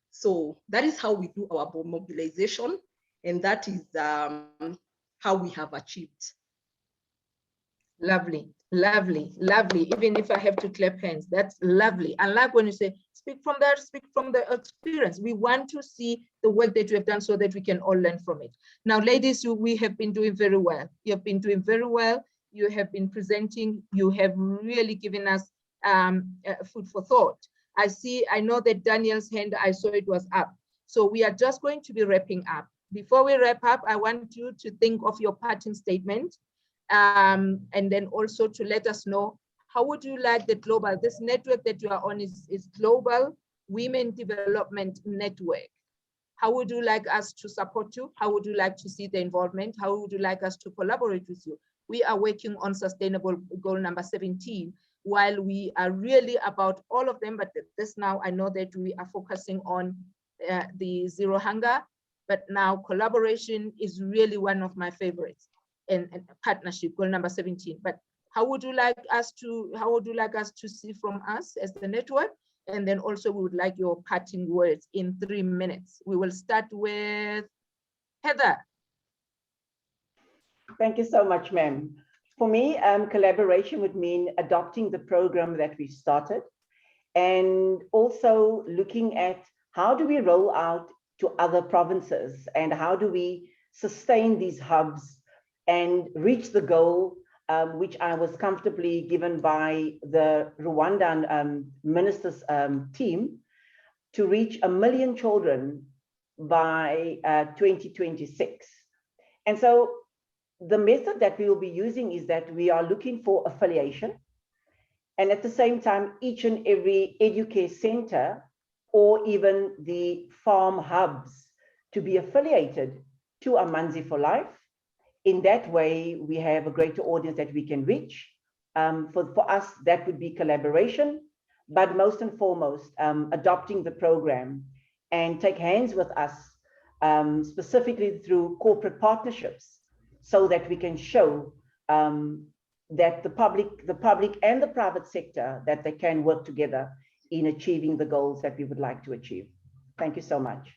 So that is how we do our mobilization, and that is how we have achieved. Lovely, lovely, lovely. Even if I have to clap hands, that's lovely. I like when you say, speak from the experience. We want to see the work that you have done so that we can all learn from it. Now, ladies, we have been doing very well. You have been doing very well. You have been presenting. You have really given us food for thought. I know that Daniel's hand, I saw it was up. So we are just going to be wrapping up. Before we wrap up, I want you to think of your parting statement. And then also to let us know, how would you like the global, this network that you are on is Global Women Development Network. How would you like us to support you? How would you like to see the involvement? How would you like us to collaborate with you? We are working on sustainable goal number 17, while we are really about all of them, but this now I know that we are focusing on the zero hunger, but now collaboration is really one of my favorites. And partnership, goal number 17. But how would you like us to see from us as the network? And then also we would like your parting words in 3 minutes. We will start with Heather. Thank you so much, ma'am. For me, collaboration would mean adopting the program that we started, and also looking at how do we roll out to other provinces, and how do we sustain these hubs and reach the goal, which I was comfortably given by the Rwandan minister's team, to reach 1 million children by 2026. And so the method that we will be using is that we are looking for affiliation, and at the same time, each and every educare center or even the farm hubs to be affiliated to Amanzi for Life. In that way, we have a greater audience that we can reach. For us, that would be collaboration, but most and foremost, adopting the program and take hands with us, specifically through corporate partnerships, so that we can show that the public and the private sector, that they can work together in achieving the goals that we would like to achieve. Thank you so much.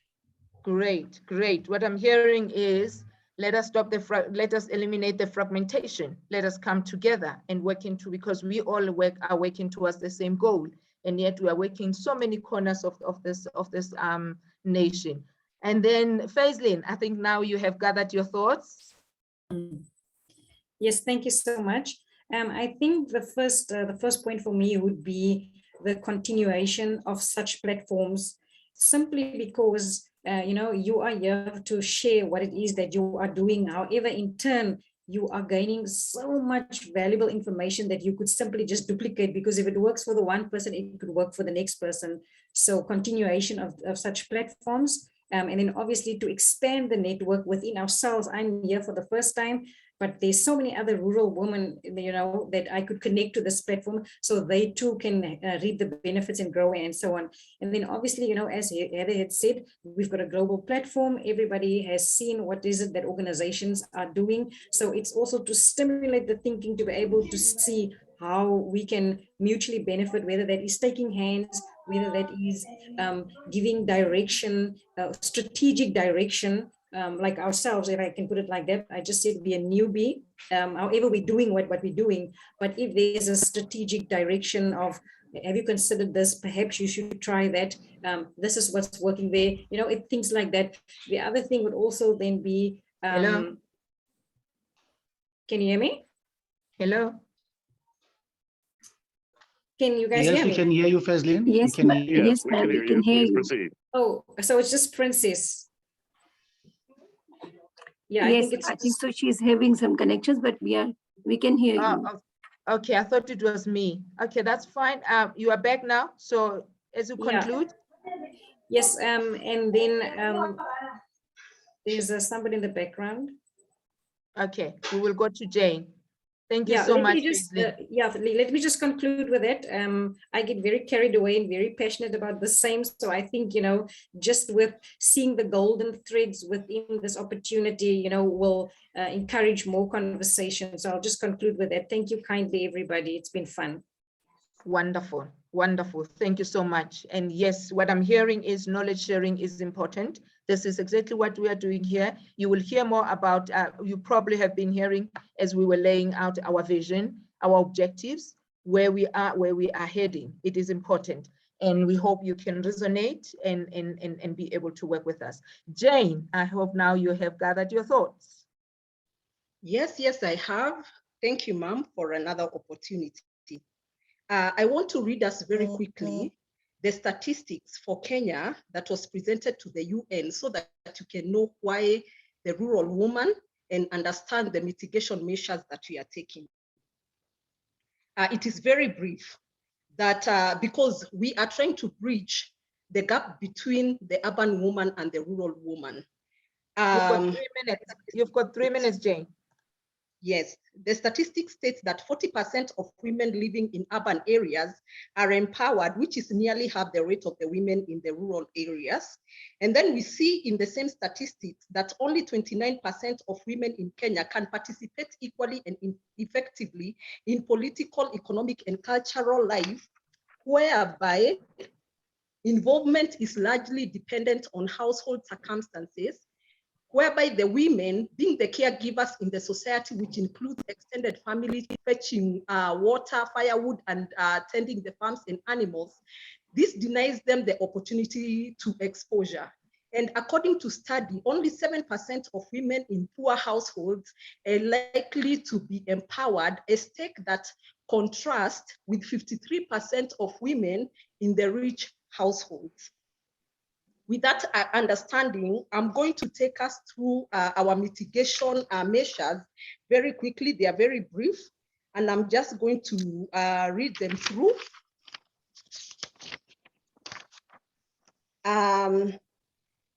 Great, great. What I'm hearing is, let us let us eliminate the fragmentation. Let us come together and work into, because we all are working towards the same goal, and yet we are working so many corners of this nation. And then Faislin, I think now you have gathered your thoughts. Yes, thank you so much. I think the first point for me would be the continuation of such platforms, simply because you are here to share what it is that you are doing. However, in turn, you are gaining so much valuable information that you could simply just duplicate, because if it works for the one person, it could work for the next person. So continuation of such platforms, and then obviously to expand the network within ourselves. I'm here for the first time, but there's so many other rural women, that I could connect to this platform, so they too can reap the benefits and grow and so on. And then obviously, as Heather had said, we've got a global platform. Everybody has seen what is it that organizations are doing. So it's also to stimulate the thinking, to be able to see how we can mutually benefit, whether that is taking hands, whether that is giving direction, strategic direction, like ourselves, if I can put it like that. I just said be a newbie. However, we're doing what we're doing, but if there's a strategic direction of, have you considered this? Perhaps you should try that. This is what's working there. Things like that. The other thing would also then be, Hello? Can you hear me? Hello? Can you guys hear me? Yes, we can hear you, Faislin. Yes, we ma'am, we can hear Please you. proceed. Oh, so it's just Princess. Yeah, Yes, I think so. She's having some connections, but we can hear you. Okay, I thought it was me. Okay, that's fine. You are back now. So as you conclude. Yes, and then there's somebody in the background. Okay, we will go to Jane. Thank you Yeah, so let much. me just let me just conclude with that. I get very carried away and very passionate about the same. So I think, just with seeing the golden threads within this opportunity, will encourage more conversation. So I'll just conclude with that. Thank you kindly, everybody. It's been fun. Wonderful, wonderful. Thank you so much. And yes, what I'm hearing is knowledge sharing is important. This is exactly what we are doing here. You will hear more about, you probably have been hearing as we were laying out our vision, our objectives, where we are heading. It is important. And we hope you can resonate and be able to work with us. Jane, I hope now you have gathered your thoughts. Yes, I have. Thank you, ma'am, for another opportunity. I want to read us very quickly the statistics for Kenya that was presented to the UN, so that you can know why the rural woman and understand the mitigation measures that we are taking. It is very brief, that because we are trying to bridge the gap between the urban woman and the rural woman. You've got 3 minutes. You've got 3 minutes, Jane. Yes, the statistics states that 40% of women living in urban areas are empowered, which is nearly half the rate of the women in the rural areas. And then we see in the same statistics that only 29% of women in Kenya can participate equally and effectively in political, economic, and cultural life, whereby involvement is largely dependent on household circumstances, whereby the women, being the caregivers in the society, which includes extended families, fetching water, firewood, and tending the farms and animals, this denies them the opportunity to exposure. And according to study, only 7% of women in poor households are likely to be empowered, a stake that contrasts with 53% of women in the rich households. With that understanding, I'm going to take us through our mitigation measures very quickly. They are very brief, and I'm just going to read them through.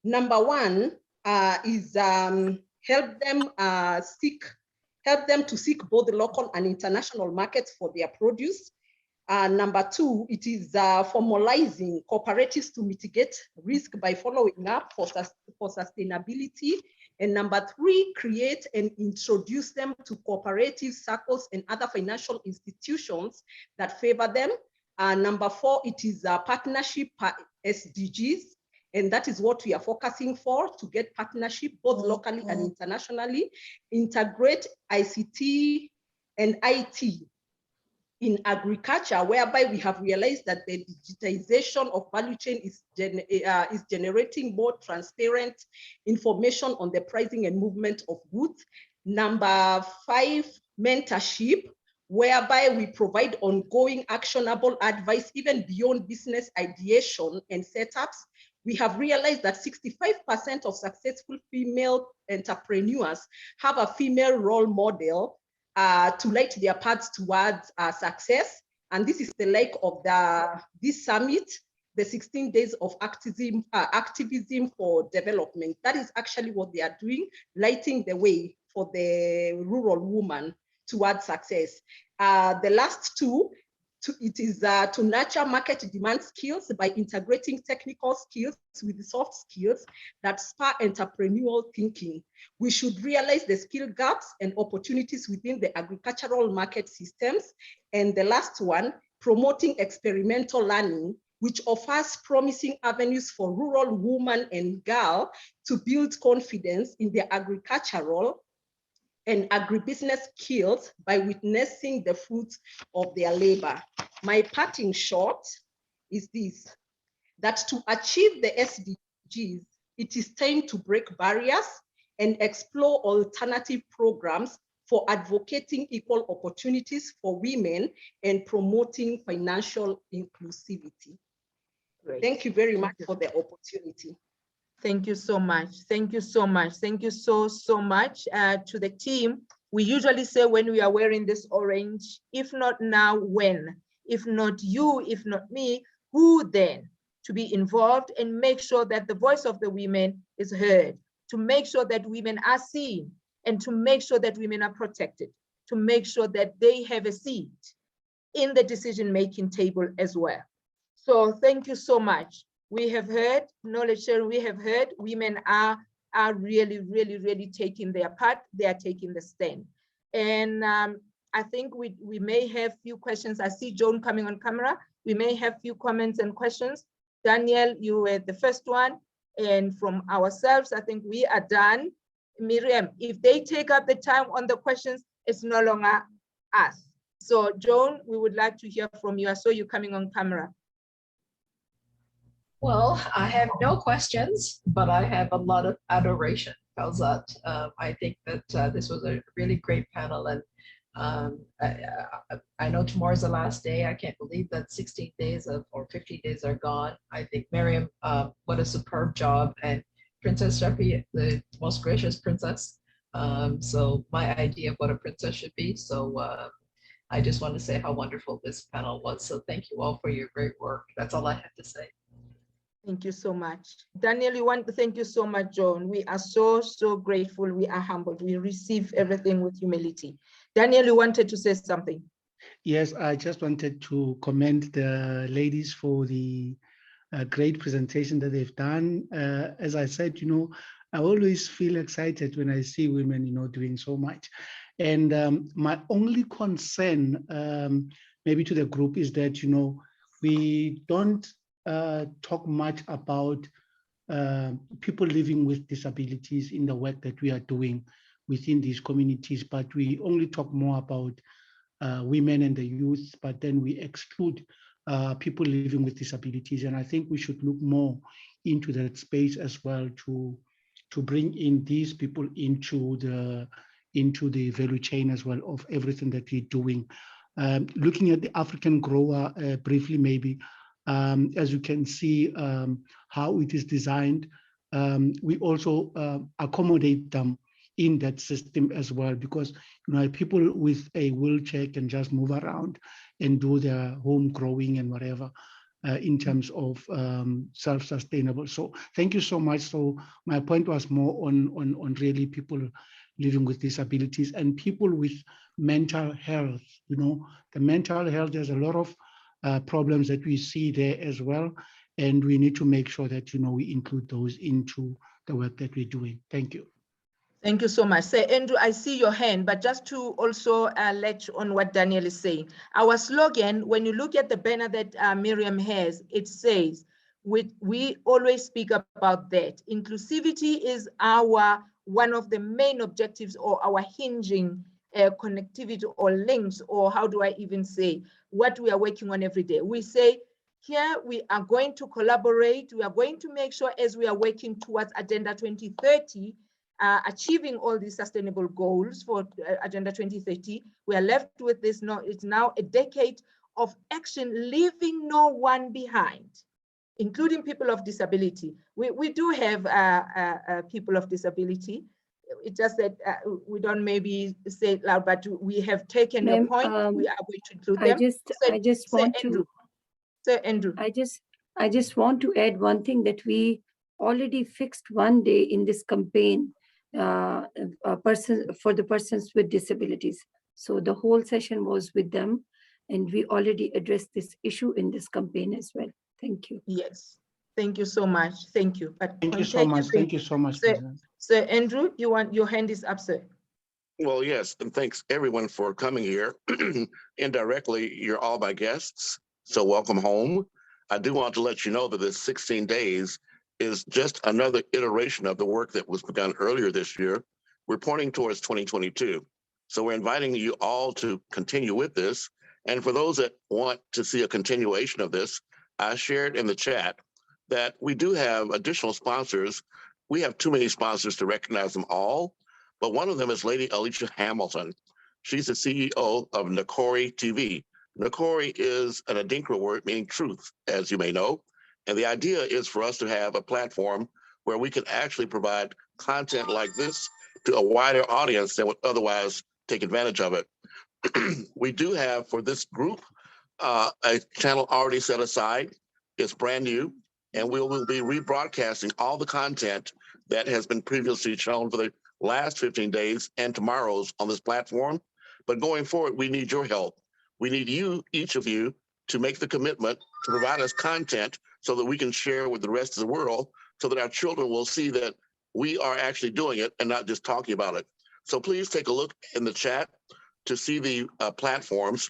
Number one is help them to seek both local and international markets for their produce. Number two, it is formalizing cooperatives to mitigate risk by following up for sustainability. And number three, create and introduce them to cooperative circles and other financial institutions that favor them. Number four, it is partnership SDGs. And that is what we are focusing for, to get partnership both locally and internationally, integrate ICT and IT in agriculture, whereby we have realized that the digitization of value chain is generating more transparent information on the pricing and movement of goods. Number 5, mentorship, whereby we provide ongoing actionable advice even beyond business ideation and setups. We have realized that 65% of successful female entrepreneurs have a female role model to light their paths towards success. And this is the like of this summit, the 16 days of activism for development. That is actually what they are doing, lighting the way for the rural woman towards success. The last two, it is to nurture market demand skills by integrating technical skills with soft skills that spur entrepreneurial thinking. We should realize the skill gaps and opportunities within the agricultural market systems. And the last one, promoting experimental learning, which offers promising avenues for rural women and girls to build confidence in their agricultural and agribusiness skills by witnessing the fruits of their labor. My parting shot is this, that to achieve the SDGs, it is time to break barriers and explore alternative programs for advocating equal opportunities for women and promoting financial inclusivity. Great. Thank you very much for the opportunity. Thank you so much. Thank you so much. Thank you so much to the team. We usually say when we are wearing this orange, if not now, when? If not you, if not me, who then? To be involved and make sure that the voice of the women is heard, to make sure that women are seen, and to make sure that women are protected, to make sure that they have a seat in the decision-making table as well. So thank you so much. We have heard knowledge sharing, we have heard women are really taking their part, they are taking the stand. And I think we may have few questions. I see Joan coming on camera. We may have few comments and questions. Daniel, you were the first one. And from ourselves, I think we are done. Miriam, if they take up the time on the questions, it's no longer us. So Joan, we would like to hear from you. I saw you coming on camera. Well, I have no questions, but I have a lot of adoration. How's that? I think that this was a really great panel, and I know tomorrow's the last day. I can't believe that 16 days or 50 days are gone. I think Miriam, what a superb job, and Princess Shepi, the most gracious princess. So my idea of what a princess should be. So I just want to say how wonderful this panel was. So thank you all for your great work. That's all I have to say. Thank you so much. Daniel, you want to thank you so much, Joan. We are so grateful. We are humbled. We receive everything with humility. Daniel, you wanted to say something. Yes, I just wanted to commend the ladies for the great presentation that they've done. As I said, I always feel excited when I see women, doing so much. And my only concern, maybe to the group, is that, we don't talk much about people living with disabilities in the work that we are doing within these communities, but we only talk more about women and the youth, but then we exclude people living with disabilities. And I think we should look more into that space as well to bring in these people into the value chain as well of everything that we're doing. Looking at the African grower briefly, maybe, as you can see how it is designed, we also accommodate them in that system as well, because people with a wheelchair can just move around and do their home growing and whatever in terms of self-sustainable. So thank you so much. So my point was more on really people living with disabilities and people with mental health. The mental health, there's a lot of problems that we see there as well, and we need to make sure that we include those into the work that we're doing. Thank you. Thank you so much. Say, Andrew, I see your hand, but just to also let on what Daniel is saying. Our slogan, when you look at the banner that Miriam has, it says, we always speak about that. Inclusivity is one of the main objectives, or our hinging connectivity or links, or how do I even say, what we are working on every day. We say, here we are going to collaborate. We are going to make sure, as we are working towards Agenda 2030, achieving all these sustainable goals for Agenda 2030, we are left with this. It's now a decade of action, leaving no one behind, including people of disability. We do have people of disability. It's just that we don't maybe say it loud, but we have taken your point. We are going to include them. I just want to. Sir Andrew. I just want to add one thing, that we already fixed one day in this campaign for the persons with disabilities. So the whole session was with them, and we already addressed this issue in this campaign as well. Thank you. Yes, thank you so much. Thank you. Thank you so much. Thank you so much. Sir Andrew, your hand is up, sir. Well, yes, and thanks everyone for coming here. Indirectly, you're all my guests, so welcome home. I do want to let you know that this 16 days is just another iteration of the work that was begun earlier this year. We're pointing towards 2022. So we're inviting you all to continue with this. And for those that want to see a continuation of this, I shared in the chat that we do have additional sponsors. We have too many sponsors to recognize them all, but one of them is Lady Alicia Hamilton. She's the CEO of AHIABGA-TV. Nakori is an Adinkra word meaning truth, as you may know. And the idea is for us to have a platform where we can actually provide content like this to a wider audience that would otherwise take advantage of it. We do have for this group a channel already set aside. It's brand new, and we will be rebroadcasting all the content that has been previously shown for the last 15 days and tomorrow's on this platform. But going forward, we need your help. We need you, each of you, to make the commitment to provide us content so that we can share with the rest of the world, so that our children will see that we are actually doing it and not just talking about it. So please take a look in the chat to see the platforms.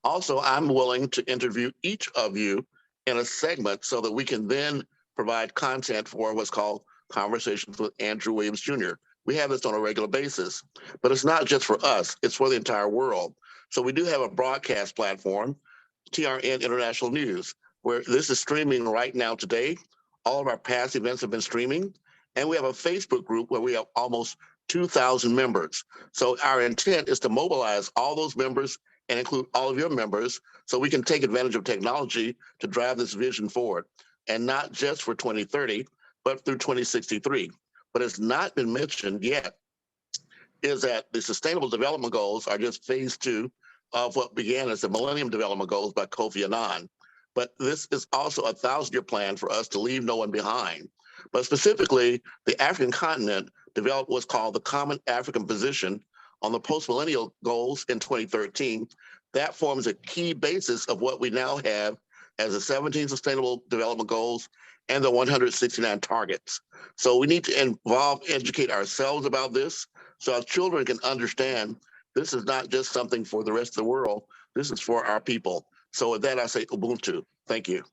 Also, I'm willing to interview each of you in a segment so that we can then provide content for what's called Conversations with Andrew Williams Jr. We have this on a regular basis, but it's not just for us, it's for the entire world. So we do have a broadcast platform, TRN International News, where this is streaming right now today. All of our past events have been streaming. And we have a Facebook group where we have almost 2,000 members. So our intent is to mobilize all those members and include all of your members so we can take advantage of technology to drive this vision forward. And not just for 2030, but through 2063. What has not been mentioned yet is that the Sustainable Development Goals are just phase 2 of what began as the Millennium Development Goals by Kofi Annan. But this is also a 1,000-year plan for us to leave no one behind. But specifically, the African continent developed what's called the Common African Position on the Post-Millennial Goals in 2013. That forms a key basis of what we now have as the 17 Sustainable Development Goals and the 169 targets. So we need to educate ourselves about this so our children can understand this is not just something for the rest of the world. This is for our people. So with that, I say Ubuntu. Thank you.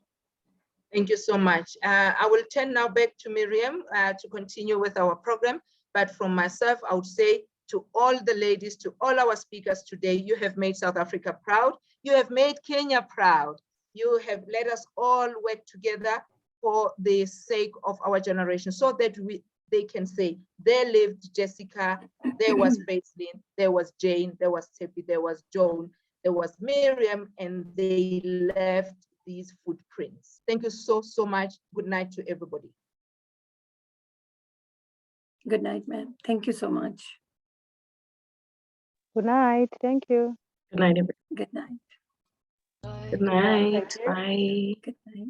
Thank you so much. I will turn now back to Miriam to continue with our program. But from myself, I would say to all the ladies, to all our speakers today, you have made South Africa proud. You have made Kenya proud. You have let us all work together for the sake of our generation so that they can say, there lived Jessica, there was Faithlin, there was Jane, there was Tepi, there was Joan, there was Miriam, and they left these footprints. Thank you so, so much. Good night to everybody. Good night, ma'am. Thank you so much. Good night. Thank you. Good night, everybody. Good night. Good night. Bye. Good night.